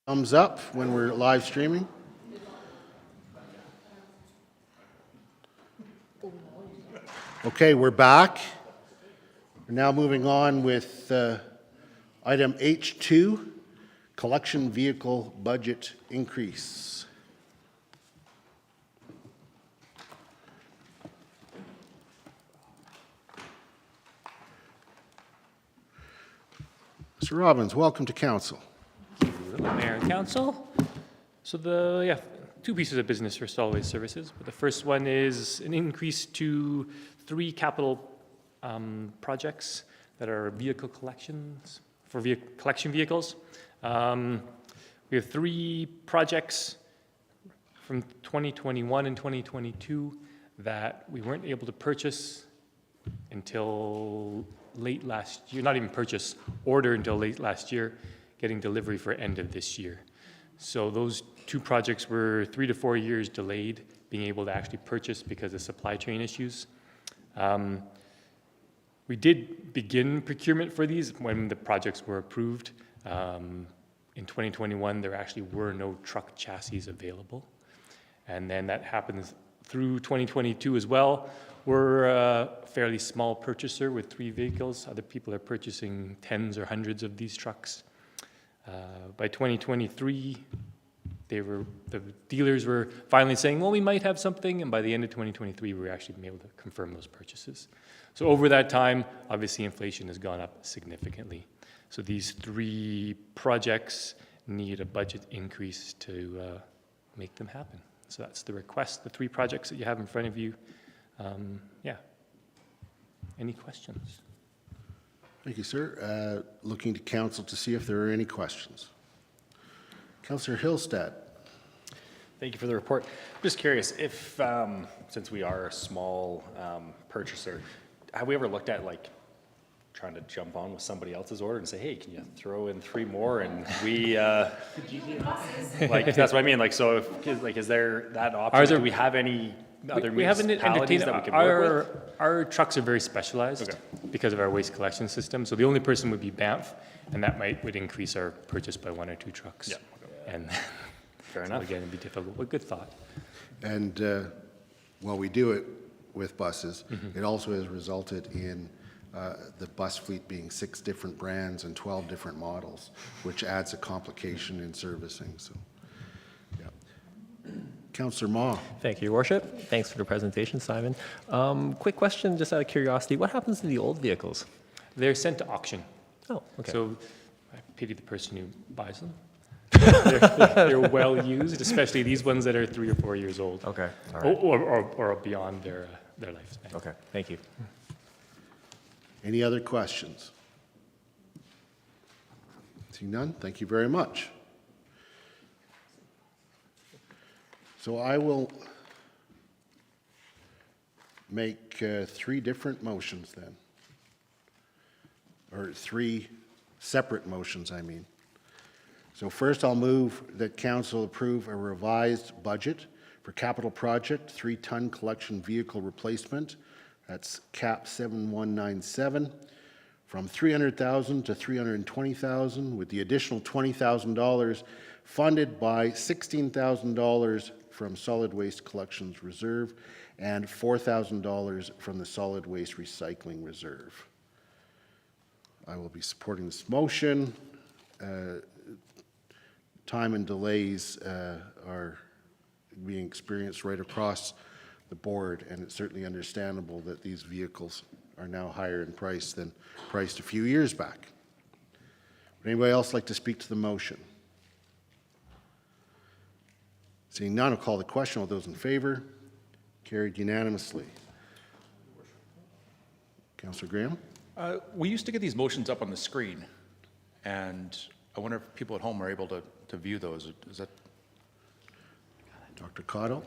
Thumbs up when we're live streaming. Okay, we're back. We're now moving on with item H2, collection vehicle budget increase. Mr. Robbins, welcome to council. Mayor and Council. So two pieces of business for solid waste services. But the first one is an increase to 3 capital projects that are vehicle collections for collection vehicles. We have 3 projects from 2021 and 2022 that we weren't able to purchase until late last year, not even purchase, order until late last year, getting delivery for end of this year. So those 2 projects were 3 to 4 years delayed being able to actually purchase because of supply chain issues. We did begin procurement for these when the projects were approved. In 2021, there actually were no truck chassis available. And then that happens through 2022 as well. We're a fairly small purchaser with 3 vehicles. Other people are purchasing tens or hundreds of these trucks. By 2023, the dealers were finally saying, well, we might have something, and by the end of 2023, we were actually able to confirm those purchases. So over that time, obviously inflation has gone up significantly. So these 3 projects need a budget increase to make them happen. So that's the request, the 3 projects that you have in front of you. Any questions? Thank you, sir. Looking to council to see if there are any questions. Councillor Hillstead. Thank you for the report. I'm just curious if, since we are a small purchaser, have we ever looked at trying to jump on with somebody else's order and say, hey, can you throw in 3 more and we, that's what I mean. So is there that option? Do we have any other municipalities that we can work with? Our trucks are very specialized because of our waste collection system. So the only person would be Banff, and that would increase our purchase by 1 or 2 trucks. Yeah. And fair enough. Again, it'd be difficult, but good thought. And while we do it with buses, it also has resulted in the bus fleet being 6 different brands and 12 different models, which adds a complication in servicing. So, yeah. Councillor Ma. Thank you, Your Worship. Thanks for the presentation, Simon. Quick question, just out of curiosity, what happens to the old vehicles? They're sent to auction. Oh, okay. So I pity the person who buys them. They're well used, especially these ones that are 3 or 4 years old. Okay, all right. Or beyond their lifespan. Okay, thank you. Any other questions? Seeing none, thank you very much. So I will make 3 different motions then, or 3 separate motions, I mean. So first I'll move that council approve a revised budget for capital project 3-ton collection vehicle replacement. That's cap 7197 from $300,000 to $320,000 with the additional $20,000 funded by $16,000 from Solid Waste Collections Reserve and $4,000 from the Solid Waste Recycling Reserve. I will be supporting this motion. Time and delays are being experienced right across the board, and it's certainly understandable that these vehicles are now higher in price than priced a few years back. Would anybody else like to speak to the motion? Seeing none, I'll call the question. All those in favor? Carried unanimously. Councillor Graham? We used to get these motions up on the screen, and I wonder if people at home are able to view those. Is that? Dr. Cottle?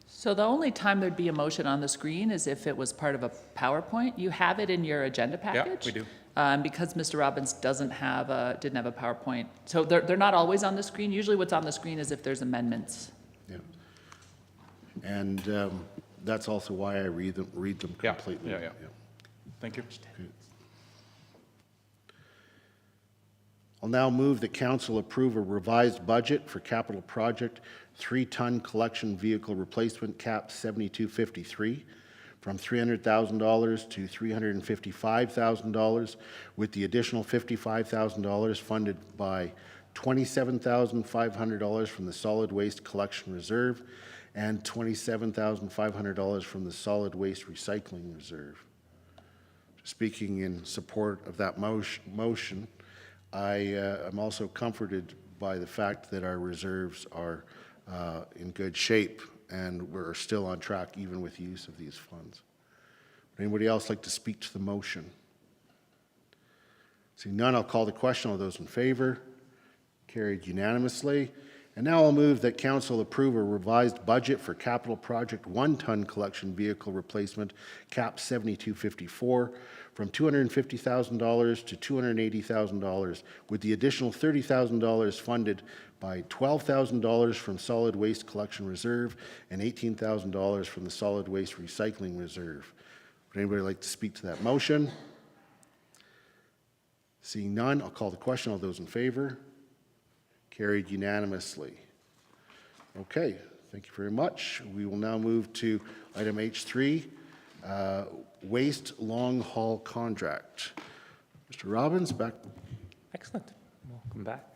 So the only time there'd be a motion on the screen is if it was part of a PowerPoint. You have it in your agenda package. Yeah, we do. Because Mr. Robbins didn't have a PowerPoint. So they're not always on the screen. Usually what's on the screen is if there's amendments. Yeah. And that's also why I read them completely. Yeah. Thank you. Okay. I'll now move that council approve a revised budget for capital project 3-ton collection vehicle replacement cap 7253 from $300,000 to $355,000, with the additional $55,000 funded by $27,500 from the solid waste collection reserve and $27,500 from the solid waste recycling reserve. Speaking in support of that motion, I am also comforted by the fact that our reserves are in good shape and we're still on track even with the use of these funds. Would anybody else like to speak to the motion? Seeing none, I'll call the question. All those in favor? Carried unanimously. And now I'll move that council approve a revised budget for capital project 1-ton collection vehicle replacement cap 7254 from $250,000 to $280,000, with the additional $30,000 funded by $12,000 from solid waste collection reserve and $18,000 from the solid waste recycling reserve. Would anybody like to speak to that motion? Seeing none, I'll call the question. All those in favor? Carried unanimously. Okay, thank you very much. We will now move to item H3, waste long haul contract. Mr. Robbins, back. Excellent. Welcome back.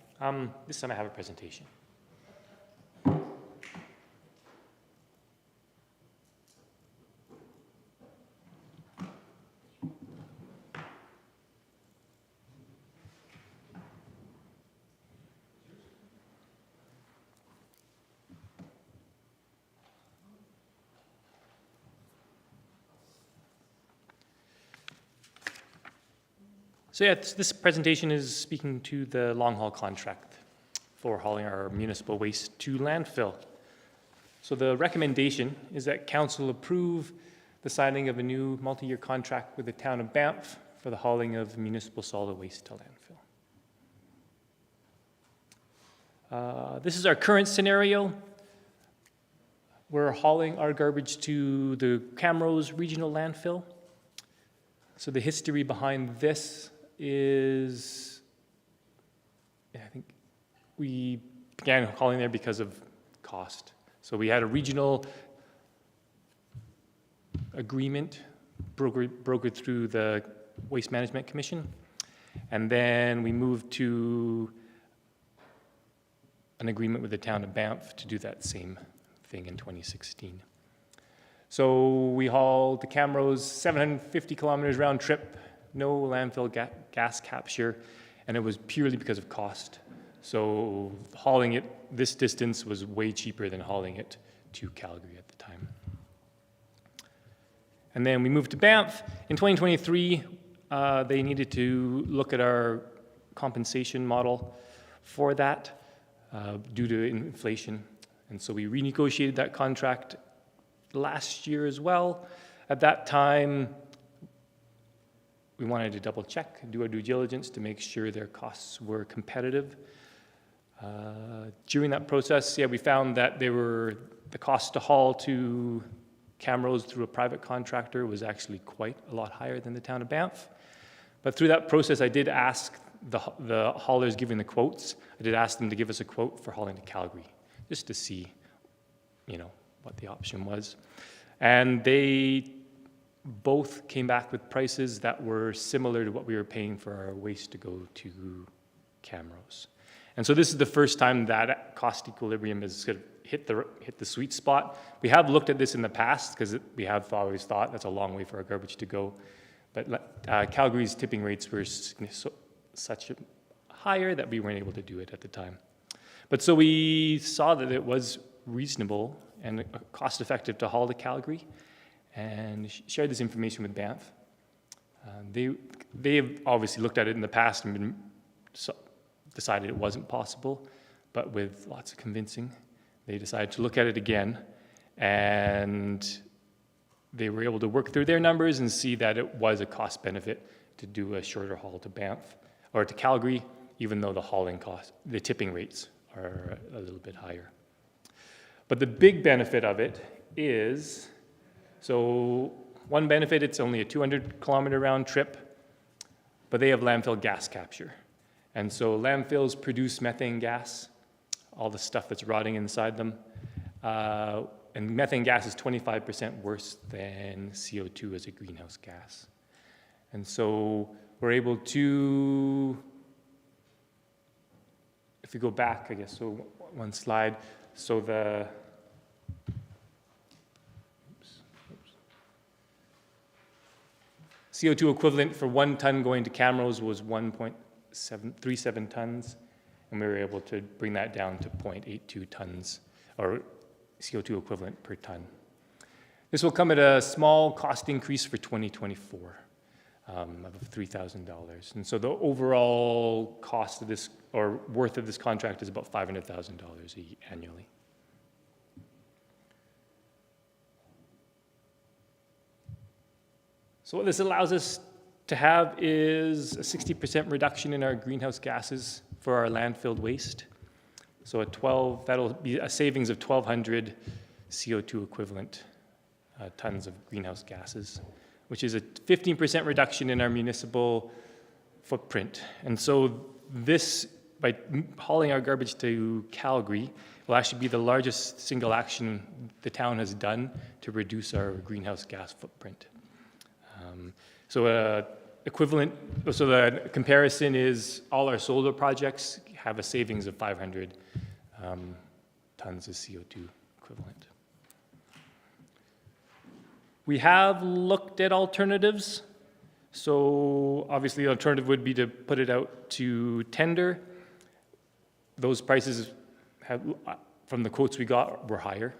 This time I have a presentation. So yeah, this presentation is speaking to the long-haul contract for hauling our municipal waste to landfill. So the recommendation is that council approve the signing of a new multi-year contract with the town of Banff for the hauling of municipal solid waste to landfill. This is our current scenario. We're hauling our garbage to the Camrose Regional Landfill. So the history behind this is, I think we began hauling there because of cost. So we had a regional agreement brokered through the Waste Management Commission, and then we moved to an agreement with the town of Banff to do that same thing in 2016. So we hauled the Camrose 750 kilometers round trip, no landfill gas capture, and it was purely because of cost. So hauling it this distance was way cheaper than hauling it to Calgary at the time. And then we moved to Banff. In 2023, they needed to look at our compensation model for that due to inflation. And so we renegotiated that contract last year as well. At that time, we wanted to double check, do our due diligence to make sure their costs were competitive. During that process, we found that the cost to haul to Camrose through a private contractor was actually quite a lot higher than the town of Banff. But through that process, I did ask the haulers giving the quotes, I did ask them to give us a quote for hauling to Calgary, just to see, what the option was. And they both came back with prices that were similar to what we were paying for our waste to go to Camrose. And so this is the first time that cost equilibrium has sort of hit the sweet spot. We have looked at this in the past because we have always thought that's a long way for our garbage to go. But Calgary's tipping rates were such higher that we weren't able to do it at the time. But so we saw that it was reasonable and cost-effective to haul to Calgary, and shared this information with Banff. They have obviously looked at it in the past and decided it wasn't possible, but with lots of convincing, they decided to look at it again, and they were able to work through their numbers and see that it was a cost benefit to do a shorter haul to Banff or to Calgary, even though the hauling cost, the tipping rates are a little bit higher. But the big benefit of it is, so one benefit, it's only a 200-kilometer round trip, but they have landfill gas capture. And so landfills produce methane gas, all the stuff that's rotting inside them. And methane gas is 25% worse than CO2 as a greenhouse gas. And so we're able to, if we go back, I guess, so one slide, so the, CO2 equivalent for 1 ton going to Canmore was 1.37 tons, and we were able to bring that down to 0.82 tons, or CO2 equivalent per ton. This will come at a small cost increase for 2024 of $3,000. And so the overall cost of this, or worth of this contract, is about $500,000 annually. So what this allows us to have is a 60% reduction in our greenhouse gases for our landfill waste. So that'll be a savings of 1,200 CO2 equivalent tons of greenhouse gases, which is a 15% reduction in our municipal footprint. And so this, by hauling our garbage to Calgary, will actually be the largest single action the town has done to reduce our greenhouse gas footprint. So the comparison is all our solar projects have a savings of 500 tons of CO2 equivalent. We have looked at alternatives. So obviously the alternative would be to put it out to tender. Those prices have, from the quotes we got, were higher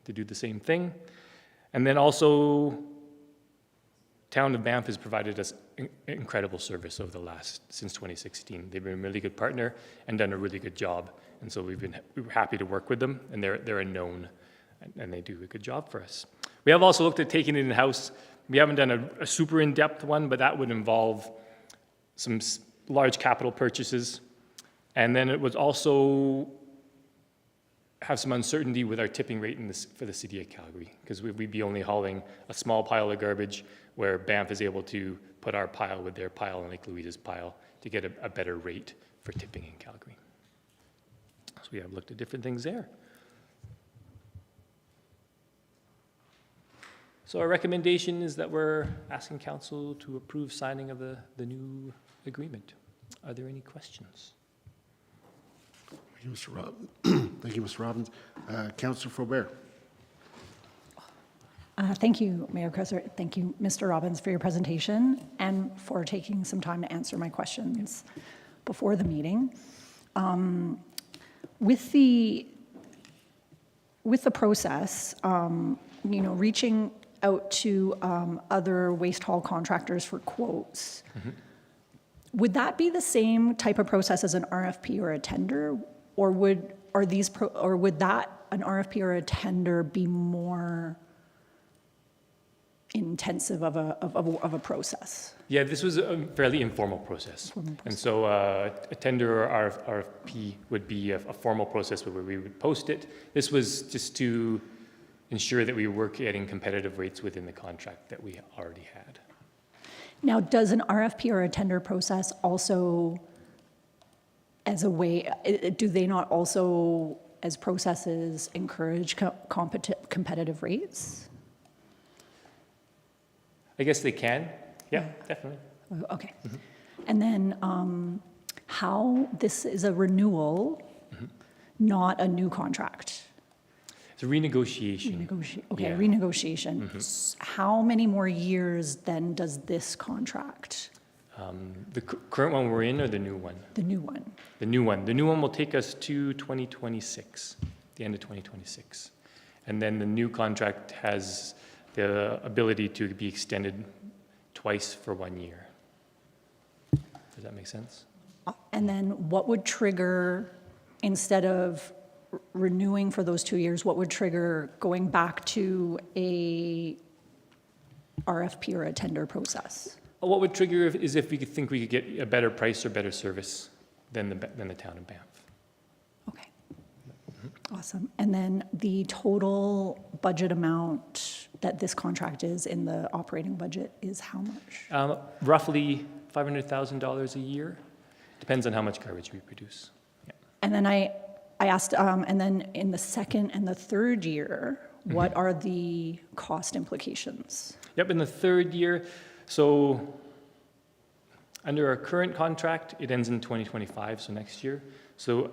to do the same thing. And then also, Town of Banff has provided us incredible service over the since 2016. They've been a really good partner and done a really good job. And so we were happy to work with them, and they're a known, and they do a good job for us. We have also looked at taking it in-house. We haven't done a super in-depth one, but that would involve some large capital purchases. And then it would also have some uncertainty with our tipping rate for the city of Calgary, because we'd be only hauling a small pile of garbage, where Banff is able to put our pile with their pile and Lake Louise's pile to get a better rate for tipping in Calgary. So we have looked at different things there. So our recommendation is that we're asking council to approve signing of the new agreement. Are there any questions? Thank you, Mr. Robbins. Thank you, Mr. Robbins. Councillor Faubert. Thank you, Mayor Kresser. Thank you, Mr. Robbins, for your presentation and for taking some time to answer my questions before the meeting. With the process, reaching out to other waste haul contractors for quotes, would that be the same type of process as an RFP or a tender, or would that an RFP or a tender be more intensive of a process? Yeah, this was a fairly informal process. And so a tender or RFP would be a formal process where we would post it. This was just to ensure that we were getting competitive rates within the contract that we already had. Now, does an RFP or a tender process also, as a way, do they not also, as processes, encourage competitive rates? I guess they can. Yeah, definitely. Okay. And then how this is a renewal, not a new contract? It's a renegotiation. Renegotiation. How many more years then does this contract? The current one we're in, or the new one? The new one. The new one. The new one will take us to 2026, the end of 2026. And then the new contract has the ability to be extended twice for 1 year. Does that make sense? And then what would trigger, instead of renewing for those 2 years, what would trigger going back to a RFP or a tender process? What would trigger is if we could think we could get a better price or better service than the town of Banff. Okay. Awesome. And then the total budget amount that this contract is in the operating budget is how much? Roughly $500,000 a year. Depends on how much garbage we produce. Yeah. And then I asked, and then in the second and the third year, what are the cost implications? Yep, in the third year, so under our current contract, it ends in 2025, so next year. So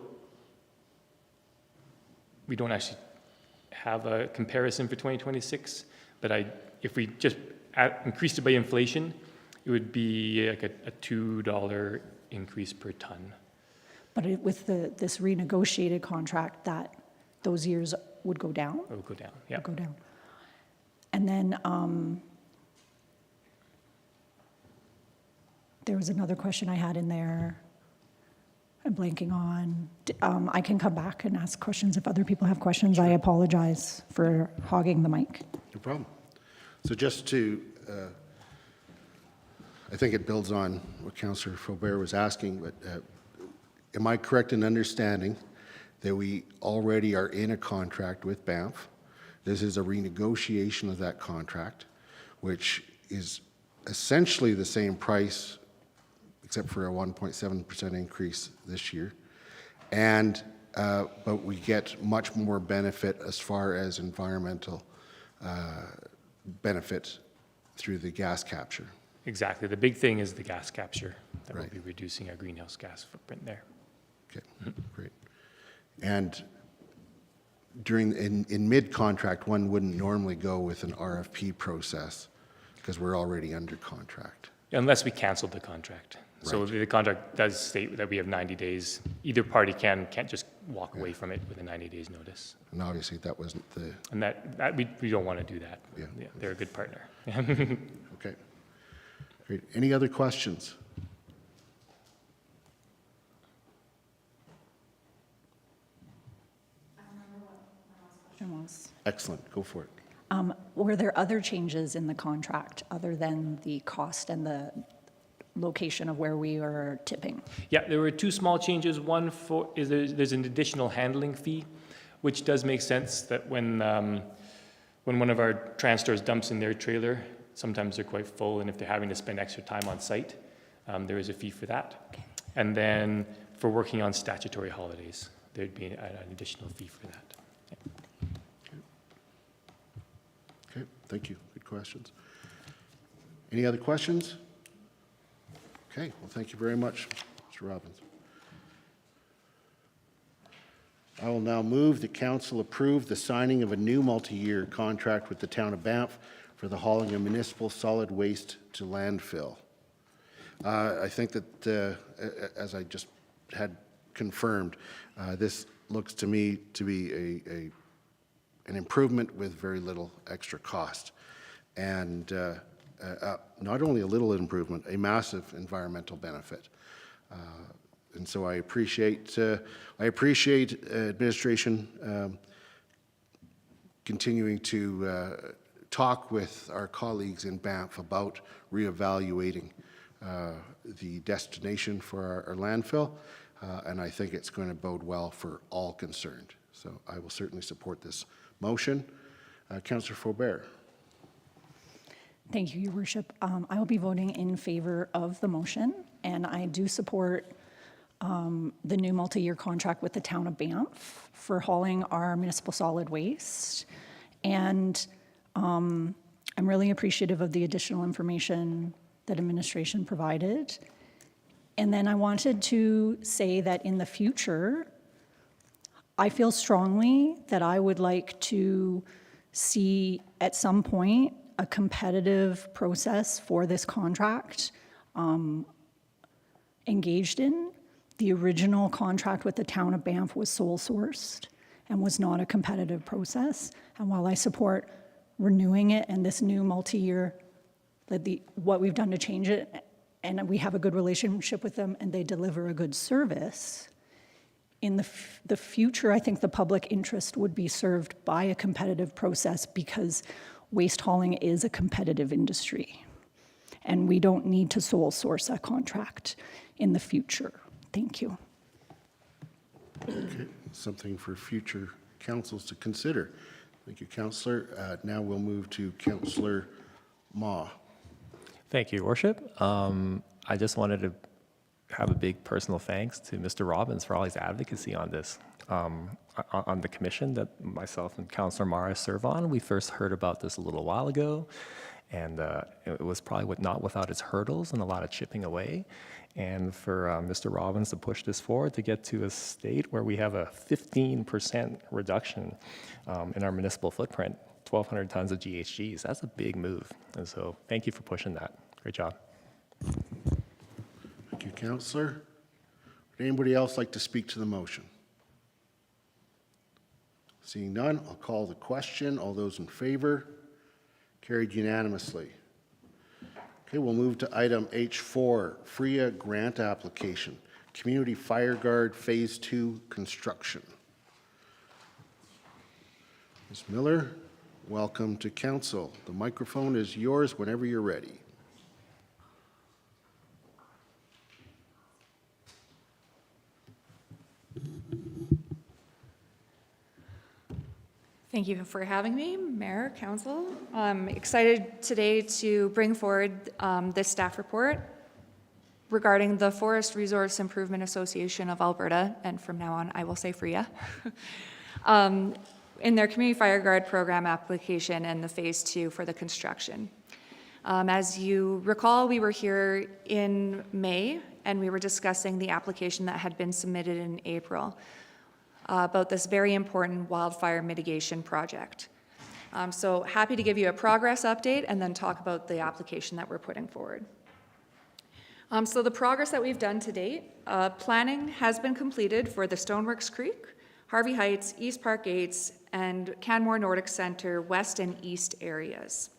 we don't actually have a comparison for 2026, but if we just increased it by inflation, it would be like a $2 increase per ton. But with this renegotiated contract, that those years would go down? It would go down, yeah. Would go down. And then there was another question I had in there. I'm blanking on. I can come back and ask questions if other people have questions. I apologize for hogging the mic. No problem. So just to, I think it builds on what Councillor Faubert was asking, but am I correct in understanding that we already are in a contract with Banff? This is a renegotiation of that contract, which is essentially the same price, except for a 1.7% increase this year. And, but we get much more benefit as far as environmental benefit through the gas capture. Exactly. The big thing is the gas capture that will be reducing our greenhouse gas footprint there. Okay, great. And in mid-contract, one wouldn't normally go with an RFP process because we're already under contract. Unless we canceled the contract. So the contract does state that we have 90 days. Either party can't just walk away from it with a 90 days notice. And obviously that wasn't the... And that we don't want to do that. Yeah, they're a good partner. Okay. Great. Any other questions? Excellent. Go for it. Were there other changes in the contract other than the cost and the location of where we are tipping? Yeah, there were two small changes. One is there's an additional handling fee, which does make sense that when one of our transstores dumps in their trailer, sometimes they're quite full, and if they're having to spend extra time on site, there is a fee for that. Okay. And then for working on statutory holidays, there'd be an additional fee for that. Okay, thank you. Good questions. Any other questions? Okay, well, thank you very much, Mr. Robbins. I will now move the council approve the signing of a new multi-year contract with the town of Banff for the hauling of municipal solid waste to landfill. I think that, as I just had confirmed, this looks to me to be an improvement with very little extra cost. And not only a little improvement, a massive environmental benefit. And so I appreciate administration continuing to talk with our colleagues in Banff about reevaluating the destination for our landfill, and I think it's going to bode well for all concerned. So I will certainly support this motion. Councillor Faubert. Thank you, Your Worship. I will be voting in favor of the motion, and I do support the new multi-year contract with the town of Banff for hauling our municipal solid waste. And I'm really appreciative of the additional information that administration provided. And then I wanted to say that in the future, I feel strongly that I would like to see at some point a competitive process for this contract engaged in. The original contract with the town of Banff was sole sourced and was not a competitive process. And while I support renewing it and this new multi-year, what we've done to change it, and we have a good relationship with them and they deliver a good service, in the future, I think the public interest would be served by a competitive process because waste hauling is a competitive industry. And we don't need to sole source a contract in the future. Thank you. Okay, something for future councils to consider. Thank you, Councillor. Now we'll move to Councillor Ma. Thank you, Your Worship. I just wanted to have a big personal thanks to Mr. Robbins for all his advocacy on this. On the commission that myself and Councillor Mara serve on, we first heard about this a little while ago, and it was probably not without its hurdles and a lot of chipping away. And for Mr. Robbins to push this forward to get to a state where we have a 15% reduction in our municipal footprint, 1,200 tons of GHGs, that's a big move. And so thank you for pushing that. Great job. Thank you, Councillor. Would anybody else like to speak to the motion? Seeing none, I'll call the question. All those in favor? Carried unanimously. Okay, we'll move to item H4, FRIAA grant application, Community Fireguard Phase 2 construction. Ms. Miller, welcome to council. The microphone is yours whenever you're ready. Thank you for having me, Mayor, Council. I'm excited today to bring forward this staff report regarding the Forest Resource Improvement Association of Alberta, and from now on I will say FRIAA, in their Community Fireguard program application and the Phase 2 for the construction. As you recall, we were here in May and we were discussing the application that had been submitted in April about this very important wildfire mitigation project. So happy to give you a progress update and then talk about the application that we're putting forward. So the progress that we've done to date, planning has been completed for the Stoneworks Creek, Harvey Heights, East Park Gates, and Canmore Nordic Center West and East areas.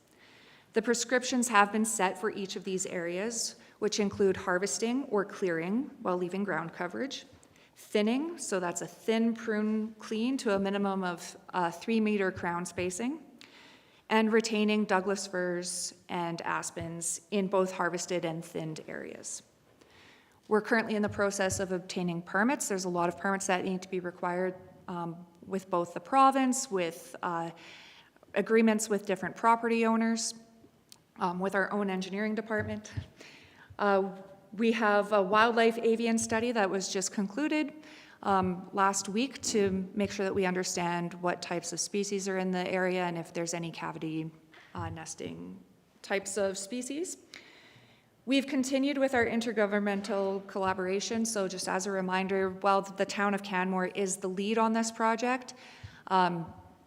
The prescriptions have been set for each of these areas, which include harvesting or clearing while leaving ground coverage, thinning, so that's a thin prune clean to a minimum of 3-meter crown spacing, and retaining Douglas firs and aspens in both harvested and thinned areas. We're currently in the process of obtaining permits. There's a lot of permits that need to be required with both the province, with agreements with different property owners, with our own engineering department. We have a wildlife avian study that was just concluded last week to make sure that we understand what types of species are in the area and if there's any cavity nesting types of species. We've continued with our intergovernmental collaboration, so just as a reminder, while the town of Canmore is the lead on this project,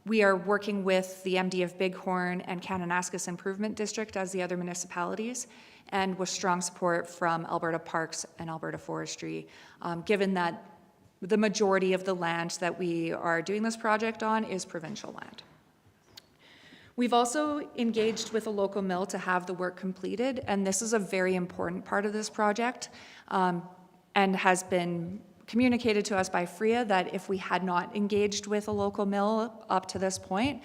we are working with the MD of Bighorn and Kananaskis Improvement District as the other municipalities, and with strong support from Alberta Parks and Alberta Forestry, given that the majority of the land that we are doing this project on is provincial land. We've also engaged with a local mill to have the work completed, and this is a very important part of this project, and has been communicated to us by FRIAA that if we had not engaged with a local mill up to this point,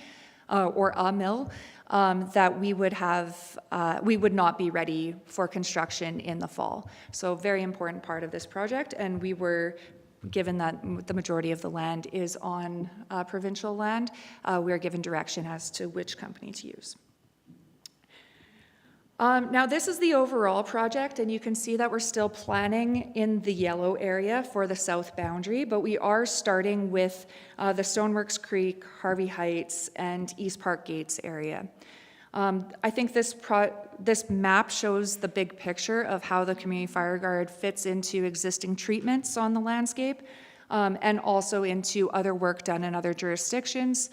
or a mill, that we would not be ready for construction in the fall. So very important part of this project, and we were, given that the majority of the land is on provincial land, we are given direction as to which company to use. Now this is the overall project, and you can see that we're still planning in the yellow area for the south boundary, but we are starting with the Stoneworks Creek, Harvey Heights, and East Park Gates area. I think this map shows the big picture of how the Community Fireguard fits into existing treatments on the landscape, and also into other work done in other jurisdictions,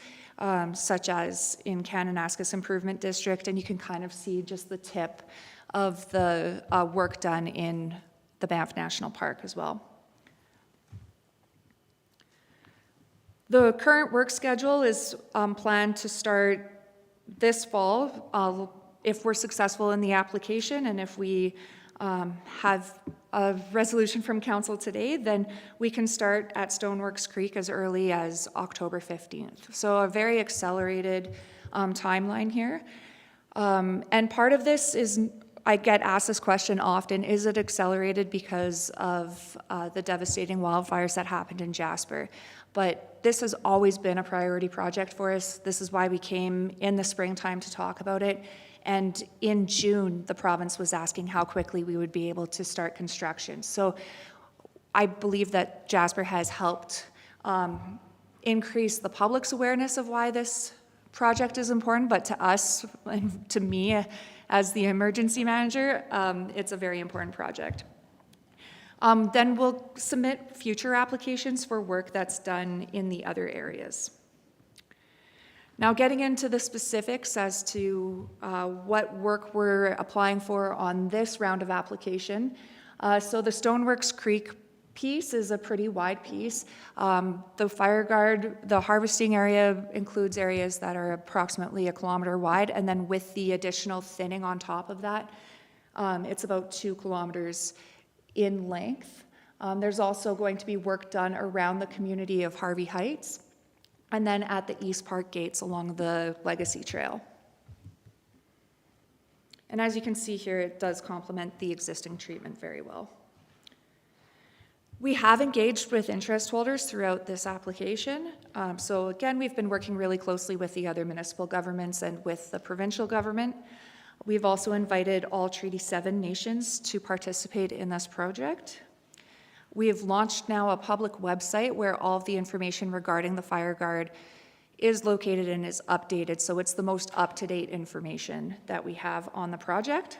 such as in Kananaskis Improvement District, and you can kind of see just the tip of the work done in the Banff National Park as well. The current work schedule is planned to start this fall, if we're successful in the application, and if we have a resolution from council today, then we can start at Stoneworks Creek as early as October 15th. So a very accelerated timeline here. And part of this is, I get asked this question often, is it accelerated because of the devastating wildfires that happened in Jasper? But this has always been a priority project for us. This is why we came in the springtime to talk about it. And in June, the province was asking how quickly we would be able to start construction. So I believe that Jasper has helped increase the public's awareness of why this project is important, but to us, and to me as the emergency manager, it's a very important project. Then we'll submit future applications for work that's done in the other areas. Now, getting into the specifics as to what work we're applying for on this round of application. So the Stoneworks Creek piece is a pretty wide piece. The Fireguard, the harvesting area includes areas that are approximately 1 kilometer wide, and then with the additional thinning on top of that, it's about 2 kilometers in length. There's also going to be work done around the community of Harvey Heights, and then at the East Park gates along the Legacy Trail. And as you can see here, it does complement the existing treatment very well. We have engaged with interest holders throughout this application. So again, we've been working really closely with the other municipal governments and with the provincial government. We've also invited all Treaty 7 nations to participate in this project. We have launched now a public website where all of the information regarding the Fireguard is located and is updated, so it's the most up-to-date information that we have on the project.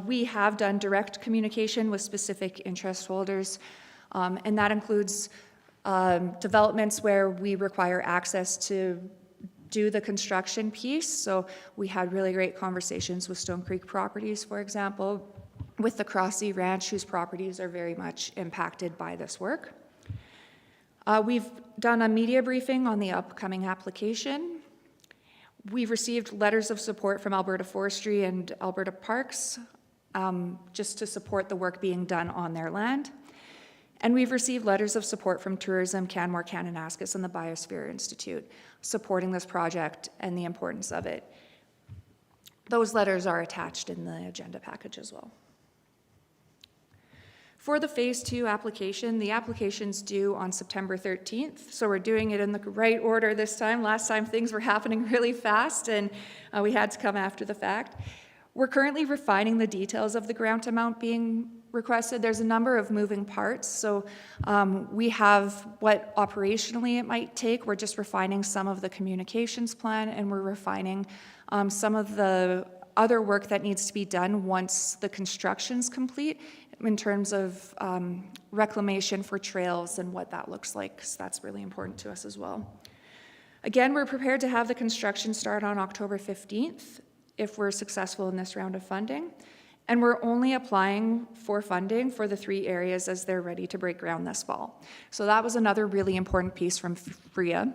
We have done direct communication with specific interest holders, and that includes developments where we require access to do the construction piece. So we had really great conversations with Stone Creek Properties, for example, with the Crossy Ranch, whose properties are very much impacted by this work. We've done a media briefing on the upcoming application. We've received letters of support from Alberta Forestry and Alberta Parks just to support the work being done on their land. And we've received letters of support from Tourism, Canmore, Kananaskis, and the Biosphere Institute supporting this project and the importance of it. Those letters are attached in the agenda package as well. For the Phase 2 application, the application's due on September 13th, so we're doing it in the right order this time. Last time things were happening really fast and we had to come after the fact. We're currently refining the details of the grant amount being requested. There's a number of moving parts, so we have what operationally it might take. We're just refining some of the communications plan, and we're refining some of the other work that needs to be done once the construction's complete, in terms of reclamation for trails and what that looks like, because that's really important to us as well. Again, we're prepared to have the construction start on October 15th if we're successful in this round of funding. And we're only applying for funding for the 3 areas as they're ready to break ground this fall. So that was another really important piece from FRIAA,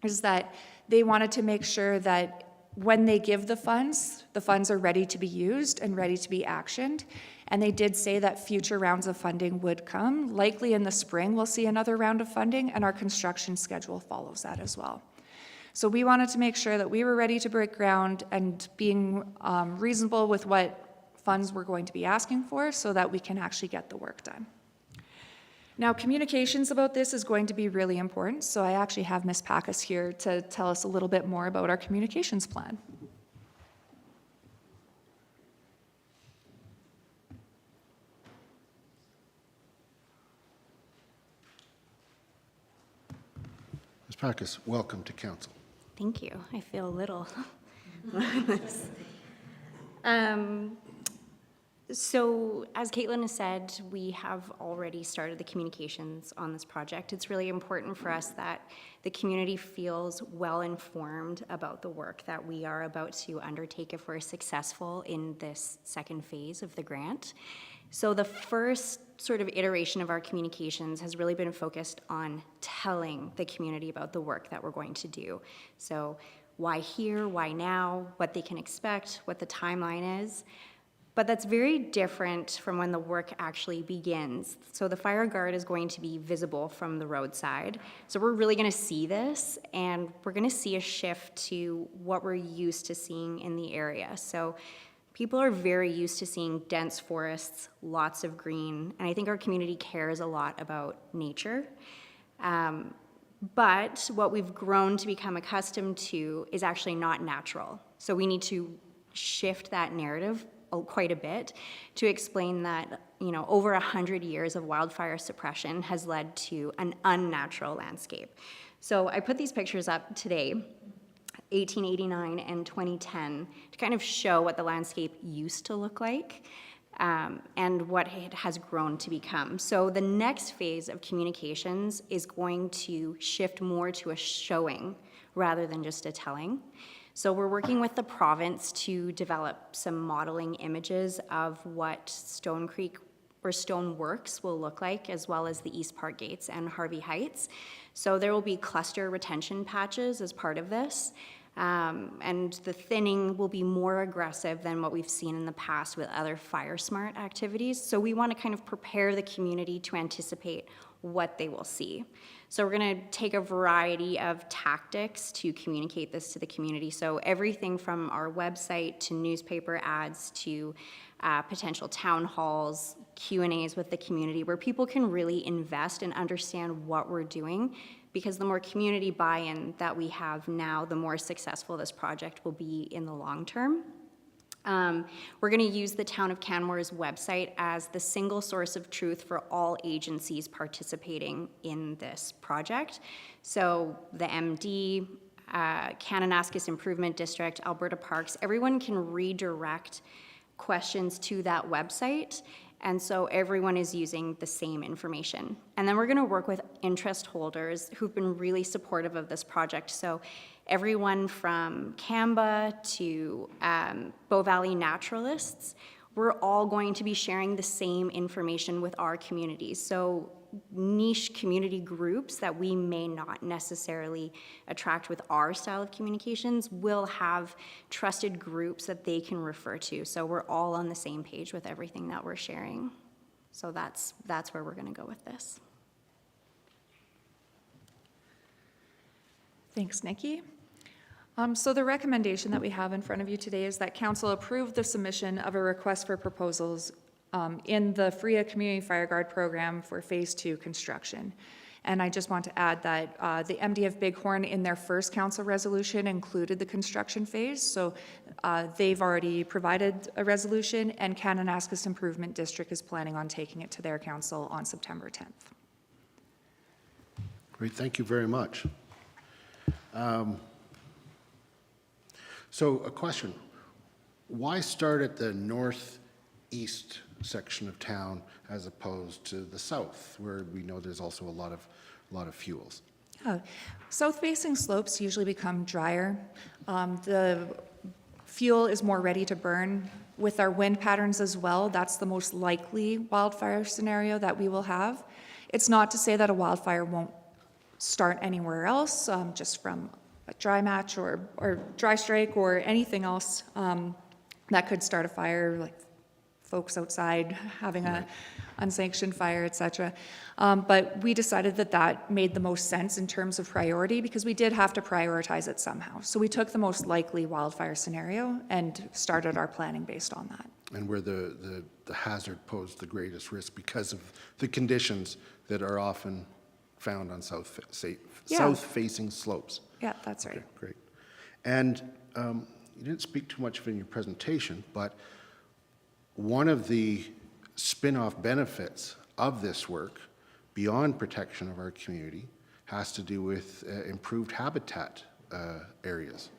is that they wanted to make sure that when they give the funds are ready to be used and ready to be actioned. And they did say that future rounds of funding would come. Likely in the spring, we'll see another round of funding, and our construction schedule follows that as well. So we wanted to make sure that we were ready to break ground and being reasonable with what funds we're going to be asking for so that we can actually get the work done. Now, communications about this is going to be really important, so I actually have Ms. Packus here to tell us a little bit more about our communications plan. Ms. Packus, welcome to council. Thank you. I feel a little. So as Caitlin has said, we have already started the communications on this project. It's really important for us that the community feels well informed about the work that we are about to undertake if we're successful in this second phase of the grant. So the first sort of iteration of our communications has really been focused on telling the community about the work that we're going to do. So why here, why now, what they can expect, what the timeline is. But that's very different from when the work actually begins. So the Fireguard is going to be visible from the roadside. So we're really going to see this, and we're going to see a shift to what we're used to seeing in the area. So people are very used to seeing dense forests, lots of green, and I think our community cares a lot about nature. But what we've grown to become accustomed to is actually not natural. So we need to shift that narrative quite a bit to explain that, over 100 years of wildfire suppression has led to an unnatural landscape. So I put these pictures up today, 1889 and 2010, to kind of show what the landscape used to look like and what it has grown to become. So the next phase of communications is going to shift more to a showing rather than just a telling. So we're working with the province to develop some modeling images of what Stone Creek or Stoneworks will look like, as well as the East Park Gates and Harvey Heights. So there will be cluster retention patches as part of this. And the thinning will be more aggressive than what we've seen in the past with other FireSmart activities. So we want to kind of prepare the community to anticipate what they will see. So we're going to take a variety of tactics to communicate this to the community. So everything from our website to newspaper ads to potential town halls, Q&As with the community, where people can really invest and understand what we're doing, because the more community buy-in that we have now, the more successful this project will be in the long term. We're going to use the Town of Canmore's website as the single source of truth for all agencies participating in this project. So the MD, Kananaskis Improvement District, Alberta Parks, everyone can redirect questions to that website. And so everyone is using the same information. And then we're going to work with interest holders who've been really supportive of this project. So everyone from CAMBA to Bow Valley Naturalists, we're all going to be sharing the same information with our communities. So niche community groups that we may not necessarily attract with our style of communications will have trusted groups that they can refer to. So we're all on the same page with everything that we're sharing. So that's where we're going to go with this. Thanks, Nikki. So the recommendation that we have in front of you today is that Council approve the submission of a request for proposals in the FRIAA Community Fireguard Program for Phase 2 construction. And I just want to add that the MD of Bighorn in their first council resolution included the construction phase. So they've already provided a resolution, and Kananaskis Improvement District is planning on taking it to their council on September 10th. Great, thank you very much. So a question, why start at the northeast section of town as opposed to the south, where we know there's also a lot of fuels? South-facing slopes usually become drier. The fuel is more ready to burn. With our wind patterns as well, that's the most likely wildfire scenario that we will have. It's not to say that a wildfire won't start anywhere else, just from a dry match or dry strike or anything else that could start a fire, like folks outside having an unsanctioned fire, etc. But we decided that that made the most sense in terms of priority, because we did have to prioritize it somehow. So we took the most likely wildfire scenario and started our planning based on that. And where the hazard posed the greatest risk because of the conditions that are often found on south-facing slopes. Yeah, that's right. Okay, great. And you didn't speak too much of it in your presentation, but one of the spin-off benefits of this work, beyond protection of our community, has to do with improved habitat areas.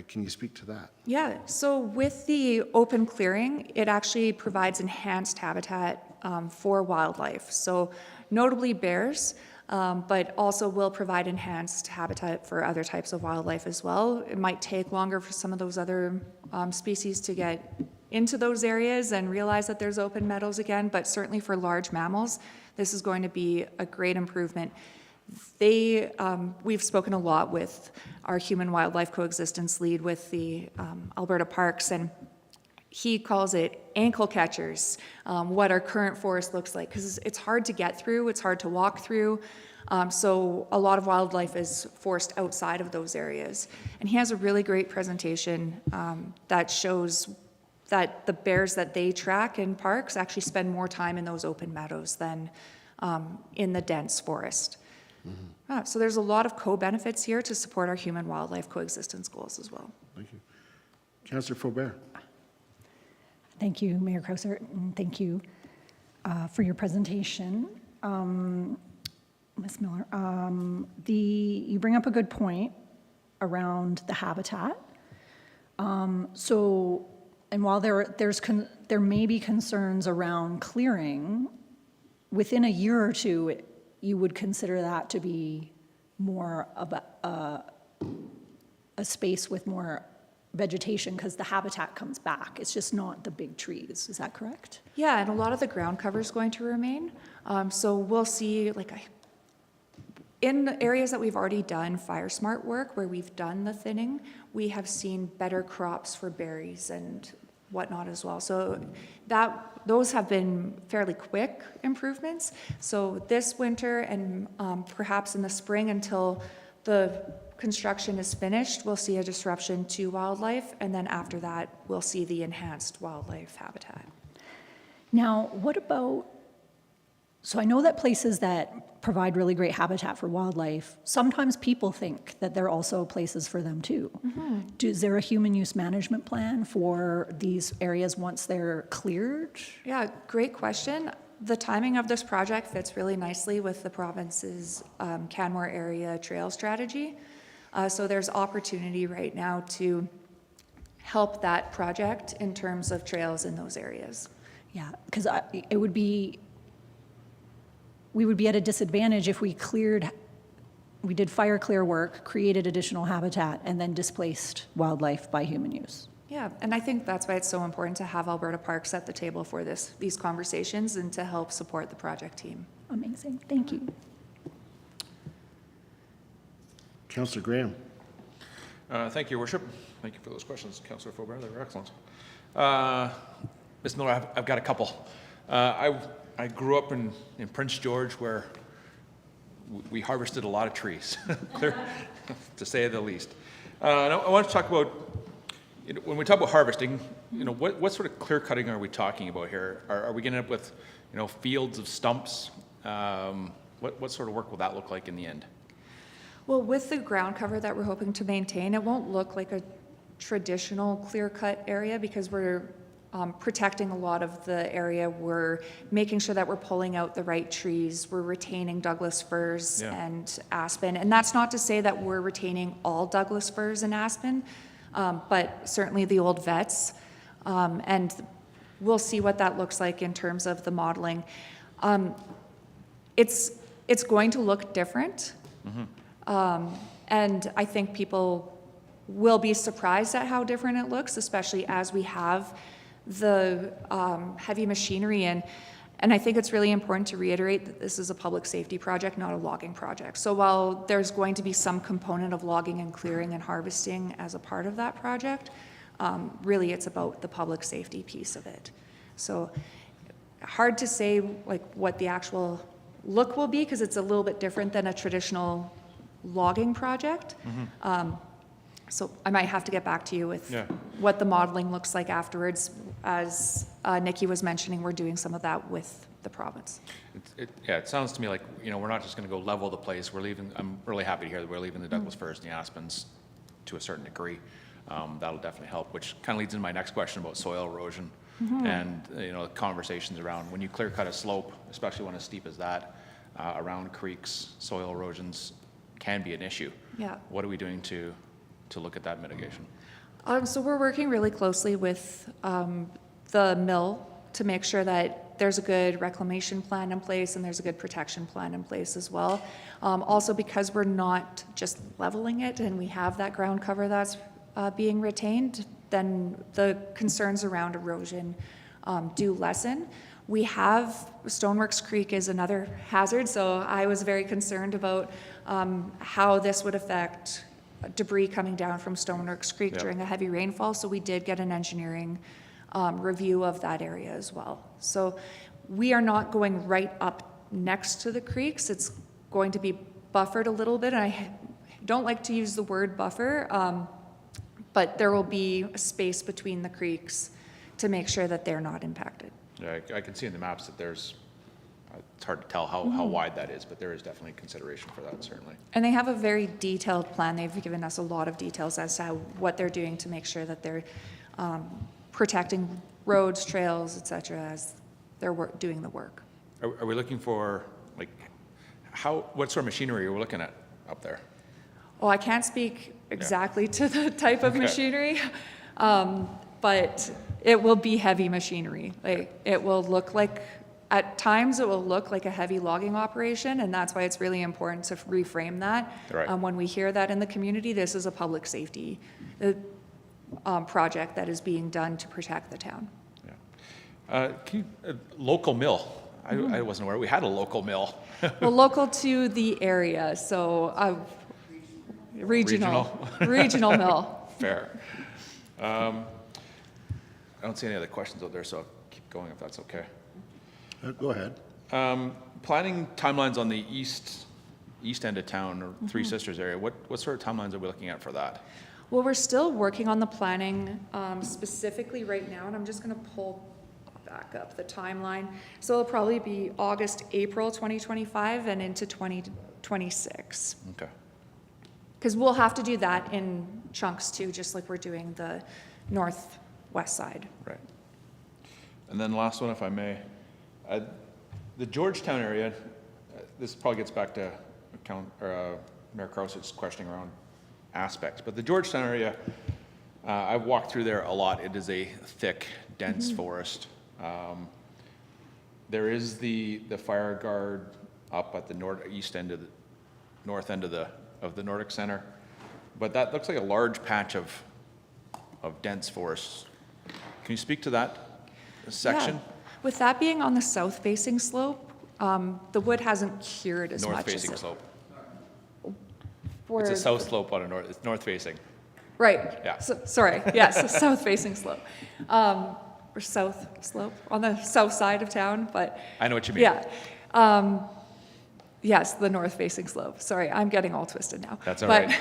Can you speak to that? Yeah, so with the open clearing, it actually provides enhanced habitat for wildlife. So notably bears, but also will provide enhanced habitat for other types of wildlife as well. It might take longer for some of those other species to get into those areas and realize that there's open meadows again, but certainly for large mammals, this is going to be a great improvement. We've spoken a lot with our human-wildlife coexistence lead with the Alberta Parks, and he calls it ankle catchers, what our current forest looks like, because it's hard to get through, it's hard to walk through, so a lot of wildlife is forced outside of those areas. And he has a really great presentation that shows that the bears that they track in parks actually spend more time in those open meadows than in the dense forest. Mm-hmm. So there's a lot of co-benefits here to support our human-wildlife coexistence goals as well. Thank you. Councillor Faubert. Thank you, Mayor Krauser, and thank you for your presentation. Ms. Miller, you bring up a good point around the habitat. And while there may be concerns around clearing, within a year or two, you would consider that to be more of a space with more vegetation because the habitat comes back. It's just not the big trees. Is that correct? Yeah, and a lot of the ground cover is going to remain. So we'll see, in the areas that we've already done FireSmart work, where we've done the thinning, we have seen better crops for berries and whatnot as well. So those have been fairly quick improvements. So this winter and perhaps in the spring until the construction is finished, we'll see a disruption to wildlife, and then after that, we'll see the enhanced wildlife habitat. Now, what about, so I know that places that provide really great habitat for wildlife, sometimes people think that they're also places for them too. Mm-hmm. Is there a human use management plan for these areas once they're cleared? Yeah, great question. The timing of this project fits really nicely with the province's Canmore area trail strategy. So there's opportunity right now to help that project in terms of trails in those areas. Yeah, because we would be at a disadvantage if we did fire clear work, created additional habitat, and then displaced wildlife by human use. Yeah, and I think that's why it's so important to have Alberta Parks at the table for these conversations and to help support the project team. Amazing, thank you. Councillor Graham. Thank you, Your Worship. Thank you for those questions, Councillor Faubert. They were excellent. Ms. Miller, I've got a couple. I grew up in Prince George where we harvested a lot of trees, to say the least. I want to talk about, when we talk about harvesting, what sort of clear cutting are we talking about here? Are we getting up with, fields of stumps? What sort of work will that look like in the end? Well, with the ground cover that we're hoping to maintain, it won't look like a traditional clear-cut area because we're protecting a lot of the area. We're making sure that we're pulling out the right trees. We're retaining Douglas firs and aspen. And that's not to say that we're retaining all Douglas firs and aspen, but certainly the old vets. And we'll see what that looks like in terms of the modeling. It's going to look different. Mm-hmm. And I think people will be surprised at how different it looks, especially as we have the heavy machinery in. And I think it's really important to reiterate that this is a public safety project, not a logging project. So while there's going to be some component of logging and clearing and harvesting as a part of that project, really it's about the public safety piece of it. So hard to say what the actual look will be because it's a little bit different than a traditional logging project. Mm-hmm. So I might have to get back to you with what the modeling looks like afterwards. As Nikki was mentioning, we're doing some of that with the province. It sounds to me like, we're not just going to go level the place. I'm really happy to hear that we're leaving the Douglas firs and the aspens to a certain degree. That'll definitely help, which kind of leads into my next question about soil erosion. Mm-hmm. And, conversations around when you clear cut a slope, especially one as steep as that, around creeks, soil erosions can be an issue. Yeah. What are we doing to look at that mitigation? So we're working really closely with the mill to make sure that there's a good reclamation plan in place and there's a good protection plan in place as well. Also because we're not just leveling it and we have that ground cover that's being retained, then the concerns around erosion do lessen. We have, Stoneworks Creek is another hazard, so I was very concerned about how this would affect debris coming down from Stoneworks Creek during a heavy rainfall, so we did get an engineering review of that area as well. So we are not going right up next to the creeks. It's going to be buffered a little bit, and I don't like to use the word buffer, but there will be a space between the creeks to make sure that they're not impacted. Yeah, I can see in the maps that there's, it's hard to tell how wide that is, but there is definitely consideration for that, certainly. And they have a very detailed plan. They've given us a lot of details as to what they're doing to make sure that they're protecting roads, trails, et cetera, as they're doing the work. Are we looking for, like, what sort of machinery are we looking at up there? Oh, I can't speak exactly to the type of Okay. machinery, but it will be heavy machinery. Like, it will look like, at times, it will look like a heavy logging operation, and that's why it's really important to reframe that. Right. When we hear that in the community, this is a public safety project that is being done to protect the town. Local mill. I wasn't aware we had a local mill. Well, local to the area, so regional mill. Fair. I don't see any other questions out there, so I'll keep going if that's okay. Go ahead. Planning timelines on the east end of town, or Three Sisters area. What sort of timelines are we looking at for that? Well, we're still working on the planning specifically right now, and I'm just going to pull back up the timeline. So it'll probably be August, April 2025 and into 2026. Okay. Because we'll have to do that in chunks too, just like we're doing the northwest side. Right. And then last one, if I may. The Georgetown area, this probably gets back to Mayor Krause's questioning around aspects, but the Georgetown area, I've walked through there a lot. It is a thick, dense forest. There is the Fireguard up at the north end of the Nordic Center, but that looks like a large patch of dense forest. Can you speak to that section? Yeah. With that being on the south-facing slope, the wood hasn't cured as much as North-facing slope. For It's a south slope on it's north-facing. Right. Yeah. Sorry. Yes, south-facing slope. Or south slope on the south side of town, but I know what you mean. yeah. Yes, the north-facing slope. Sorry, I'm getting all twisted now. That's all but right.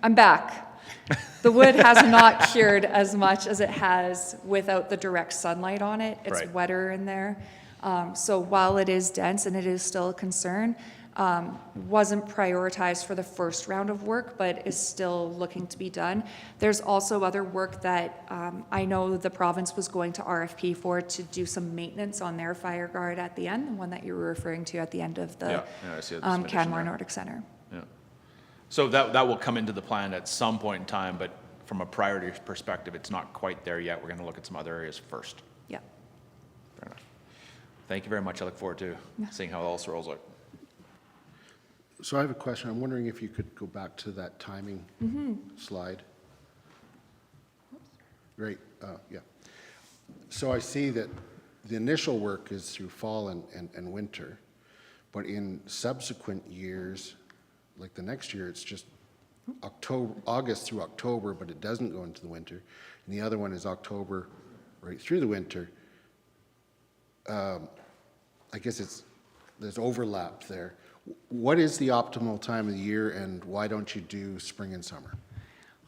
I'm back. The wood has not cured as much as it has without the direct sunlight on it. It's Right. wetter in there. So while it is dense and it is still a concern, wasn't prioritized for the first round of work, but is still looking to be done. There's also other work that I know the province was going to RFP for to do some maintenance on their Fireguard at the end, the one that you were referring to at the end of the I see some addition Canmore there. Nordic Center. Yeah. So that will come into the plan at some point in time, but from a priority perspective, it's not quite there yet. We're going to look at some other areas first. Yeah. Fair enough. Thank you very much. I look forward to seeing how it all rolls out. So I have a question. I'm wondering if you could go back to that timing slide. Great. Yeah. So I see that the initial work is through fall and winter, but in subsequent years, like the next year, it's just August through October, but it doesn't go into the winter. And the other one is October right through the winter. I guess there's overlap there. What is the optimal time of the year, and why don't you do spring and summer?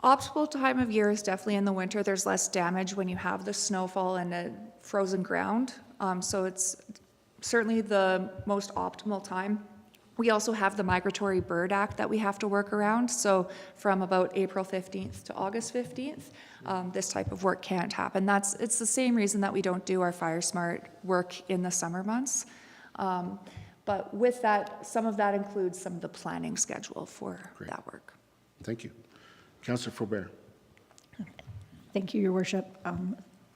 Optimal time of year is definitely in the winter. There's less damage when you have the snowfall and a frozen ground. So it's certainly the most optimal time. We also have the Migratory Bird Act that we have to work around. So from about April 15th to August 15th, this type of work can't happen. It's the same reason that we don't do our FireSmart work in the summer months. But with that, some of that includes some of the planning schedule for that work. Thank you. Councillor Faubert. Thank you, Your Worship.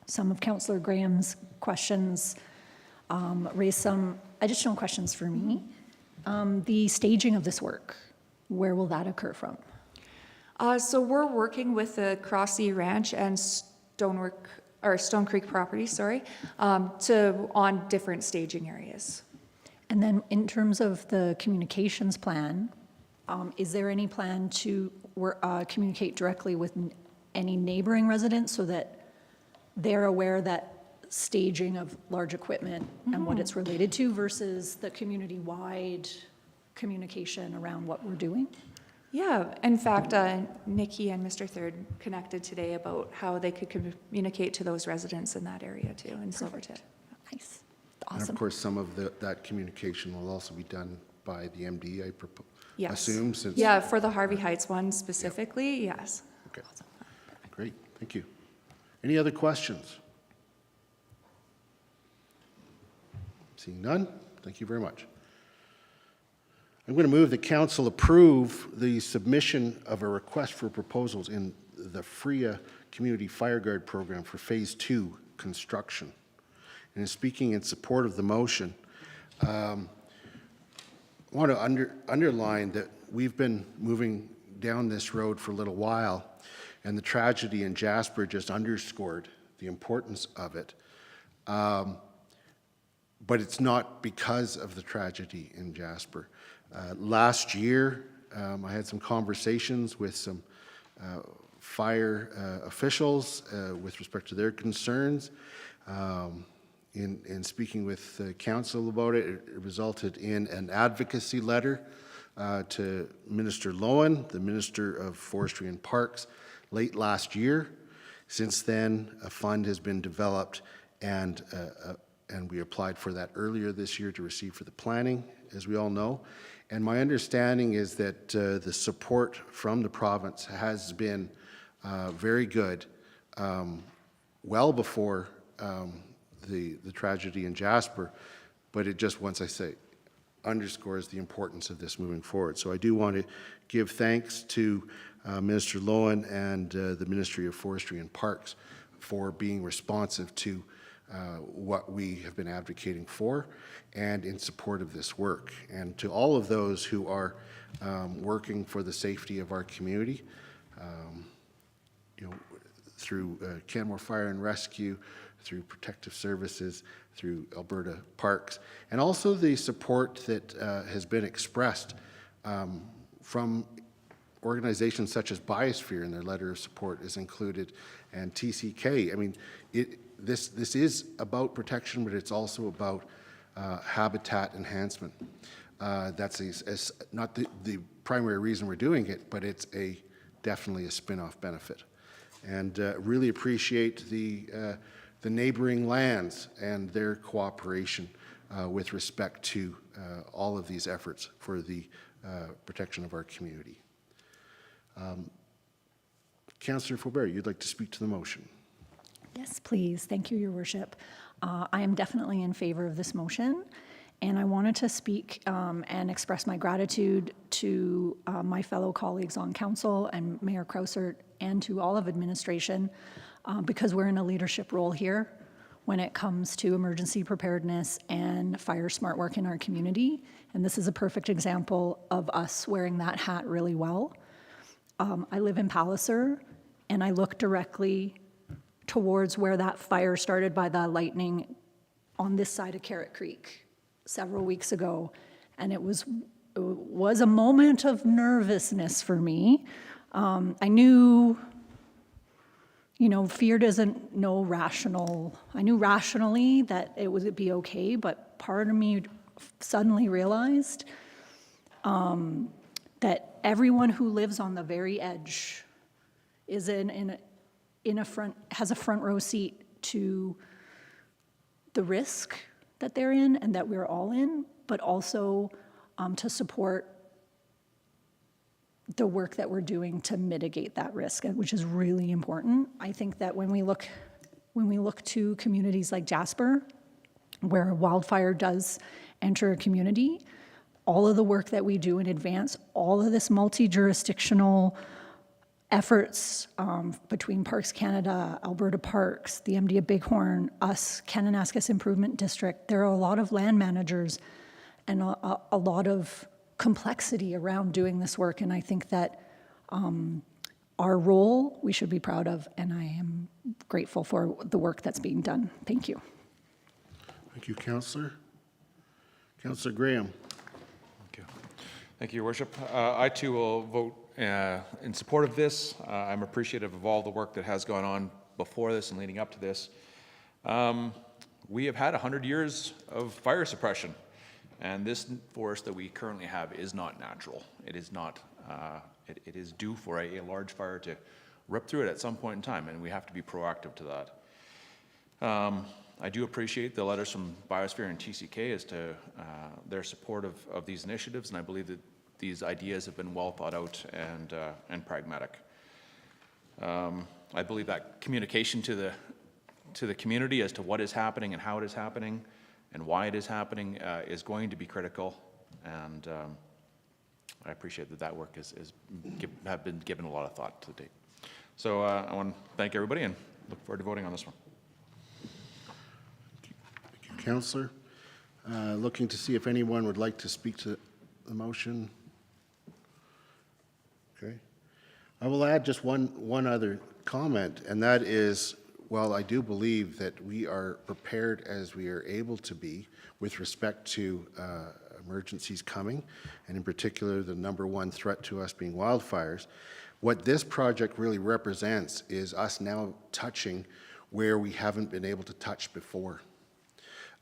Some of Councillor Graham's questions raised some additional questions for me. The staging of this work, where will that occur from? So we're working with the Crossy Ranch and Stone Creek property, on different staging areas. And then in terms of the communications plan, is there any plan to communicate directly with any neighboring residents so that they're aware that staging of large equipment and what it's related to versus the community-wide communication around what we're doing? Yeah, in fact, Nikki and Mr. Third connected today about how they could communicate to those residents in that area too, in Silvertip. Nice. And Awesome. of course, some of that communication will also be done by the MD, I Yes. assume, since... Yeah, for the Harvey Heights one specifically, yes. Okay. Great, thank you. Any other questions? Seeing none, thank you very much. I'm going to move that council approve the submission of a request for proposals in the FRIAA Community Fireguard Program for Phase 2 construction. And in speaking in support of the motion, I want to underline that we've been moving down this road for a little while, and the tragedy in Jasper just underscored the importance of it. But it's not because of the tragedy in Jasper. Last year, I had some conversations with some fire officials with respect to their concerns. In speaking with council about it, it resulted in an advocacy letter to Minister Lowen, the Minister of Forestry and Parks, late last year. Since then, a fund has been developed, and we applied for that earlier this year to receive for the planning, as we all know. And my understanding is that the support from the province has been very good, well before the tragedy in Jasper, but it just, once I say, underscores the importance of this moving forward. So I do want to give thanks to Minister Lowen and the Ministry of Forestry and Parks for being responsive to what we have been advocating for and in support of this work. And to all of those who are working for the safety of our community, through Canmore Fire and Rescue, through Protective Services, through Alberta Parks, and also the support that has been expressed from organizations such as Biosphere, in their letter of support is included, and TCK. I mean, this is about protection, but it's also about habitat enhancement. That's not the primary reason we're doing it, but it's definitely a spin-off benefit. And really appreciate the neighboring lands and their cooperation with respect to all of these efforts for the protection of our community. Councillor Faubert, you'd like to speak to the motion. Yes, please. Thank you, Your Worship. I am definitely in favor of this motion, and I wanted to speak and express my gratitude to my fellow colleagues on council and Mayor Krausert and to all of administration because we're in a leadership role here when it comes to emergency preparedness and FireSmart work in our community. And this is a perfect example of us wearing that hat really well. I live in Palliser, and I look directly towards where that fire started by the lightning on this side of Carrot Creek several weeks ago. And it was a moment of nervousness for me. I knew, fear doesn't know rational. I knew rationally that it would be okay, but part of me suddenly realized that everyone who lives on the very edge is has a front row seat to the risk that they're in and that we're all in, but also to support the work that we're doing to mitigate that risk, which is really important. I think that when we look to communities like Jasper, where a wildfire does enter a community, all of the work that we do in advance, all of this multi-jurisdictional efforts between Parks Canada, Alberta Parks, the MD of Bighorn, us, Kananaskis Improvement District, there are a lot of land managers and a lot of complexity around doing this work. And I think that our role we should be proud of, and I am grateful for the work that's being done. Thank you. Thank you, Councillor. Councillor Graham. Thank you, Your Worship. I too will vote in support of this. I'm appreciative of all the work that has gone on before this and leading up to this. We have had 100 years of fire suppression, and this forest that we currently have is not natural. It is not. It is due for a large fire to rip through it at some point in time, and we have to be proactive to that. I do appreciate the letters from Biosphere and TCK as to their support of these initiatives, and I believe that these ideas have been well thought out and pragmatic. I believe that communication to the community as to what is happening and how it is happening and why it is happening is going to be critical. And I appreciate that work have been given a lot of thought to date. So I want to thank everybody and look forward to voting on this one. Thank you, Councillor. Looking to see if anyone would like to speak to the motion. Okay. I will add just one other comment, and that is, while I do believe that we are prepared as we are able to be with respect to emergencies coming, and in particular the #1 threat to us being wildfires, what this project really represents is us now touching where we haven't been able to touch before.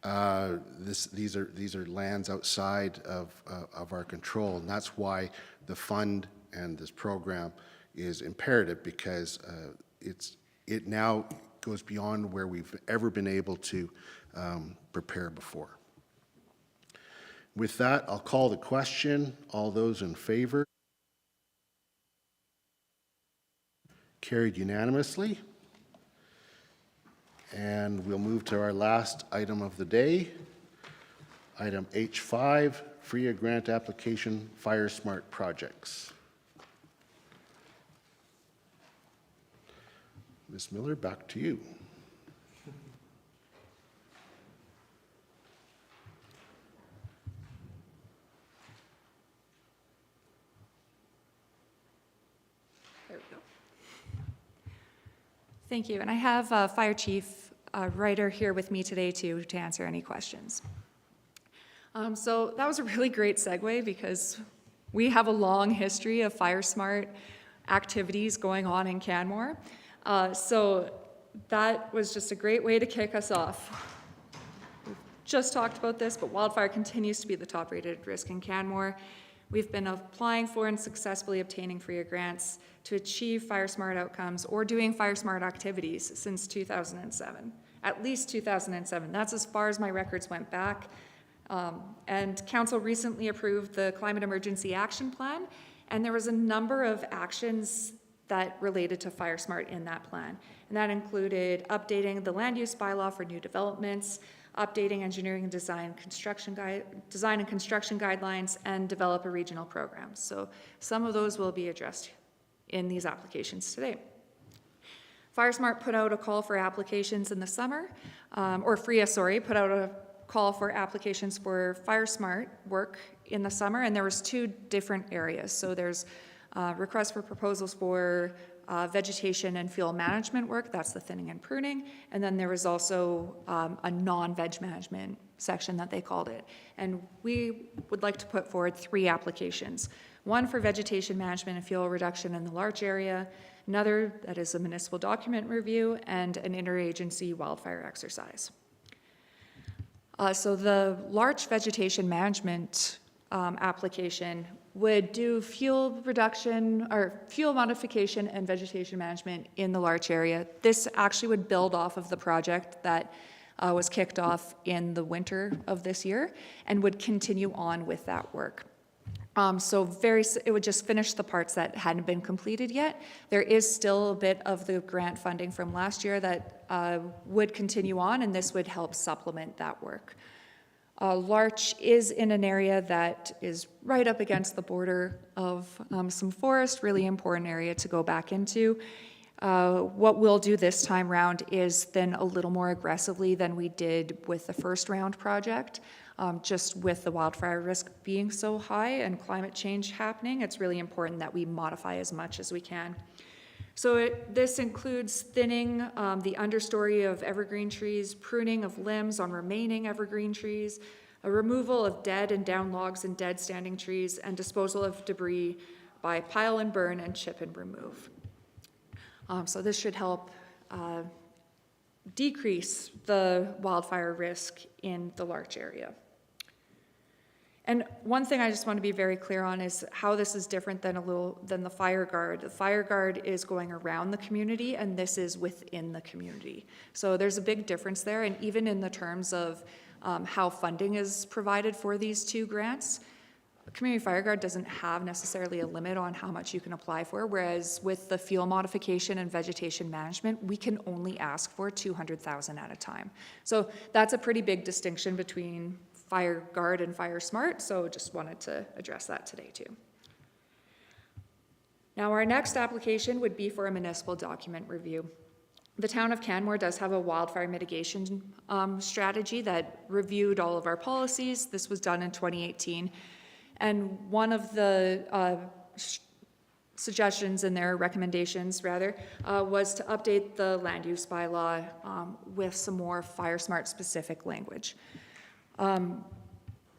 These are lands outside of our control, and that's why the fund and this program is imperative, because it now goes beyond where we've ever been able to prepare before. With that, I'll call the question. All those in favor? Carried unanimously. And we'll move to our last item of the day, item H5, FRIAA grant application, FireSmart projects. Ms. Miller, back to you. There we go. Thank you. And I have Fire Chief Ryder here with me today to answer any questions. So that was a really great segue, because we have a long history of FireSmart activities going on in Canmore. So that was just a great way to kick us off. We've just talked about this, but wildfire continues to be the top-rated risk in Canmore. We've been applying for and successfully obtaining FRIAA grants to achieve FireSmart outcomes or doing FireSmart activities since 2007, at least 2007. That's as far as my records went back. And Council recently approved the Climate Emergency Action Plan, and there was a number of actions that related to FireSmart in that plan. And that included updating the land use bylaw for new developments, updating engineering and design and construction guidelines, and develop a regional program. So some of those will be addressed in these applications today. FireSmart put out a call for applications in the summer, or FRIAA, sorry, put out a call for applications for FireSmart work in the summer, and there was 2 different areas. So there's requests for proposals for vegetation and fuel management work, that's the thinning and pruning, and then there was also a non-veg management section that they called it. And we would like to put forward 3 applications. One for vegetation management and fuel reduction in the Larch area, another that is a municipal document review, and an interagency wildfire exercise. So the Larch vegetation management application would do fuel reduction or fuel modification and vegetation management in the Larch area. This actually would build off of the project that was kicked off in the winter of this year and would continue on with that work. It would just finish the parts that hadn't been completed yet. There is still a bit of the grant funding from last year that would continue on, and this would help supplement that work. Larch is in an area that is right up against the border of some forest, really important area to go back into. What we'll do this time round is thin a little more aggressively than we did with the first round project. Just with the wildfire risk being so high and climate change happening, it's really important that we modify as much as we can. So this includes thinning the understory of evergreen trees, pruning of limbs on remaining evergreen trees, a removal of dead and down logs and dead standing trees, and disposal of debris by pile and burn and chip and remove. So this should help decrease the wildfire risk in the Larch area. And one thing I just want to be very clear on is how this is different than the Fireguard. The Fireguard is going around the community, and this is within the community. So there's a big difference there, and even in the terms of how funding is provided for these 2 grants, Community Fireguard doesn't have necessarily a limit on how much you can apply for, whereas with the fuel modification and vegetation management, we can only ask for 200,000 at a time. So that's a pretty big distinction between Fireguard and FireSmart, so just wanted to address that today too. Now our next application would be for a municipal document review. The town of Canmore does have a wildfire mitigation strategy that reviewed all of our policies. This was done in 2018. And one of the suggestions in their recommendations, rather, was to update the land use bylaw with some more FireSmart specific language.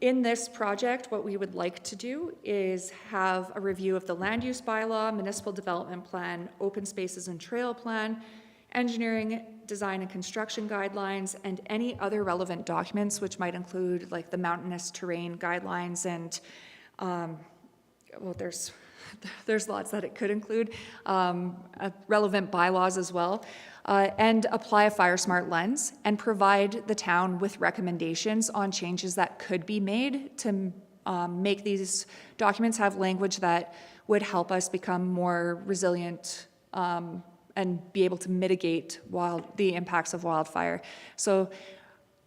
In this project, what we would like to do is have a review of the land use bylaw, municipal development plan, open spaces and trail plan, engineering, design and construction guidelines, and any other relevant documents, which might include like the mountainous terrain guidelines and, well, there's lots that it could include, relevant bylaws as well, and apply a FireSmart lens and provide the town with recommendations on changes that could be made to make these documents have language that would help us become more resilient and be able to mitigate the impacts of wildfire. So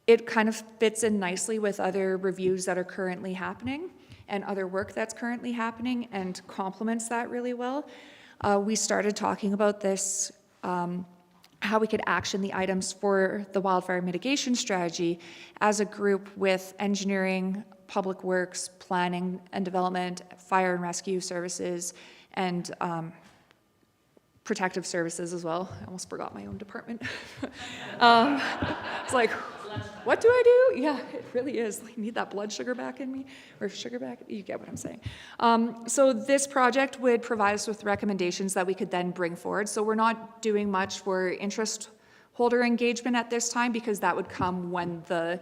it kind of fits in nicely with other reviews that are currently happening and other work that's currently happening and complements that really well. We started talking about this, how we could action the items for the wildfire mitigation strategy as a group with engineering, public works, planning and development, fire and rescue services, and protective services as well. I almost forgot my own department. It's like, what do I do? Yeah, it really is. I need that blood sugar back in me, or sugar back, you get what I'm saying. So this project would provide us with recommendations that we could then bring forward. So we're not doing much for interest holder engagement at this time because that would come when the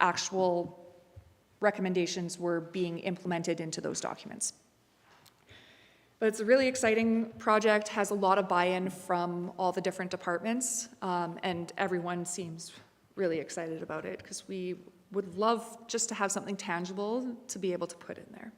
actual recommendations were being implemented into those documents. But it's a really exciting project, has a lot of buy-in from all the different departments, and everyone seems really excited about it because we would love just to have something tangible to be able to put in there.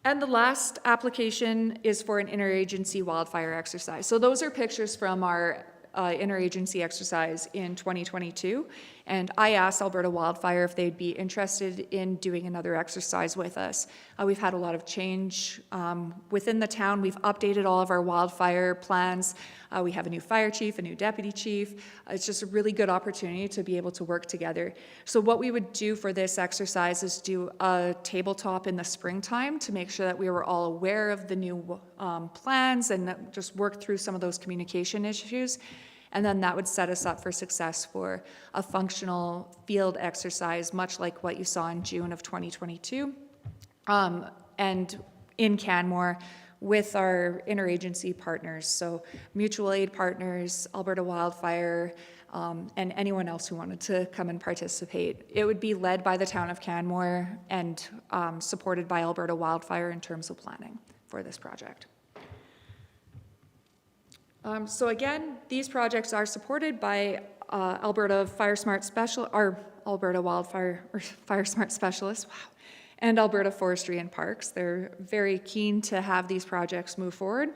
And the last application is for an interagency wildfire exercise. So those are pictures from our interagency exercise in 2022. And I asked Alberta Wildfire if they'd be interested in doing another exercise with us. We've had a lot of change within the town. We've updated all of our wildfire plans. We have a new fire chief, a new deputy chief. It's just a really good opportunity to be able to work together. So what we would do for this exercise is do a tabletop in the springtime to make sure that we were all aware of the new plans and just work through some of those communication issues. And then that would set us up for success for a functional field exercise, much like what you saw in June of 2022. And in Canmore with our interagency partners, so mutual aid partners, Alberta Wildfire, and anyone else who wanted to come and participate. It would be led by the town of Canmore and supported by Alberta Wildfire in terms of planning for this project. So again, these projects are supported by Alberta FireSmart our Alberta Wildfire or FireSmart specialists, wow, and Alberta Forestry and Parks. They're very keen to have these projects move forward.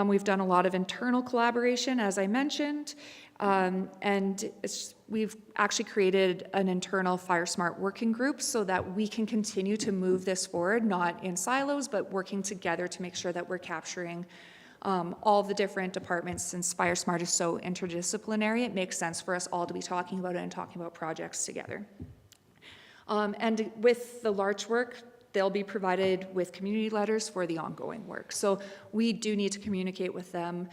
We've done a lot of internal collaboration, as I mentioned, and we've actually created an internal FireSmart working group so that we can continue to move this forward, not in silos, but working together to make sure that we're capturing all the different departments. Since FireSmart is so interdisciplinary, it makes sense for us all to be talking about it and talking about projects together. And with the large work, they'll be provided with community letters for the ongoing work. So we do need to communicate with them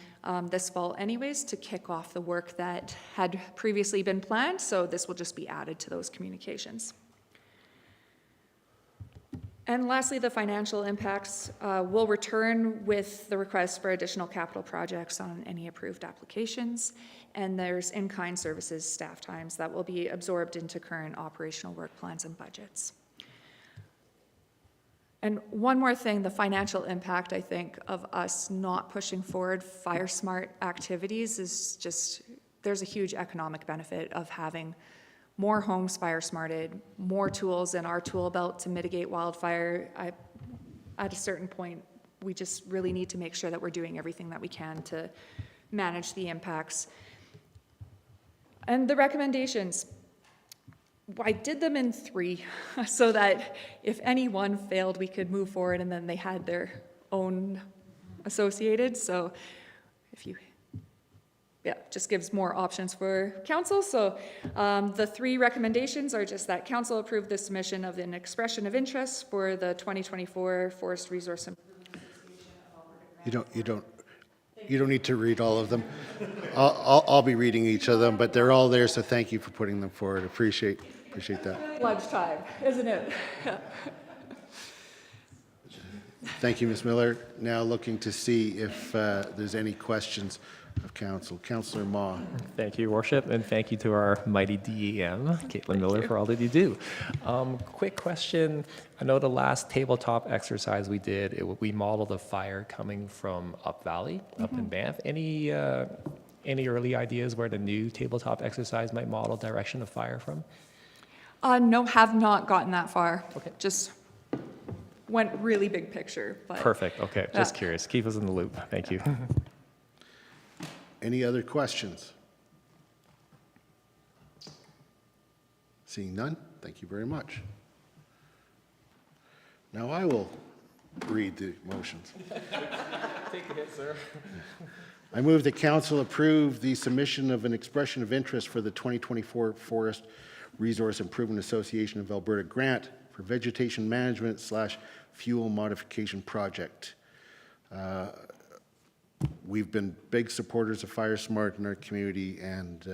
this fall anyways to kick off the work that had previously been planned. So this will just be added to those communications. And lastly, the financial impacts will return with the request for additional capital projects on any approved applications. And there's in-kind services staff times that will be absorbed into current operational work plans and budgets. And one more thing, the financial impact, I think, of us not pushing forward FireSmart activities is just, there's a huge economic benefit of having more homes fire smarted, more tools in our tool belt to mitigate wildfire. At a certain point, we just really need to make sure that we're doing everything that we can to manage the impacts. And the recommendations, I did them in 3 so that if any one failed, we could move forward, and then they had their own associated. So if you, just gives more options for council. So the 3 recommendations are just that council approve the submission of an expression of interest for the 2024 Forest Resource Improvement Association. You don't need to read all of them. I'll be reading each of them, but they're all there, so thank you for putting them forward. Appreciate that. Lunchtime, isn't it? Thank you, Ms. Miller. Now looking to see if there's any questions of council. Councillor Ma. Thank you, Your Worship, and thank you to our mighty DEM, Caitlin Miller, for all that you do. Quick question. I know the last tabletop exercise we did, we modeled a fire coming from Up Valley, up in Banff. Any early ideas where the new tabletop exercise might model direction of fire from? No, have not gotten that far. Okay. Just went really big picture. But, perfect. Okay. Just curious. Keep us in the loop. Thank you. Any other questions? Seeing none, thank you very much. Now I will read the motions. Take the hit, sir. I move that council approve the submission of an expression of interest for the 2024 Forest Resource Improvement Association of Alberta grant for vegetation management / fuel modification project. We've been big supporters of FireSmart in our community, and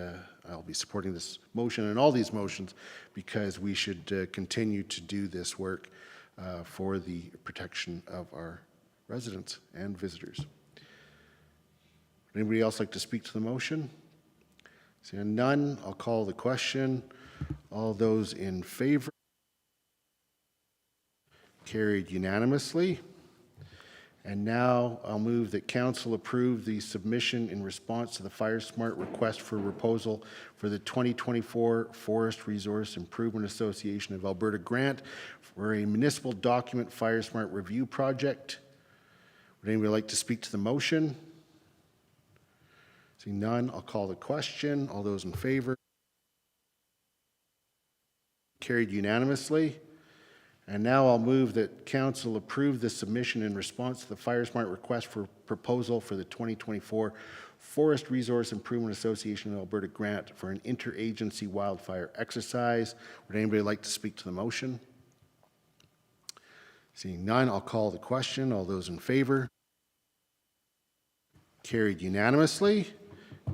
I'll be supporting this motion and all these motions because we should continue to do this work for the protection of our residents and visitors. Would anybody else like to speak to the motion? Seeing none, I'll call the question. All those in favor? Carried unanimously. And now I'll move that council approve the submission in response to the FireSmart request for proposal for the 2024 Forest Resource Improvement Association of Alberta grant for a municipal document FireSmart review project. Would anybody like to speak to the motion? Seeing none, I'll call the question. All those in favor? Carried unanimously. And now I'll move that council approve the submission in response to the FireSmart request for proposal for the 2024 Forest Resource Improvement Association of Alberta grant for an interagency wildfire exercise. Would anybody like to speak to the motion? Seeing none, I'll call the question. All those in favor? Carried unanimously.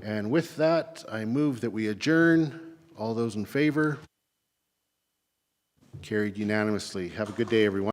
And with that, I move that we adjourn. All those in favor? Carried unanimously. Have a good day, everyone.